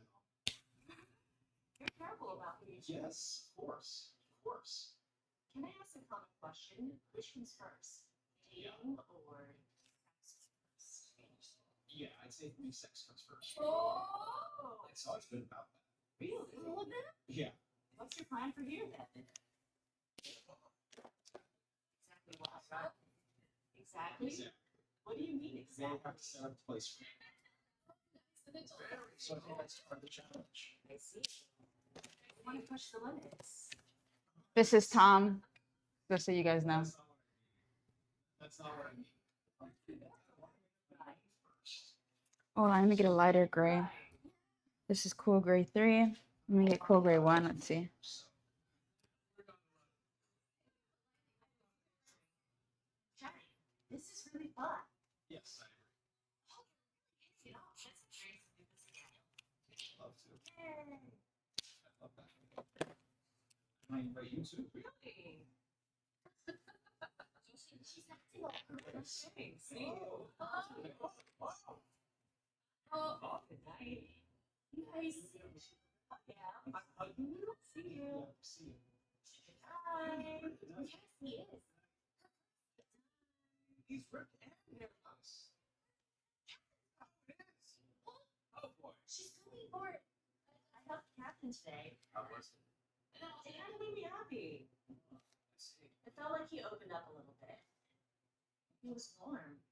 You're careful about who you choose. yes, of course. Of course. Can I ask a common question? Which comes first? Dating or sex first? Yeah, I'd say for me sex comes first. Oh! It's always been about that. Really? All of it? Yeah. What's your plan for you then? Exactly what? Exactly? What do you mean They exactly? have to set up a place for me. So I think that's part of the challenge. I see. I want to push the limits. This is Tom, just so you guys know. That's not what I mean. Right. First. Oh, let me get a lighter gray. This is cool gray 3. Let me get cool gray 1. Let's see. Johnny, this is really fun. Yes, I agree. You know, that's great to do this again. Love to. Yay! I love that. I invite you too. Really? She's acting all good. See? Oh, good night. Nice. Oh, yeah. I'm hugging you. See you. Yeah, see you. Hi. Yes, he is. He's ripped and nice. Oh, it is. Oh boy. She's coming for it. I helped Captain today. How was it? It kind of made me happy. I see. It's It felt like he opened up a little bit. He was warm,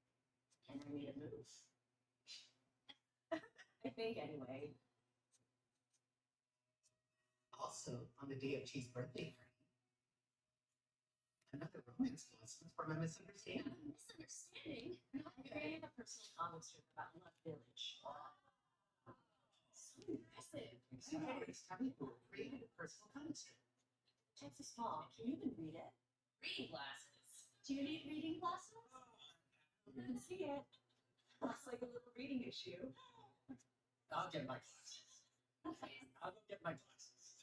and I made a move. I think, anyway. Also, on the day of Chi's birthday party, another romance blossom from a misunderstanding. Misunderstanding? I'm creating a personal comic strip about Love Village. So impressive. It's Tommy who created a personal comic strip. Text is small. Can you even read it? Reading glasses. Do you need reading glasses? I can see it. Looks like a little reading issue. I'll get my glasses. I'll go get my glasses.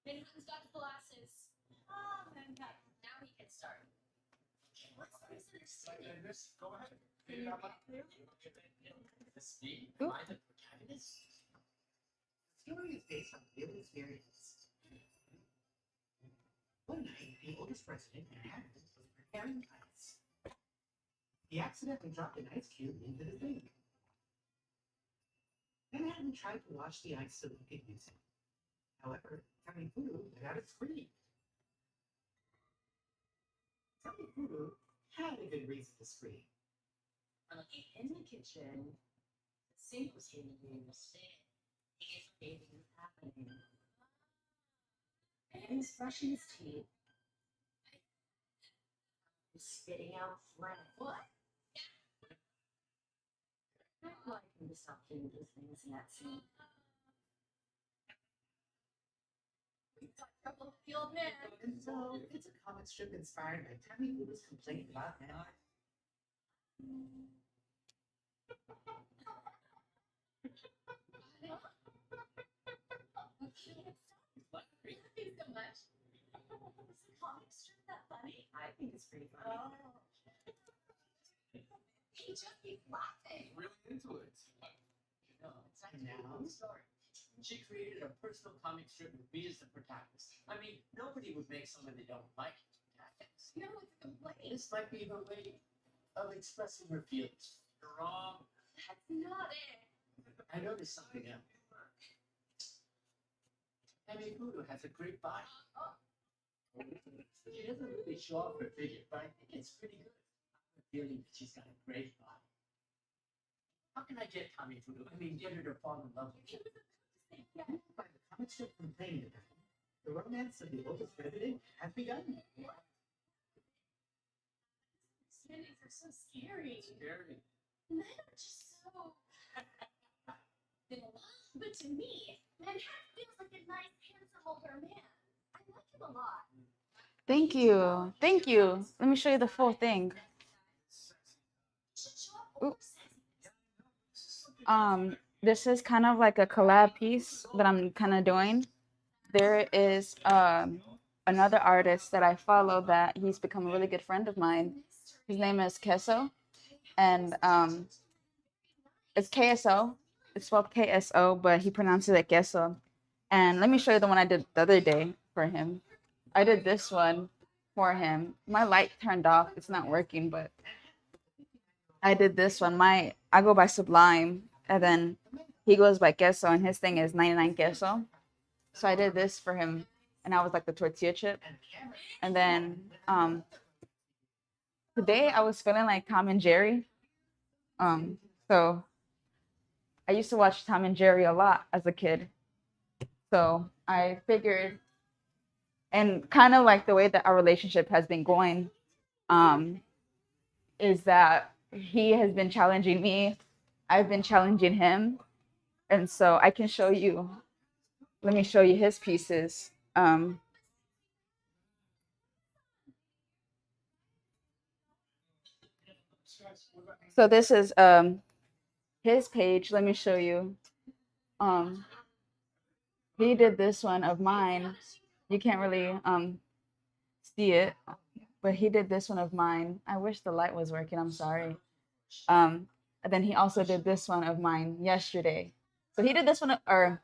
Manhattan's got the glasses. Oh, Manhattan. Now he can start. What's the misunderstanding? Go ahead. This me? Oop. Am I the protagonist? The story is based on real experience. One night, the oldest resident, Manhattan, was preparing ice. He accidentally dropped an ice cube into the sink. Manhattan tried to wash the ice so he could use it. However, Tommy Voodoo let out a scream. Tommy Voodoo had a good reason to scream. In the kitchen, the sink was being used. Anything was happening. He was brushing his teeth. He was spitting out phlegm. What? I'd like him to stop doing those things in that sink. Trouble with the old man. And so, it's a comic strip inspired by Tommy Voodoo's complaint about men. Thank you so much. Is the comic strip that funny? I think it's pretty funny. He just keeps laughing. Really into it. No, it's And now, story. She created a personal comic strip with me as the protagonist. I mean, nobody would make someone they don't like as the protagonist. No, it's a complaint. This might be her way of expressing her feelings. You're wrong. That's not it. I noticed something else. Tammy Voodoo has a great body. She doesn't really show off her figure, but I think it's pretty good. I have a feeling that she's got a great body. How can I get Tammy Voodoo? I mean, get her to fall in love with me. by the comic strip complaining about him, the romance of the oldest resident has begun. Standings are so scary. Scary. Men are just so. But to me, Manhattan feels like a nice, handsome older man. I like him a lot. Thank you. Thank you. Let me show you the full thing. Oop. This is kind of like a collab piece that I'm kind of doing. There is another artist that I follow that he's become a really good friend of mine. His name is Keso, and it's KSO. It's spelled KSO, but he pronounces it Keso. And let me show you the one I did the other day for him. I did this one for him. My light turned off. It's not working, but I did this one. I go by Sublime, and then he goes by Queso, and his thing is 99 Queso. So I did this for him, and I was like the tortilla chip. And then today I was feeling like Tom and Jerry. So I used to watch Tom and Jerry a lot as a kid. So I figured, and kind of like the way that our relationship has been going, is that he has been challenging me. I've been challenging him. And so I can show you, let me show you his pieces. So this is his page. Let me show you. He did this one of mine. You can't really see it, but he did this one of mine. I wish the light was working. I'm sorry. And then he also did this one of mine yesterday. So he did this one, or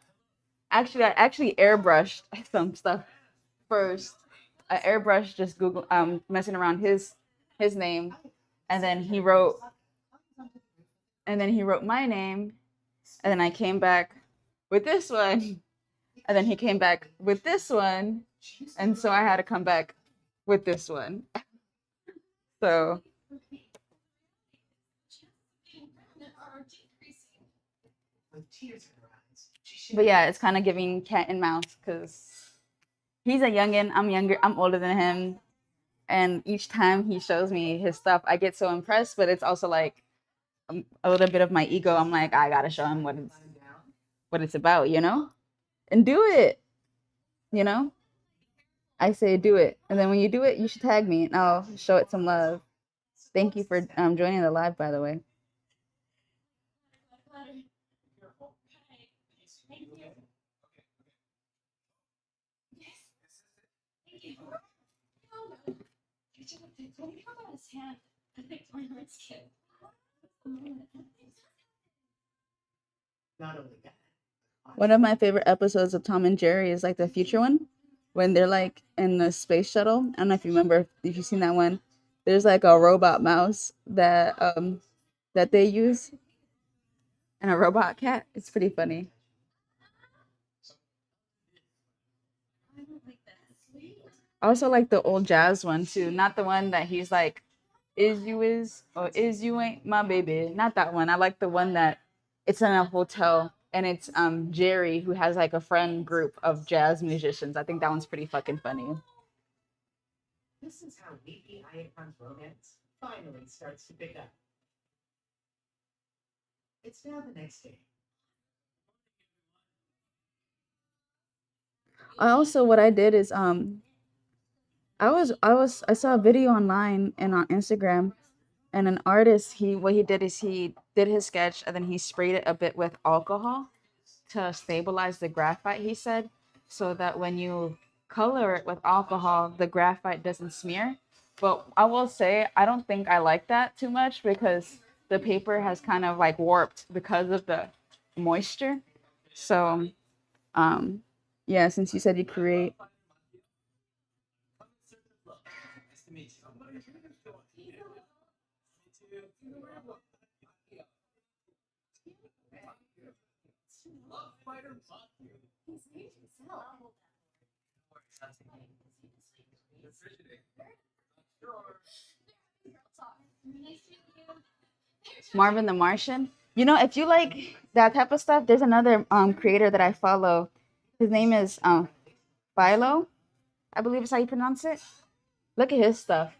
actually, I actually airbrushed some stuff first. I airbrushed just Google, messing around his name, and then he wrote my name, and then I came back with this one, and then he came back with this one, And so I had to come back with this one. So, With tears in her eyes, she but yeah, it's kind of giving cat and mouse because he's a youngin. I'm younger. I'm older than him. And each time he shows me his stuff, I get so impressed. But it's also like a little bit of my ego. I'm like, I gotta show him what it's about, you know, and do it, you know. I say do it, and then when you do it, you should tag me, and I'll show it some love. Thank you for joining the live, by the way. not only that. One of my favorite episodes of Tom and Jerry is like the future one, when they're like in the space shuttle. I don't know if you remember, if you've seen that one. There's like a robot mouse that they use, and a robot cat. It's pretty funny. I also like the old jazz one too, not the one that he's like, "Is you is or is you ain't my baby." Not that one. I like the one that it's in a hotel and it's Jerry who has like a friend group of jazz musicians. I think that one's pretty fucking funny. This is how Weepy Iacon's romance finally starts to pick up. It's now the next day. What I did is I saw a video online and on Instagram, and an artist, what he did is he did his sketch and then he sprayed it a bit with alcohol to stabilize the graphite, he said, so that when you color it with alcohol, the graphite doesn't smear. But I will say I don't think I like that too much because the paper has kind of like warped because of the moisture. So yeah, since you said you create. Marvin the Martian. You know, if you like that type of stuff, there's another creator that I follow. His name is Philo, I believe is how you pronounce it. Look at his stuff.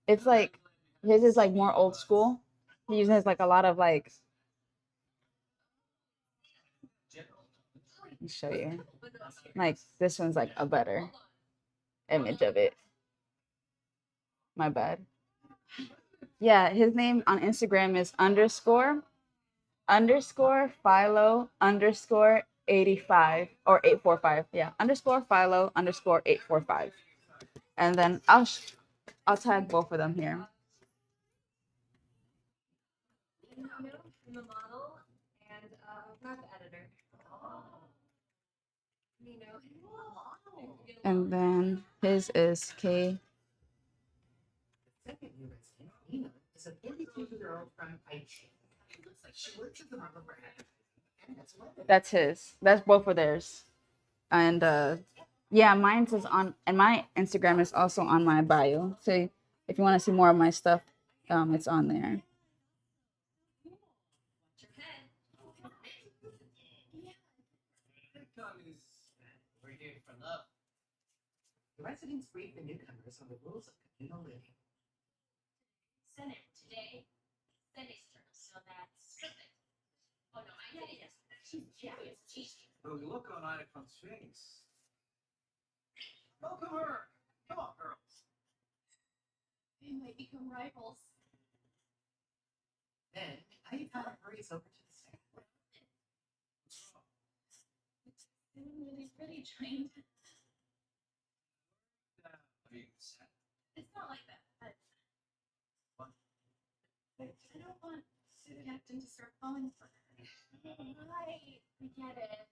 It's like his is like more old school. He uses like a lot of like. Let me show you. Like this one's like a better image of it. My bad. Yeah, his name on Instagram is underscore Philo underscore 85 or 845. Yeah, underscore Philo underscore 845. And then I'll tag both of them here. I'm a model and a web editor. You know. And then his is K. The second new resident, Nina, is a 42-year-old from Aichi. It looks like she works as a model for advertising, and that's what. That's his. That's both of theirs. And yeah, mine's is on, and my Instagram is also on my bio. So if you want to see more of my stuff, it's on there. We're here for love. The residents brief the newcomers on the rules of communal living. Senate today. Sunday's term, so that's perfect. Oh no, I did it yesterday. Jeez. The look on Iacon's face. Welcome her. Come on, girls. They might become rivals. Then Iacon hurries over to the stand. It's really trained. It's not like that, but I don't want the captain to start falling for her. Right, I get it.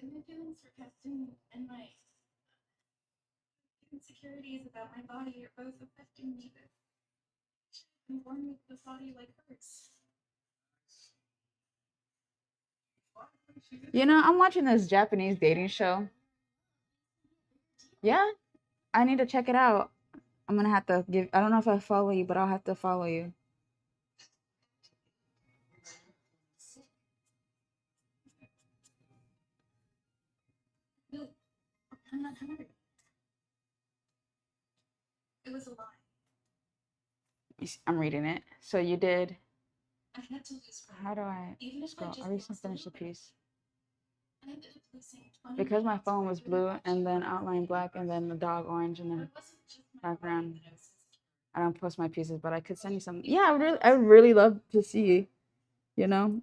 My feelings for Captain and my insecurities about my body are both affecting me. I'm born with a body like hers. You know, I'm watching this Japanese dating show. Yeah, I need to check it out. I'm gonna have to give. I don't know if I follow you, but I'll have to follow you. No, I'm not hungry. It was a lie. I'm reading it. So you did. I had to lose weight. How do I Even if I scroll? just I recently lost a finished the little bit. piece. I ended up losing 20 Because my pounds phone was really blue much. and then outline black and then the dog orange and But then it wasn't just my body background. that I was insecure. I don't post my pieces, but I could send you some. Yeah, I would really love to see. You know,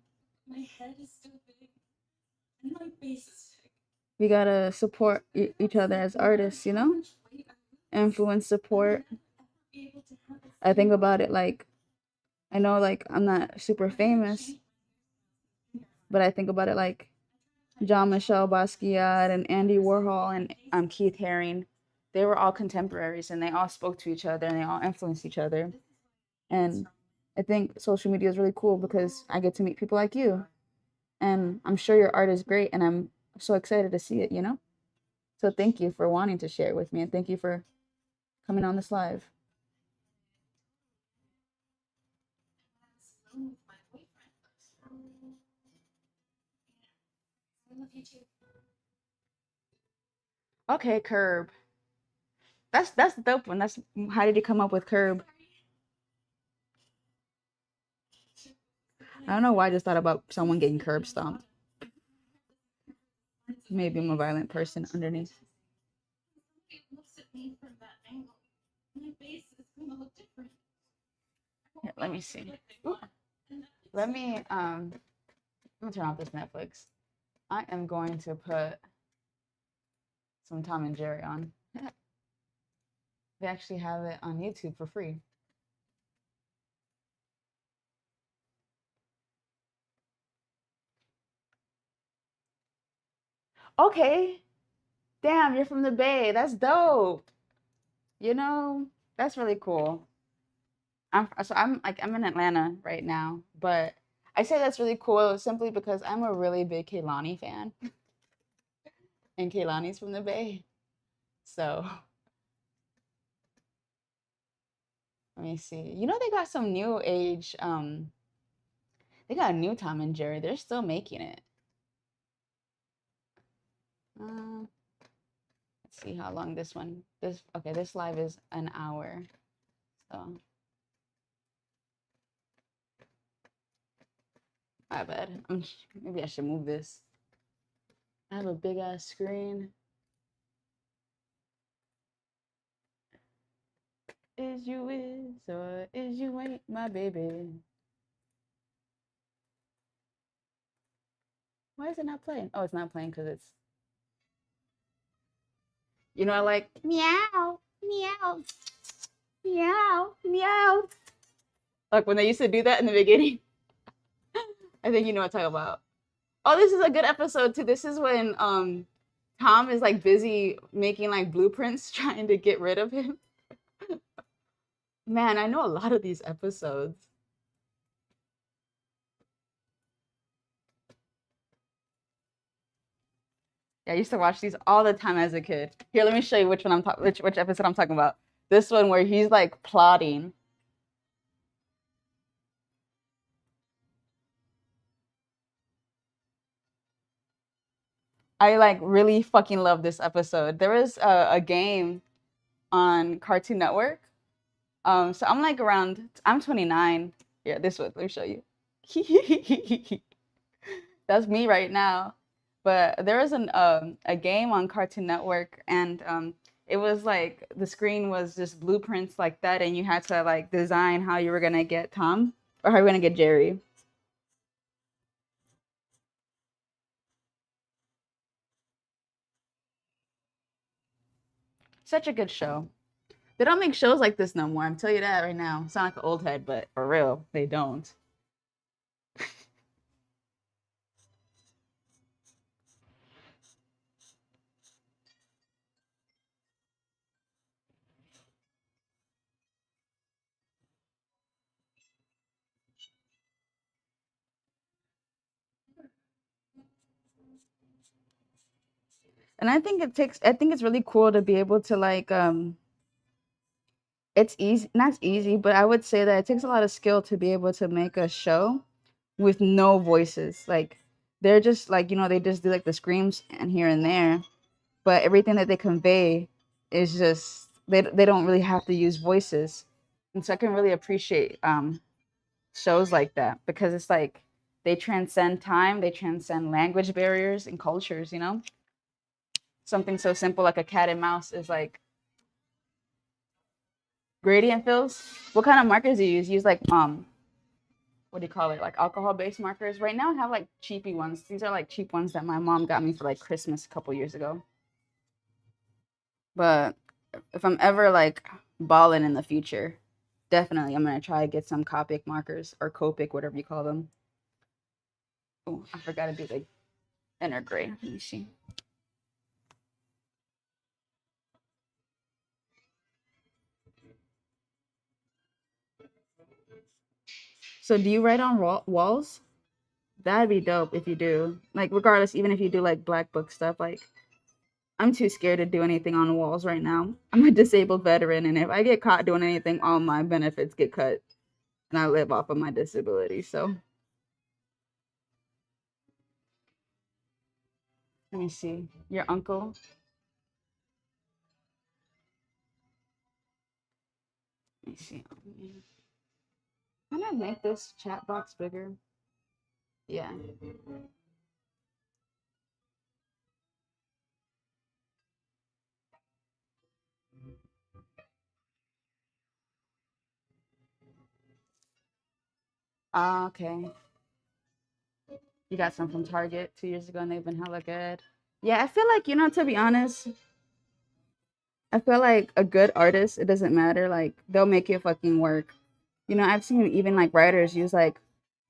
My head is still big, and my face is big. we gotta support each other as artists. You know, influence, support. I think about it like, I know like I'm not super famous, but I think about it like Jean-Michel Basquiat and Andy Warhol and Keith Haring. They were all contemporaries and they all spoke to each other and they all influenced each other. And I think social media is really cool because I get to meet people like you. And I'm sure your art is great and I'm so excited to see it, you know? So thank you for wanting to share it with me and thank you for coming on this live. I love you too. Okay, Curb. That's the dope one. That's how did you come up with Curb? I don't know why I just thought about someone getting curb stomped. Maybe I'm a violent person underneath. It looks at me from that angle. My face is gonna look different. Here, let me see. Ooh. Let me I'm gonna turn off this Netflix. I am going to put some Tom and Jerry on. They actually have it on YouTube for free. Okay. Damn, you're from the Bay. That's dope. You know, that's really cool. I'm in Atlanta right now, but I say that's really cool simply because I'm a really big Kehlani fan. And Kehlani's from the Bay. So let me see. You know they got some new age, they got a new Tom and Jerry. They're still making it. Let's see how long this one. This live is an hour. So my bad. Maybe I should move this. I have a big ass screen. Is you is or is you ain't my baby? Why is it not playing? Oh, it's not playing because it's. You know, I like meow, meow, meow, meow. Like when they used to do that in the beginning. I think you know what I'm talking about. Oh, this is a good episode too. This is when Tom is like busy making like blueprints trying to get rid of him. Man, I know a lot of these episodes. Yeah, I used to watch these all the time as a kid. Here, let me show you which one which episode I'm talking about. This one where he's like plotting. I like really fucking love this episode. There was a game on Cartoon Network. So I'm like I'm 29. Yeah, this one. Let me show you. That's me right now. But there was a game on Cartoon Network, and it was like the screen was just blueprints like that, and you had to like design how you were gonna get Tom or how you were gonna get Jerry. Such a good show. They don't make shows like this no more. I'm telling you that right now. I sound like an old head, but for real, they don't. And I think it's really cool to be able to like it's easy, not easy, but I would say that it takes a lot of skill to be able to make a show with no voices. Like they're just like, they just do like the screams and here and there, but everything that they convey is just they don't really have to use voices. And so I can really appreciate shows like that because it's like they transcend time, they transcend language barriers and cultures, Something so simple like a cat and mouse is like gradient fills. What kind of markers do you use? Use like what do you call it? Like alcohol based markers. Right now I have like cheapy ones. These are like cheap ones that my mom got me for like Christmas a couple years ago. But if I'm ever like balling in the future, definitely I'm gonna try to get some Copic markers or Copic, whatever you call them. Oh, I forgot to do the inner gray. Let me see. So do you write on walls? That'd be dope if you do. Like regardless, even if you do like black book stuff, like I'm too scared to do anything on walls right now. I'm a disabled veteran, and if I get caught doing anything, all my benefits get cut, and I live off of my disability. So let me see. Your uncle. Let me see. Can I make this chat box bigger? Yeah. Ah, okay. You got some from Target 2 years ago, and they've been hella good. Yeah, I feel like, to be honest, I feel like a good artist, it doesn't matter. Like, they'll make it fucking work. I've seen even like writers use like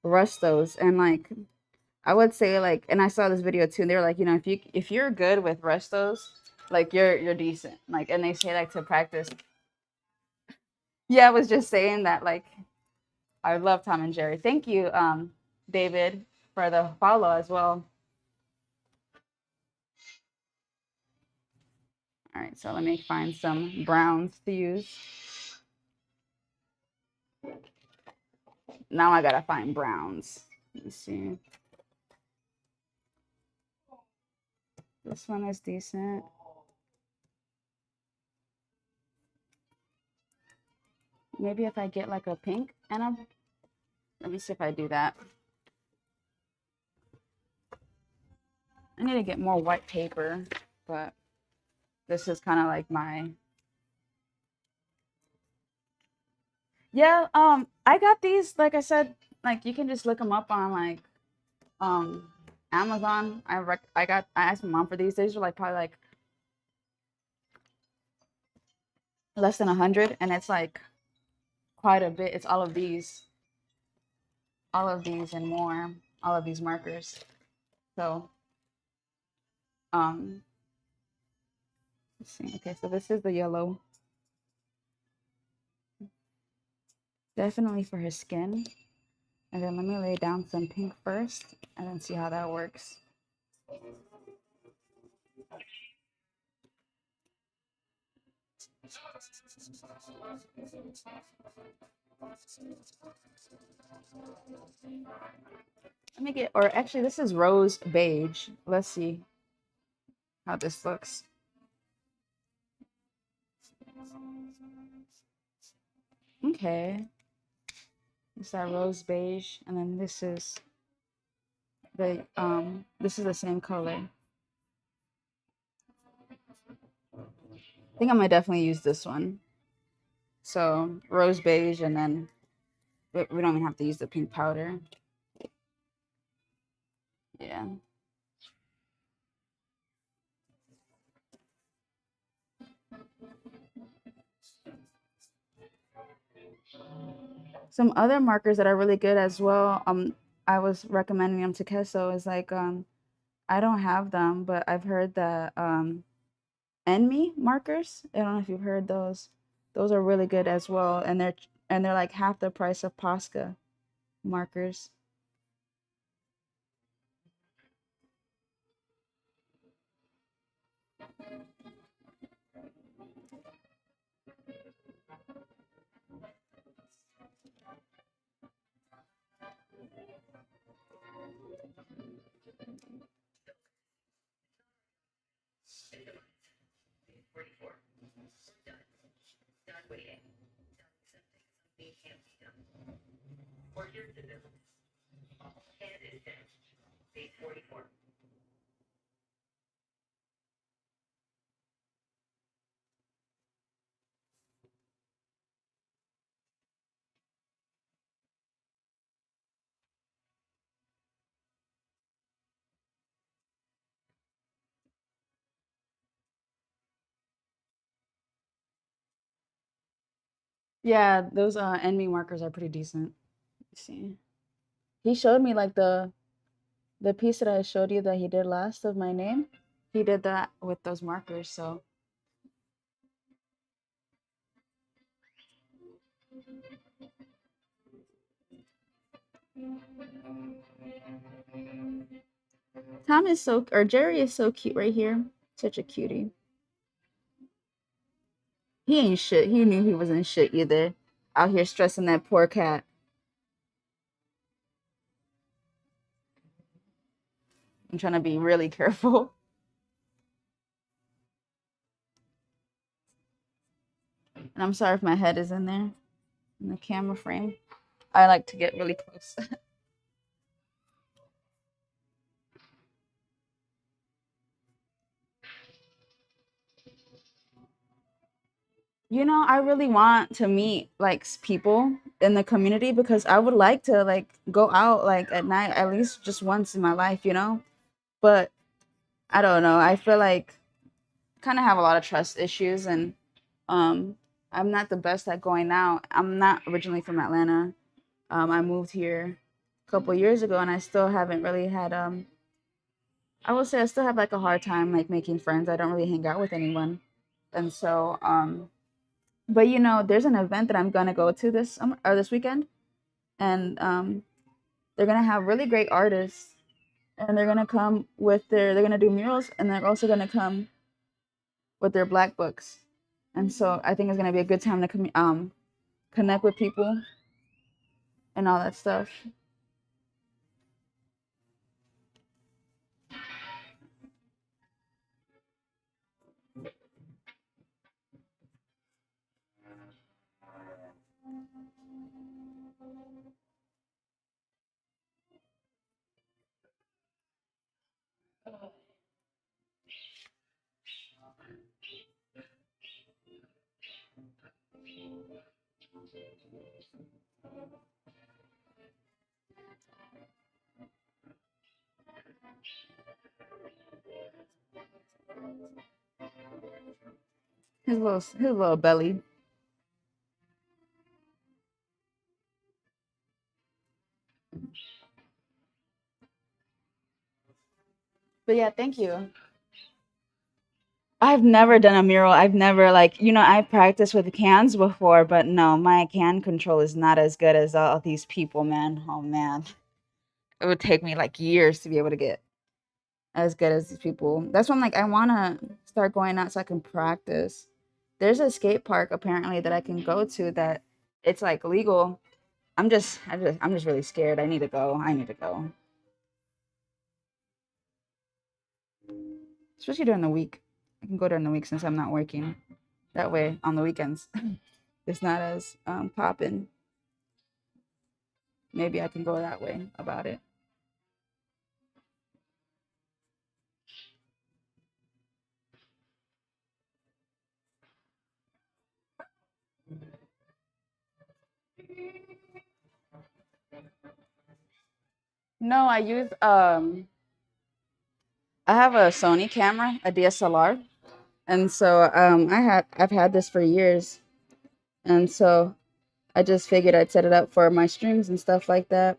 rustos and like I would say like, and I saw this video too, and they were like, if you're good with restos, like you're decent. Like, and they say like to practice. Yeah, I was just saying that like I love Tom and Jerry. Thank you, David, for the follow as well. All right, so let me find some browns to use. Now I gotta find browns. Let me see. This one is decent. Maybe if I get like a pink and let me see if I do that. I need to get more white paper, but this is kind of like my. Yeah, I got these, like I said, like you can just look them up on like Amazon. I asked my mom for these. These are like probably like less than 100, and it's like quite a bit. It's all of these and more, all of these markers. So let's see. Okay, so this is the yellow. Definitely for his skin. And then let me lay down some pink first and then see how that works. Let me get, or actually this is rose beige. Let's see how this looks. Okay. It's that rose beige, and then this is the same color. I think I'm gonna definitely use this one. So rose beige, and then we don't even have to use the pink powder. Yeah. Some other markers that are really good as well. I was recommending them to Kesso is like I don't have them, but I've heard that Enmy markers. I don't know if you've heard those. Those are really good as well, and they're like half the price of Posca markers. 44. Done. Done waiting. Done accepting something can't be done. Or here's the bill. And is finished. Page 44. Yeah, those enemy markers are pretty decent. Let's see. He showed me like the piece that I showed you that he did last of my name. He did that with those markers, so Tom is so or Jerry is so cute right here. Such a cutie. He ain't shit. He knew he wasn't shit either. Out here stressing that poor cat. I'm trying to be really careful. And I'm sorry if my head is in there in the camera frame. I like to get really close. You know, I really want to meet like people in the community because I would like to like go out like at night at least just once in my life, you know? But I don't know. I feel like kind of have a lot of trust issues and I'm not the best at going out. I'm not originally from Atlanta. I moved here a couple years ago and I still haven't really had I will say I still have like a hard time like making friends. I don't really hang out with anyone. And so but you know, there's an event that I'm gonna go to this or this weekend, and they're gonna have really great artists, and they're gonna come with they're gonna do murals, and they're also gonna come with their black books, and so I think it's gonna be a good time to connect with people and all that stuff. His little belly. But yeah, thank you. I've never done a mural. I've never like I've practiced with cans before, but no, my can control is not as good as all these people, man. Oh man, it would take me like years to be able to get as good as these people. That's why I'm like, I want to start going out so I can practice. There's a skate park apparently that I can go to that it's like legal. I'm just really scared. I need to go. I need to go. Especially during the week. I can go during the week since I'm not working. That way on the weekends it's not as popping. Maybe I can go that way about it. No, I have a Sony camera, a DSLR. And so I've had this for years. And so I just figured I'd set it up for my streams and stuff like that.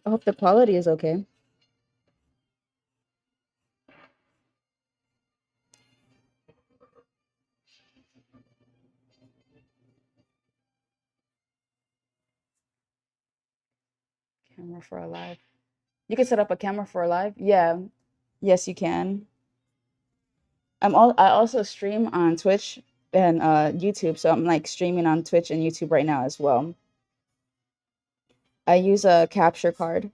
I hope the quality is okay. Camera for a live. You can set up a camera for a live? Yeah. Yes, you can. I also stream on Twitch and YouTube. So I'm like streaming on Twitch and YouTube right now as well. I use a capture card.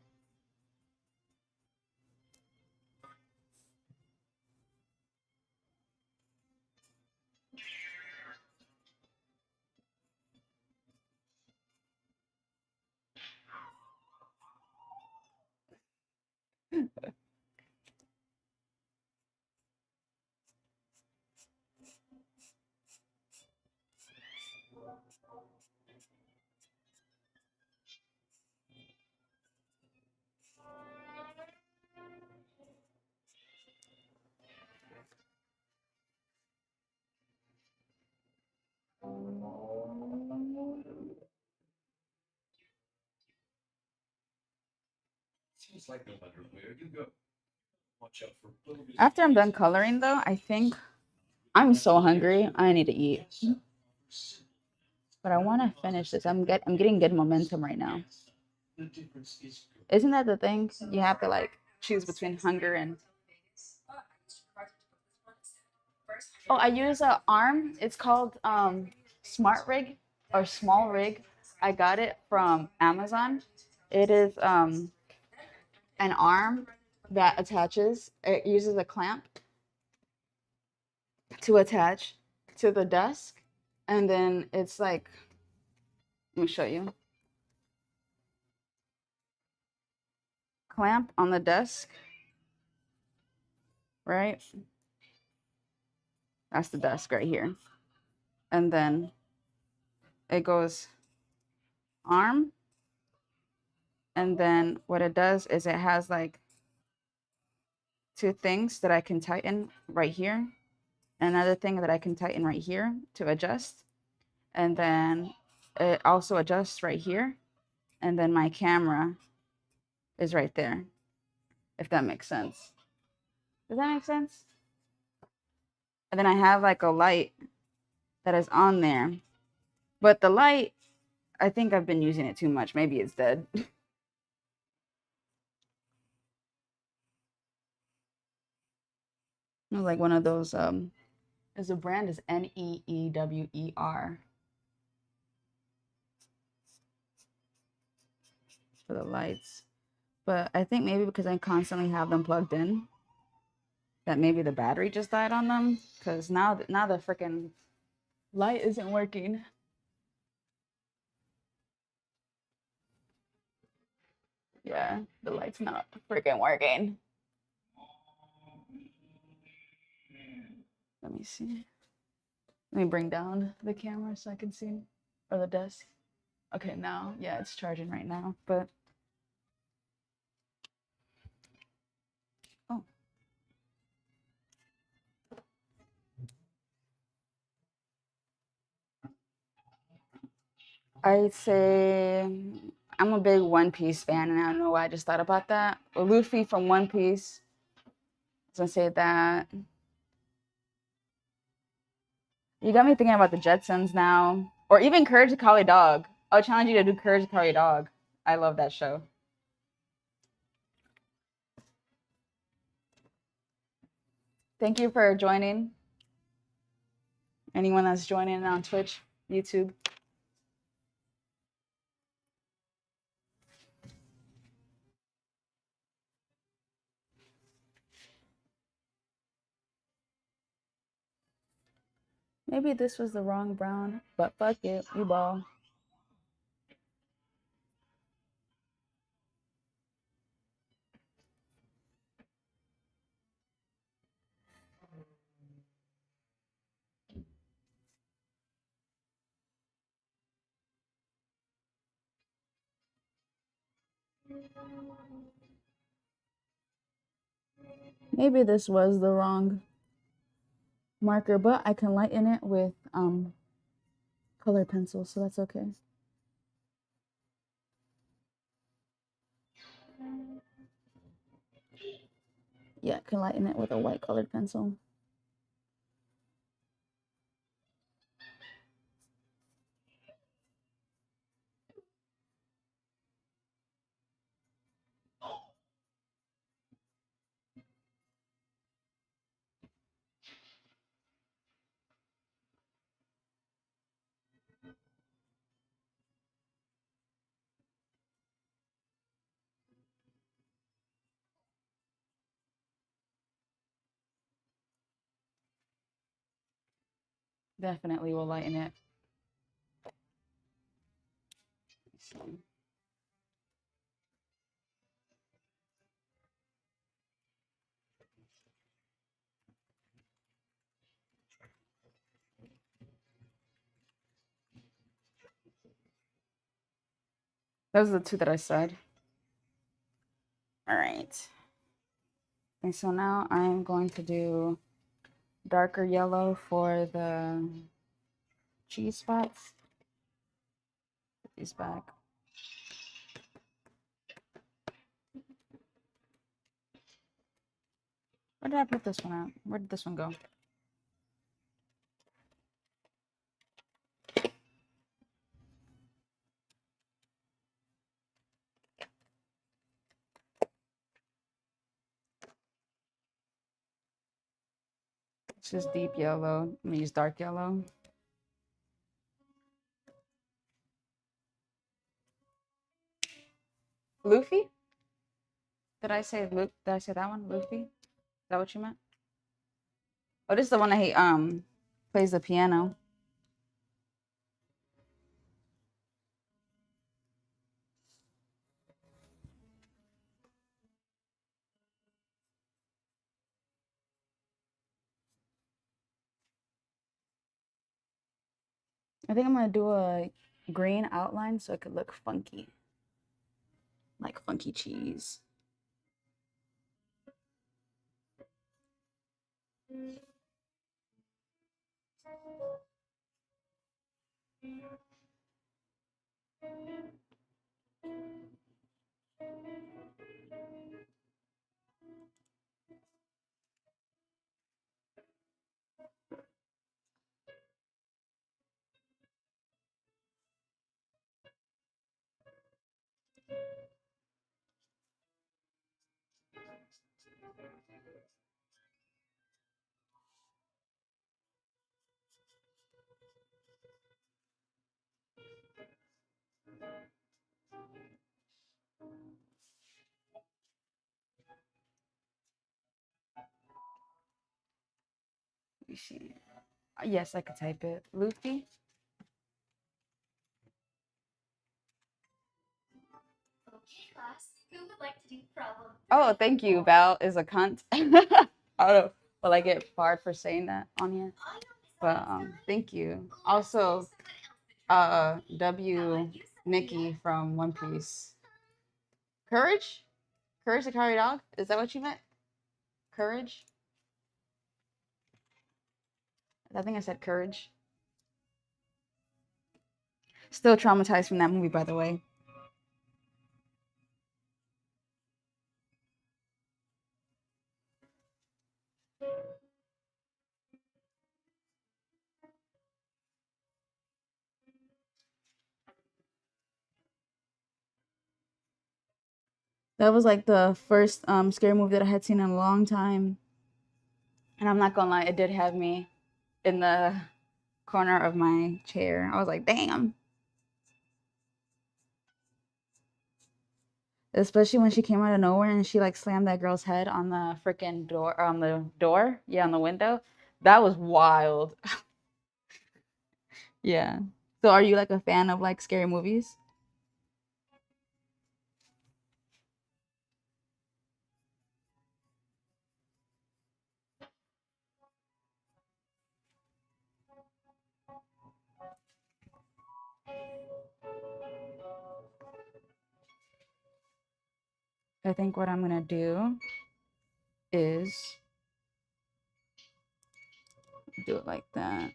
Seems like no matter where you go, watch out for little bit. After I'm done coloring though, I think I'm so hungry. I need to eat. But I want to finish this. I'm getting good momentum right now. The difference is Isn't that the thing? You have to like choose between hunger and. Oh, I use a arm. It's called Smart Rig or Small Rig. I got it from Amazon. It is an arm that attaches. It uses a clamp to attach to the desk, and then it's like, let me show you. Clamp on the desk, right? That's the desk right here. And then it goes arm. And then what it does is it has like two things that I can tighten right here. Another thing that I can tighten right here to adjust. And then it also adjusts right here. And then my camera is right there, if that makes sense. Does that make sense? And then I have like a light that is on there. But the light, I think I've been using it too much. Maybe it's dead. Like one of those, the brand is Neewer for the lights. But I think maybe because I constantly have them plugged in, that maybe the battery just died on them. Because now the freaking light isn't working. Yeah, the light's not freaking working. Let me see. Let me bring down the camera so I can see, or the desk. Okay, now, yeah, it's charging right now, but. Oh. I'd say I'm a big One Piece fan, and I don't know why I just thought about that. Luffy from One Piece. I was gonna say that. You got me thinking about the Jetsons now, or even Courage the Cowardly Dog. I'll challenge you to do Courage the Cowardly Dog. I love that show. Thank you for joining. Anyone that's joining on Twitch, YouTube. Maybe this was the wrong brown, but fuck it, you ball. Maybe this was the wrong marker, but I can lighten it with color pencil, so that's okay. Yeah, I can lighten it with a white colored pencil. Definitely will lighten it. Let's see. Those are the two that I said. All right. And so now I'm going to do darker yellow for the cheese spots. Put these back. Where did I put this one at? Where did this one go? This is deep yellow. I'm gonna use dark yellow. Luffy? Did I say Did I say that one? Luffy? Is that what you meant? Oh, this is the one that he plays the piano. I think I'm gonna do a green outline so it could look funky. Like funky cheese. Let me see. Yes, I could type it. Luffy. Okay, class. Who would like to do problem? Oh, thank you. Val is a cunt. I don't know. Will I get barred for saying that on here? But thank you. Also, W Nikki from One Piece. Courage? Courage the Carry Dog? Is that what you meant? Courage? I think I said courage. Still traumatized from that movie, by the way. That was like the first scary movie that I had seen in a long time. And I'm not gonna lie, it did have me in the corner of my chair. I was like, damn. Especially when she came out of nowhere and she like slammed that girl's head on the freaking door, on the door. Yeah, on the window. That was wild. Yeah. So are you like a fan of like scary movies? I think what I'm gonna do is do it like that.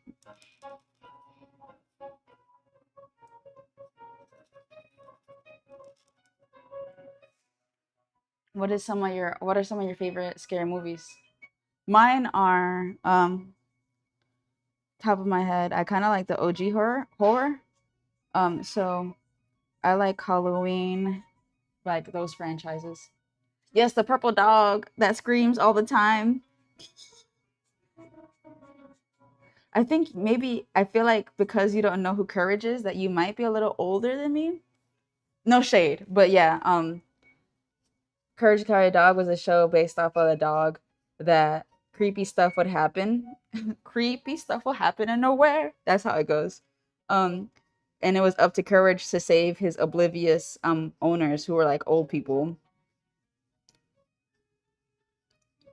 What are some of your favorite scary movies? Mine are top of my head. I kind of like the OG horror. So I like Halloween, like those franchises. Yes, the purple dog that screams all the time. I think maybe I feel like because you don't know who Courage is, that you might be a little older than me. No shade, but yeah, Courage to Carry a Dog was a show based off of a dog that creepy stuff would happen. Creepy stuff will happen and nowhere. That's how it goes. Um, and it was up to Courage to save his oblivious owners who were like old people.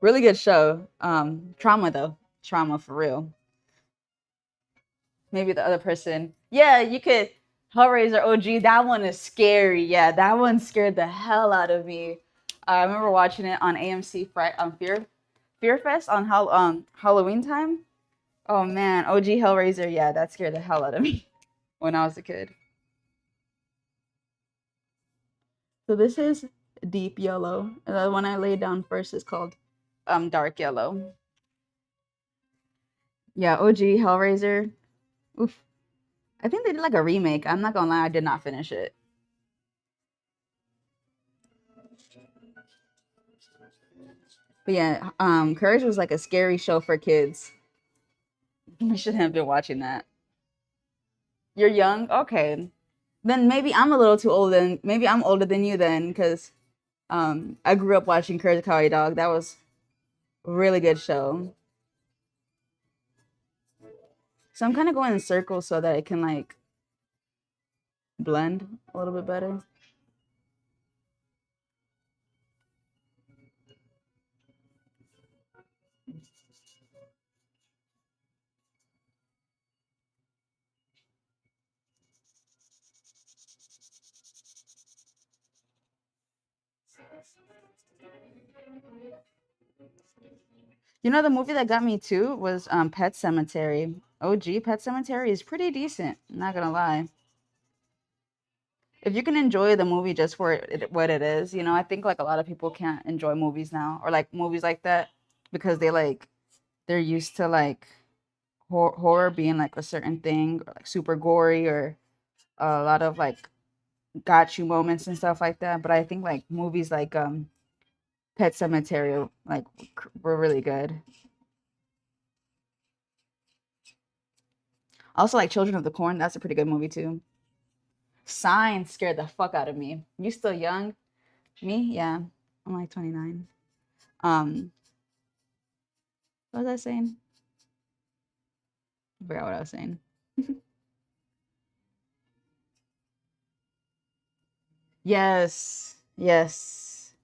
Really good show. Trauma though. Trauma for real. Maybe the other person. Yeah, you could Hellraiser OG. That one is scary. Yeah, that one scared the hell out of me. I remember watching it on AMC on Fear Fest on Halloween time. Oh man, OG Hellraiser. Yeah, that scared the hell out of me when I was a kid. So this is deep yellow. The one I laid down first is called dark yellow. Yeah, OG Hellraiser. Oof. I think they did like a remake. I'm not gonna lie, I did not finish it. But yeah, Courage was like a scary show for kids. We shouldn't have been watching that. You're young? Okay. Then maybe I'm a little too old then. Maybe I'm older than you then, because I grew up watching Courage the Cowardly Dog. That was a really good show. So I'm kind of going in circles so that it can like blend a little bit better. You know, the movie that got me too was Pet Cemetery. OG Pet Cemetery is pretty decent. Not gonna lie. If you can enjoy the movie just for what it is, you know, I think like a lot of people can't enjoy movies now or like movies like that because they're used to like horror being like a certain thing or like super gory or a lot of like got you moments and stuff like that. But I think like movies like Pet Cemetery like were really good. Also like Children of the Corn, that's a pretty good movie too. Sign scared the fuck out of me. You still young? Me? Yeah. I'm like 29. What was I saying? I forgot what I was saying. Yes. Yes.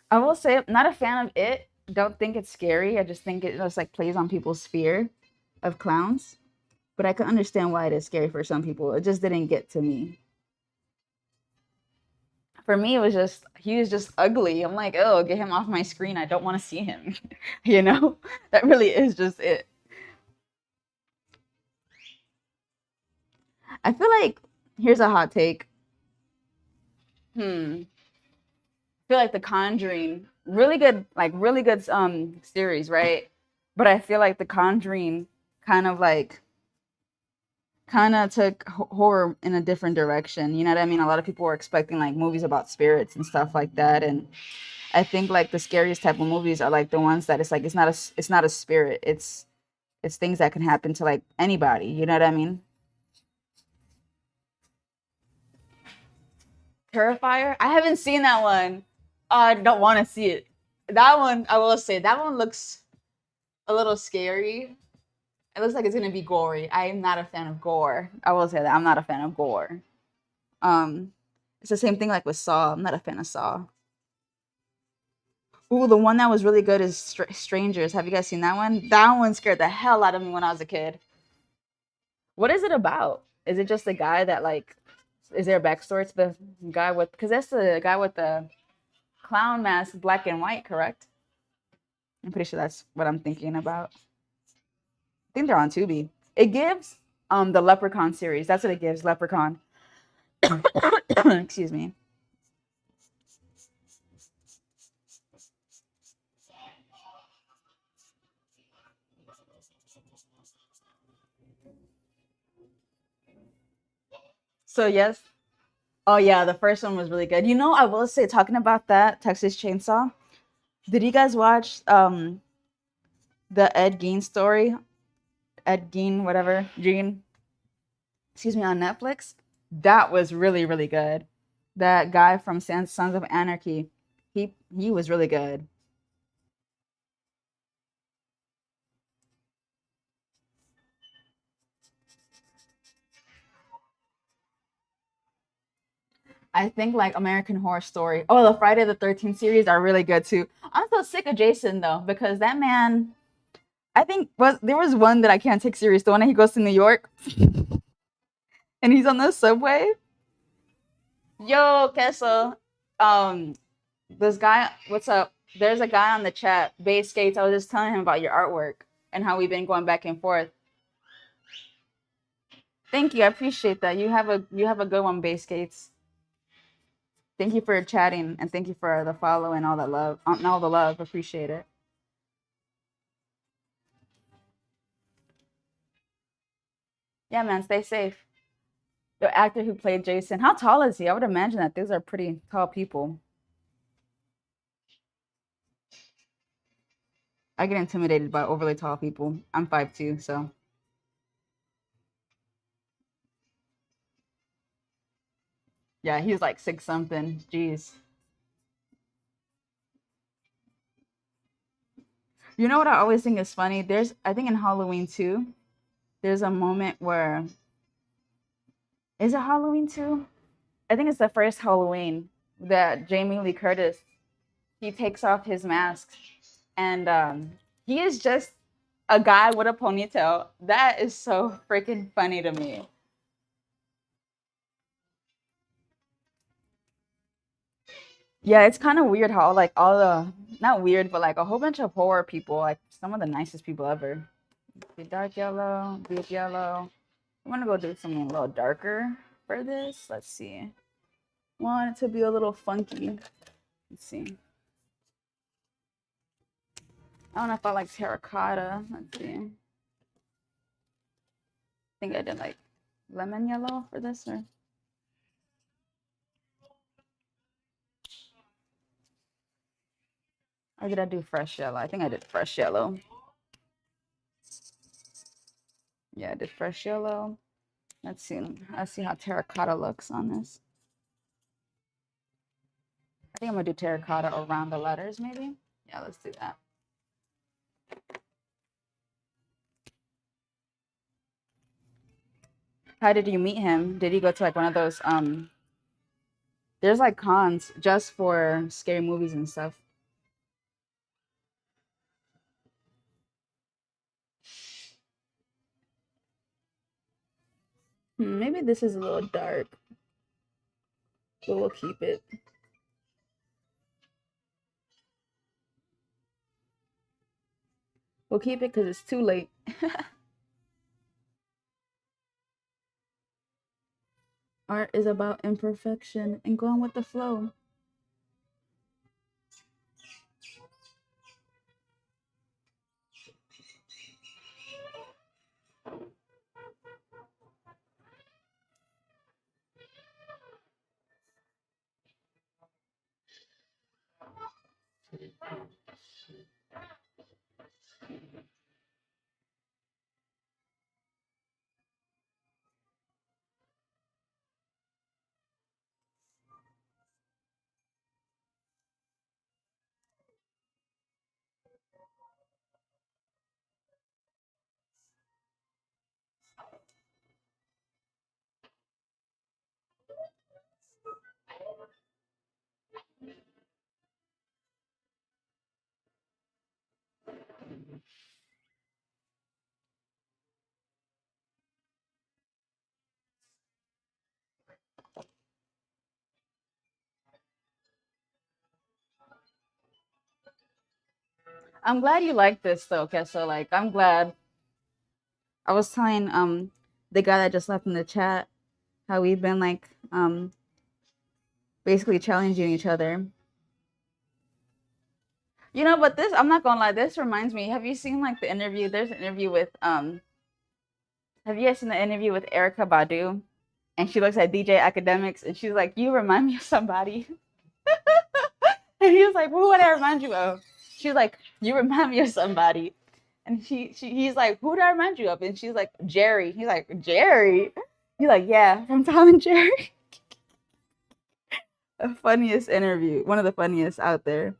I will say I'm not a fan of it. Don't think it's scary. I just think it just like plays on people's fear of clowns. But I can understand why it is scary for some people. It just didn't get to me. For me, it was just he was just ugly. I'm like, oh, get him off my screen. I don't want to see him. You know? That really is just it. I feel like here's a hot take. I feel like The Conjuring, really good series, right? But I feel like The Conjuring kind of like kind of took horror in a different direction. You know what I mean? A lot of people were expecting like movies about spirits and stuff like that, and I think like the scariest type of movies are like the ones that it's not a spirit. It's things that can happen to like anybody. You know what I mean? Terrifier? I haven't seen that one. I don't want to see it. That one, I will say, that one looks a little scary. It looks like it's gonna be gory. I am not a fan of gore. I will say that I'm not a fan of gore. It's the same thing like with Saw. I'm not a fan of Saw. Ooh, the one that was really good is Strangers. Have you guys seen that one? That one scared the hell out of me when I was a kid. What is it about? Is it just the guy that like? Is there a backstory to the guy with? Because that's the guy with the clown mask, black and white, correct? I'm pretty sure that's what I'm thinking about. I think they're on Tubi. It gives the Leprechaun series. That's what it gives, Leprechaun. Excuse me. So yes. Oh yeah, the first one was really good. You know, I will say talking about that Texas Chainsaw. Did you guys watch the Ed Gein story? Ed Gein, whatever, Gein. Excuse me, on Netflix. That was really, really good. That guy from Sons of Anarchy, He was really good. I think like American Horror Story. Oh, the Friday the 13th series are really good too. I'm so sick of Jason though, because that man, I think there was one that I can't take serious. The one that he goes to New York and he's on the subway. Yo, Kessel. This guy, what's up? There's a guy on the chat, Base Skates. I was just telling him about your artwork and how we've been going back and forth. Thank you. I appreciate that. You have a good one, Base Skates. Thank you for chatting and thank you for the follow and all that love. All the love. Appreciate it. Yeah, man, stay safe. The actor who played Jason, how tall is he? I would imagine that these are pretty tall people. I get intimidated by overly tall people. I'm 5'2", so. Yeah, he's like 6 something. Jeez. You know what I always think is funny? I think in Halloween 2, there's a moment where, is it Halloween 2? I think it's the first Halloween that Jamie Lee Curtis, he takes off his mask and he is just a guy with a ponytail. That is so freaking funny to me. Yeah, it's kind of weird how like all the, not weird, but like a whole bunch of horror people, like some of the nicest people ever. The dark yellow, deep yellow. I'm gonna go do something a little darker for this. Let's see. Want it to be a little funky. Let's see. I don't know if I like terracotta. Let's see. I think I did like lemon yellow for this, or did I do fresh yellow? I think I did fresh yellow. Yeah, I did fresh yellow. Let's see. Let's see how terracotta looks on this. I think I'm gonna do terracotta around the letters, maybe. Yeah, let's do that. How did you meet him? Did he go to like one of those there's like cons just for scary movies and stuff. Maybe this is a little dark, but we'll keep it. We'll keep it because it's too late. Art is about imperfection and going with the flow. I'm glad you like this though, Kessa. Like, I'm glad. I was telling the guy that just left in the chat how we've been like basically challenging each other. You know, but this, I'm not gonna lie, this reminds me. Have you seen like the interview? There's an interview with have you guys seen the interview with Erica Badu? And she looks at DJ Academics and she's like, "You remind me of somebody." And he was like, "Who would I remind you of?" She's like, "You remind me of somebody." And he's like, "Who do I remind you of?" And she's like, "Jerry." He's like, "Jerry?" He's like, "Yeah, from Tom and Jerry." The funniest interview, one of the funniest out there.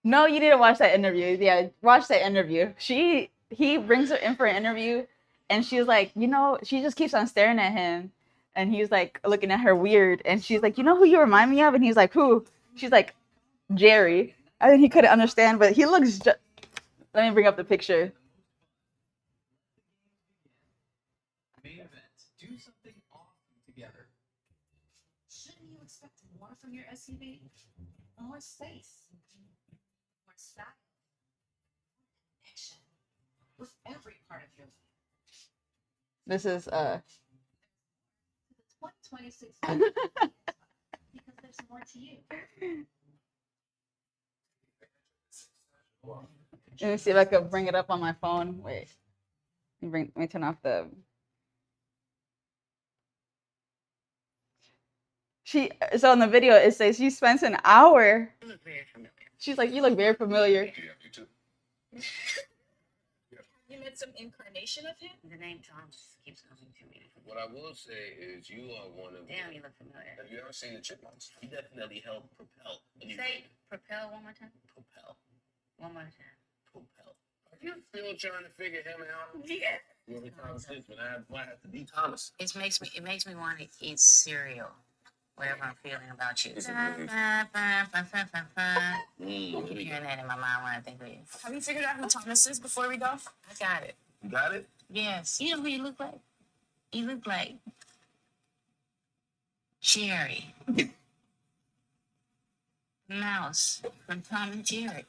No, you need to watch that interview. Yeah, watch that interview. He brings her in for an interview, and she's like, you know, she just keeps on staring at him, and he's like looking at her weird, and she's like, you know who you remind me of? And he's like, who? She's like, Jerry. I think he couldn't understand, but he looks. Let me bring up the picture. Main event. Do something awesome together. Shouldn't you expect more from your SUV? More space, more style, connection with every part of your life. This is The 2026 because there's more to you. Let me see if I could bring it up on my phone. Wait. Let me turn off the. So in the video it says she spends an hour. You look very familiar. She's like, you look very familiar. Yeah, you too. You met some incarnation of him? The name Tom just keeps coming to me. What I will say is you are one of Damn, you look familiar. Have you ever seen the Chipmunks? He definitely helped propel. Say propel one more time. Propel. One more time. Propel. Are you still trying to figure him out? Yeah. Every time since when I have to be Thomas. It makes me want to eat cereal. Whatever I'm feeling about you. I keep hearing that in my mind when I think of you. Have you figured out who Thomas is before we go? I got it. You got it? Yes. You know who you look like? You look like Jerry. Mouse from Tom and Jerry.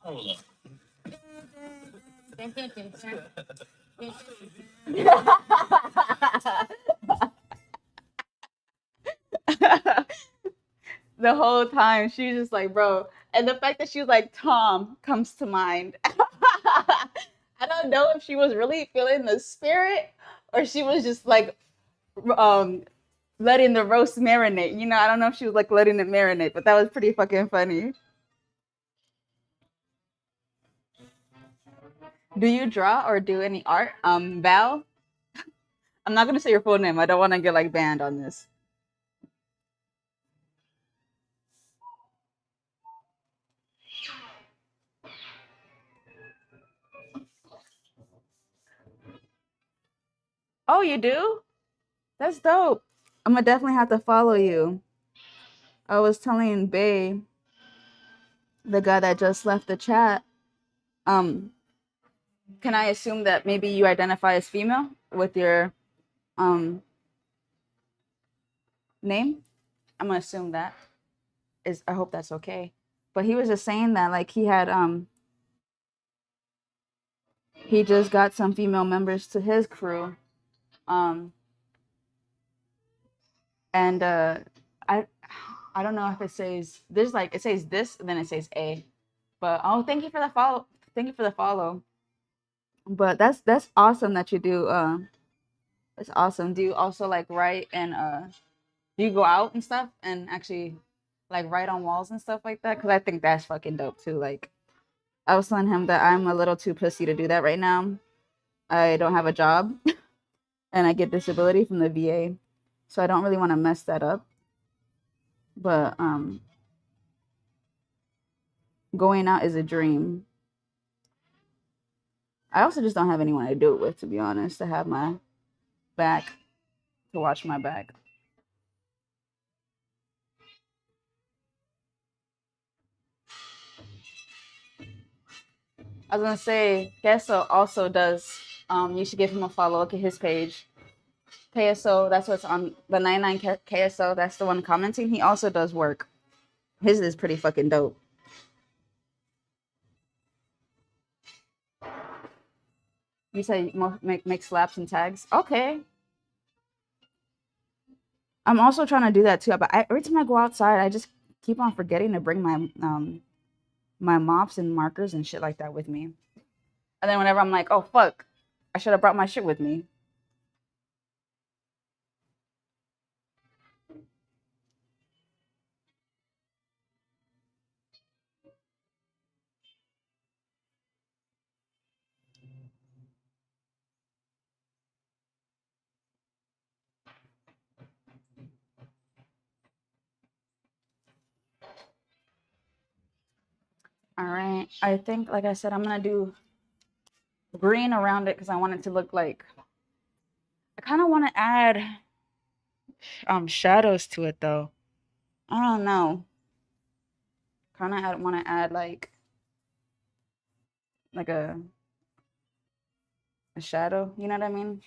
Hold up. The whole time she's just like, bro. And the fact that she was like, Tom comes to mind. I don't know if she was really feeling the spirit or she was just like letting the roast marinate. You know, I don't know if she was like letting it marinate, but that was pretty fucking funny. Do you draw or do any art? Val? I'm not gonna say your full name. I don't want to get like banned on this. Oh, you do? That's dope. I'm gonna definitely have to follow you. I was telling Bay, the guy that just left the chat, can I assume that maybe you identify as female with your name? I'm gonna assume that is. I hope that's okay. But he was just saying that like he had he just got some female members to his crew, and I don't know if it says there's like it says this and then it says A, but oh thank you for the follow. Thank you for the follow. But that's awesome that you do. It's awesome. Do you also like write and do you go out and stuff and actually like write on walls and stuff like that? Because I think that's fucking dope too. Like I was telling him that I'm a little too pussy to do that right now. I don't have a job and I get disability from the VA, so I don't really want to mess that up. But going out is a dream. I also just don't have anyone to do it with, to be honest, to have my back, to watch my back. I was gonna say, Queso also does. You should give him a follow. Look at his page. KSO, that's what's on the 99 KSO. That's the one commenting. He also does work. His is pretty fucking dope. You say make slaps and tags. Okay. I'm also trying to do that too. But every time I go outside, I just keep on forgetting to bring my my mops and markers and shit like that with me. And then whenever I'm like, oh fuck, I should have brought my shit with me. All right. I think, like I said, I'm gonna do green around it because I want it to look like. I kind of want to add shadows to it though. I don't know. Kind of want to add like a shadow. You know what I mean?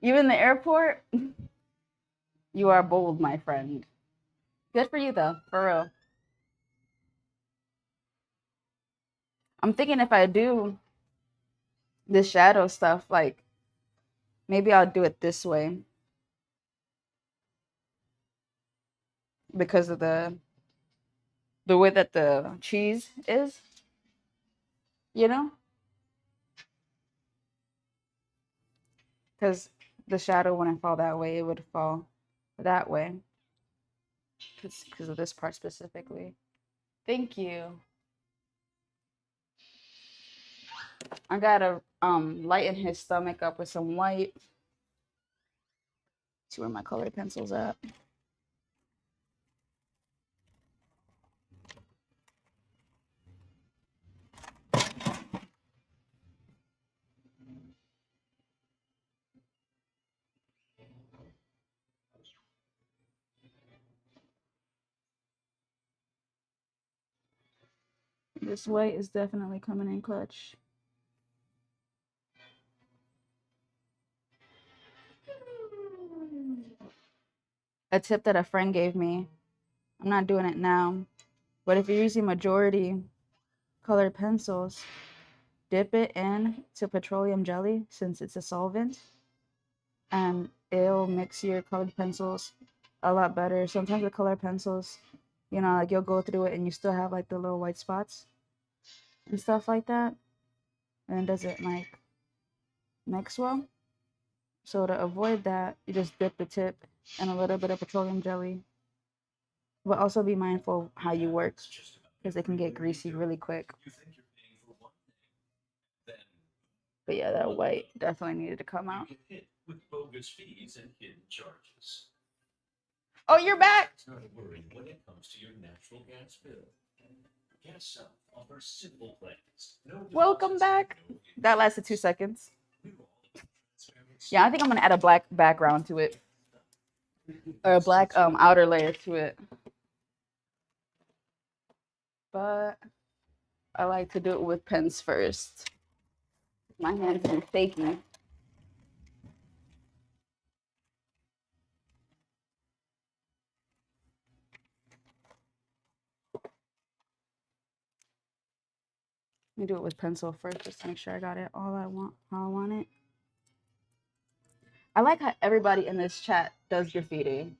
You in the airport? You are bold, my friend. Good for you though, for real. I'm thinking if I do this shadow stuff, like maybe I'll do it this way because of the way that the cheese is, you know? Because the shadow wouldn't fall that way, it would fall that way because of this part specifically. Thank you. I gotta lighten his stomach up with some white. See where my colored pencil's at. This white is definitely coming in clutch. A tip that a friend gave me, I'm not doing it now, but if you're using majority colored pencils, dip it in to petroleum jelly since it's a solvent, and it'll mix your colored pencils a lot better. Sometimes the colored pencils, you know, like you'll go through it and you still have like the little white spots and stuff like that, and it doesn't like mix well. So to avoid that, you just dip the tip in a little bit of petroleum jelly. But also be mindful of how you work because it can get greasy really quick. But yeah, that white definitely needed to come out. With bogus fees and hidden charges. Oh, you're back! Not worry when it comes to your natural gas bill. Gas South offers simple plans. No Welcome back. That lasted 2 seconds. Yeah, I think I'm gonna add a black background to it, or a black outer layer to it. But I like to do it with pens first. My hands are shaky. Let me do it with pencil first, just to make sure I got it all I want, how I want it. I like how everybody in this chat does graffiti.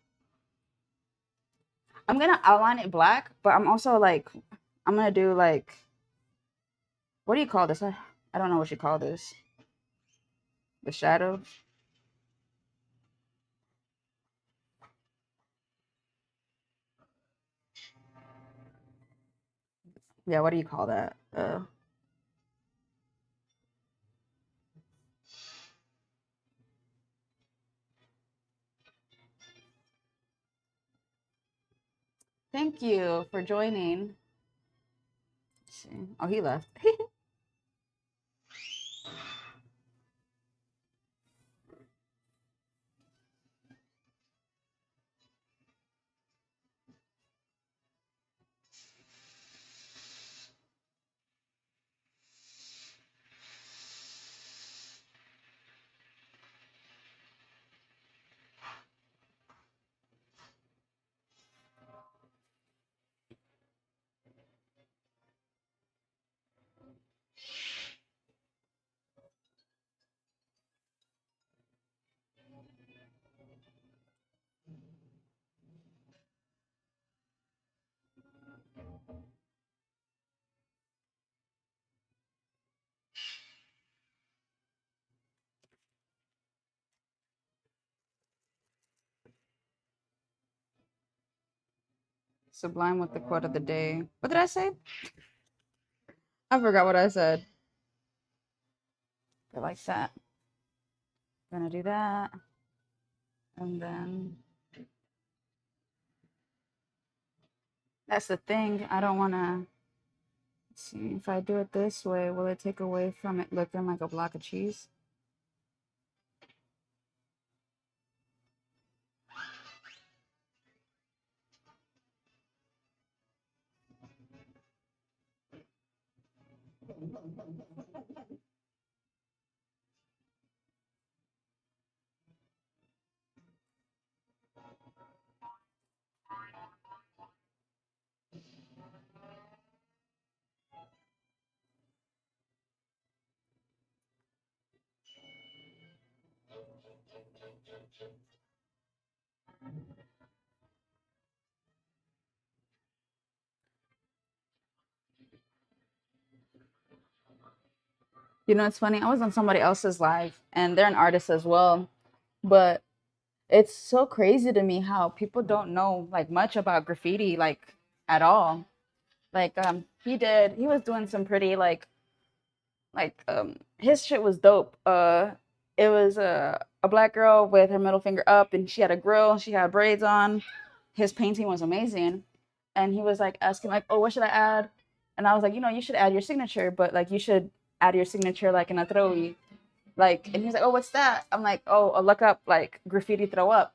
I'm gonna outline it black, but I'm also like, I'm gonna do like, what do you call this? I don't know what you call this. The shadow. Yeah, what do you call that? Thank you for joining. Let's see. Oh, he left. Sublime with the quote of the day. What did I say? I forgot what I said. I like that. Gonna do that. And then that's the thing. I don't want to see if I do it this way, will it take away from it looking like a block of cheese? You know, it's funny. I was on somebody else's live, and they're an artist as well. But it's so crazy to me how people don't know like much about graffiti, like at all. Like he was doing some pretty his shit was dope. It was a black girl with her middle finger up, and she had a grill. She had braids on. His painting was amazing, and he was like asking like, "Oh, what should I add?" And I was like, you should add your signature, but like you should add your signature like in a throwy. Like, and he's like, "Oh, what's that?" I'm like, "Oh, look up like graffiti throw up."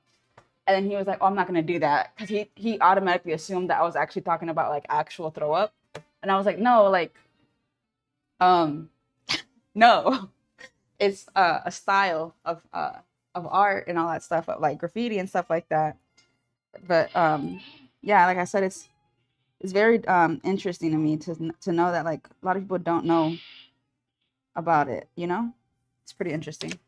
And then he was like, "Oh, I'm not gonna do that," because he automatically assumed that I was actually talking about like actual throw up, and I was like, "No, like, um, no, it's a style of art and all that stuff, of like graffiti and stuff like that." But yeah, like I said, it's very interesting to me to know that like a lot of people don't know about it. It's pretty interesting.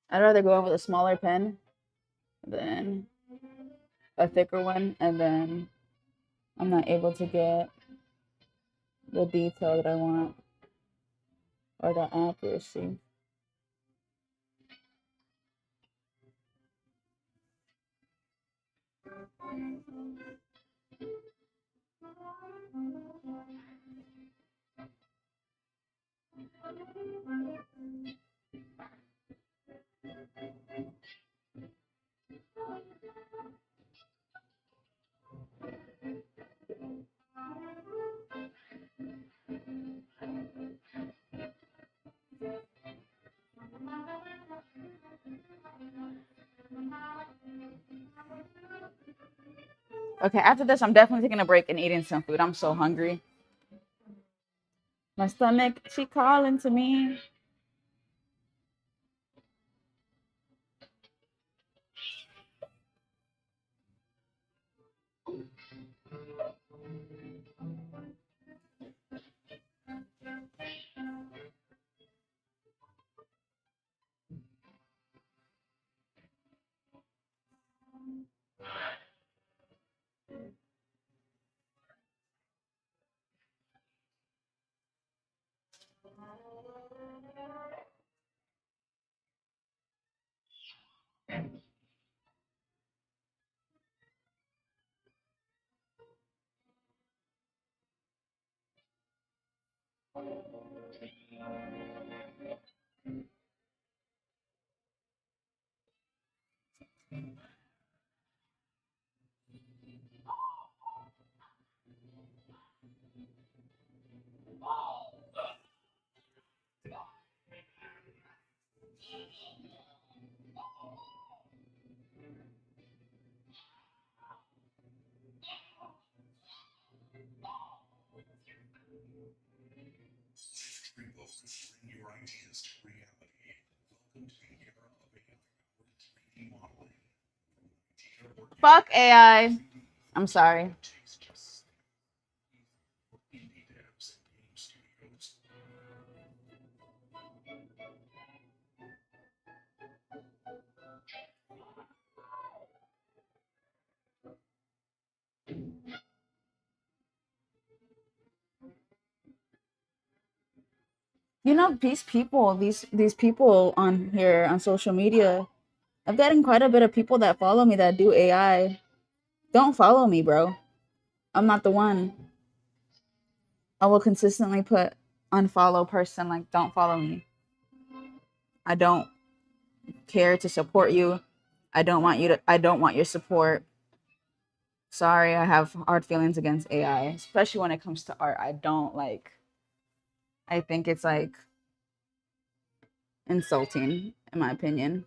I'd rather go over the smaller pen than a thicker one, and then I'm not able to get the detail that I want or the accuracy. Okay, after this, I'm definitely taking a break and eating some food. I'm so hungry. My stomach, she calling to me. Bring your ideas to reality. Fuck AI. I'm sorry. You know, these people on here on social media, I've gotten quite a bit of people that follow me that do AI. Don't follow me, bro. I'm not the one. I will consistently put unfollow person, like, don't follow me. I don't care to support you. I don't want your support. Sorry, I have hard feelings against AI, especially when it comes to art. I think it's like insulting, in my opinion.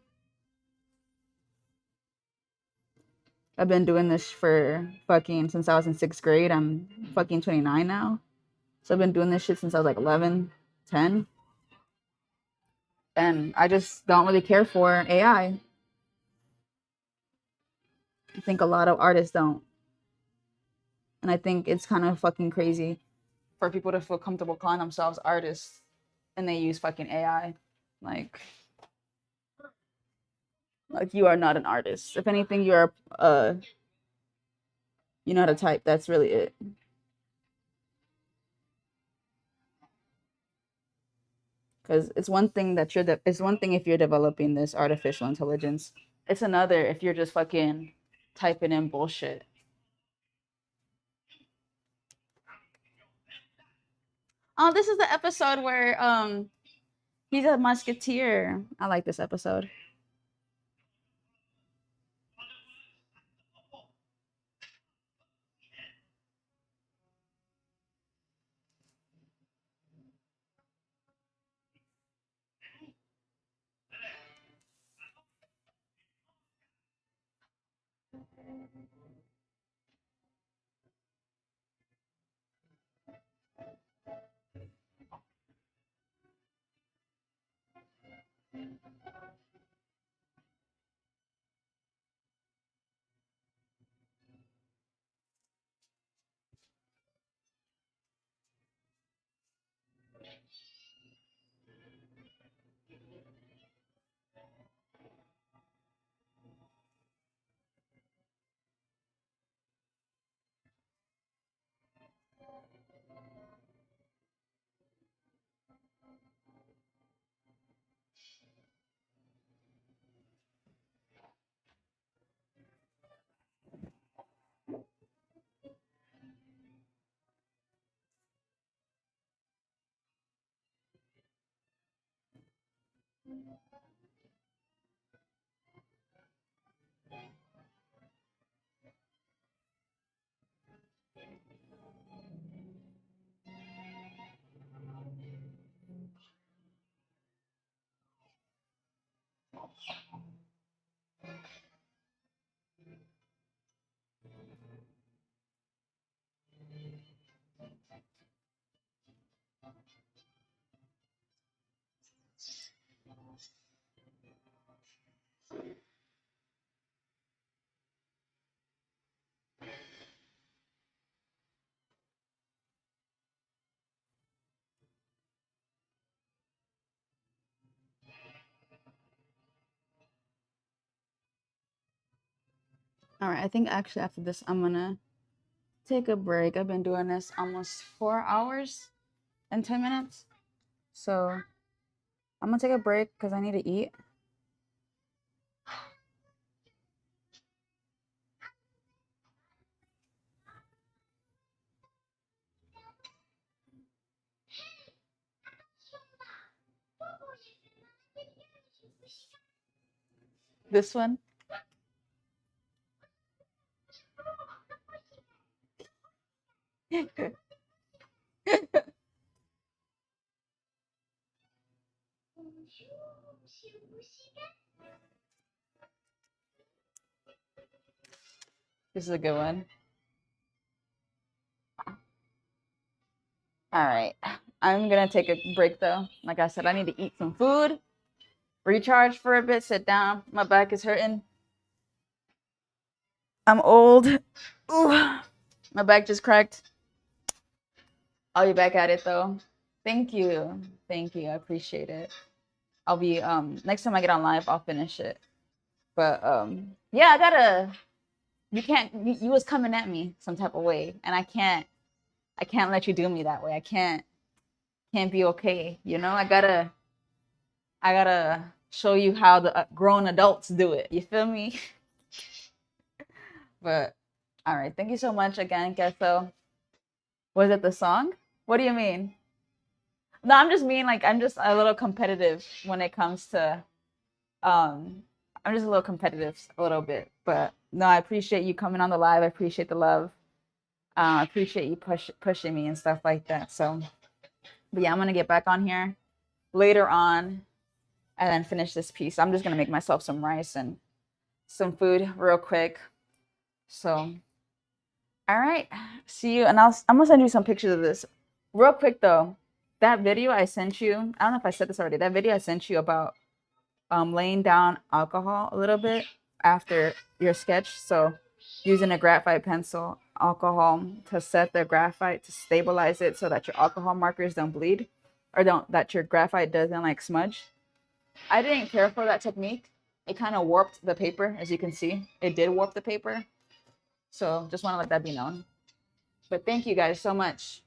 I've been doing this for fucking since I was in 6th grade. I'm fucking 29 now. So I've been doing this shit since I was like 11, 10. And I just don't really care for AI. I think a lot of artists don't. And I think it's kind of fucking crazy for people to feel comfortable calling themselves artists and they use fucking AI. Like you are not an artist. If anything, you're you know how to type. That's really it. Because it's one thing that it's one thing if you're developing this artificial intelligence. It's another if you're just fucking typing in bullshit. Oh, this is the episode where he's a musketeer. I like this episode. All right, I think actually after this, I'm gonna take a break. I've been doing this almost 4 hours and 10 minutes. So I'm gonna take a break because I need to eat. This one. This is a good one. All right. I'm going to take a break though. Like I said, I need to eat some food recharge for a bit, sit down. My back is hurting. I'm old. Ooh, my back just cracked. I'll be back at it though. Thank you. Thank you. I appreciate it. I'll be next time I get on live, I'll finish it. But yeah, I gotta you was coming at me some type of way, and I can't let you do me that way. I can't be okay, you know? I gotta show you how the grown adults do it. You feel me? But all right, thank you so much again, Queso. Was it the song? What do you mean? No, I'm just mean like I'm just a little competitive when it comes to I'm just a little competitive a little bit. But no, I appreciate you coming on the live. I appreciate the love. I appreciate you pushing me and stuff like that. So but yeah, I'm gonna get back on here later on and then finish this piece. I'm just gonna make myself some rice and some food real quick. So all right, see you, and I'm gonna send you some pictures of this real quick though. That video I sent you, I don't know if I said this already. That video I sent you about laying down alcohol a little bit after your sketch. So using a graphite pencil, alcohol to set the graphite to stabilize it so that your alcohol markers don't bleed, or that your graphite doesn't like smudge. I didn't care for that technique. It kind of warped the paper, as you can see. It did warp the paper. So just want to let that be known. But thank you guys so much.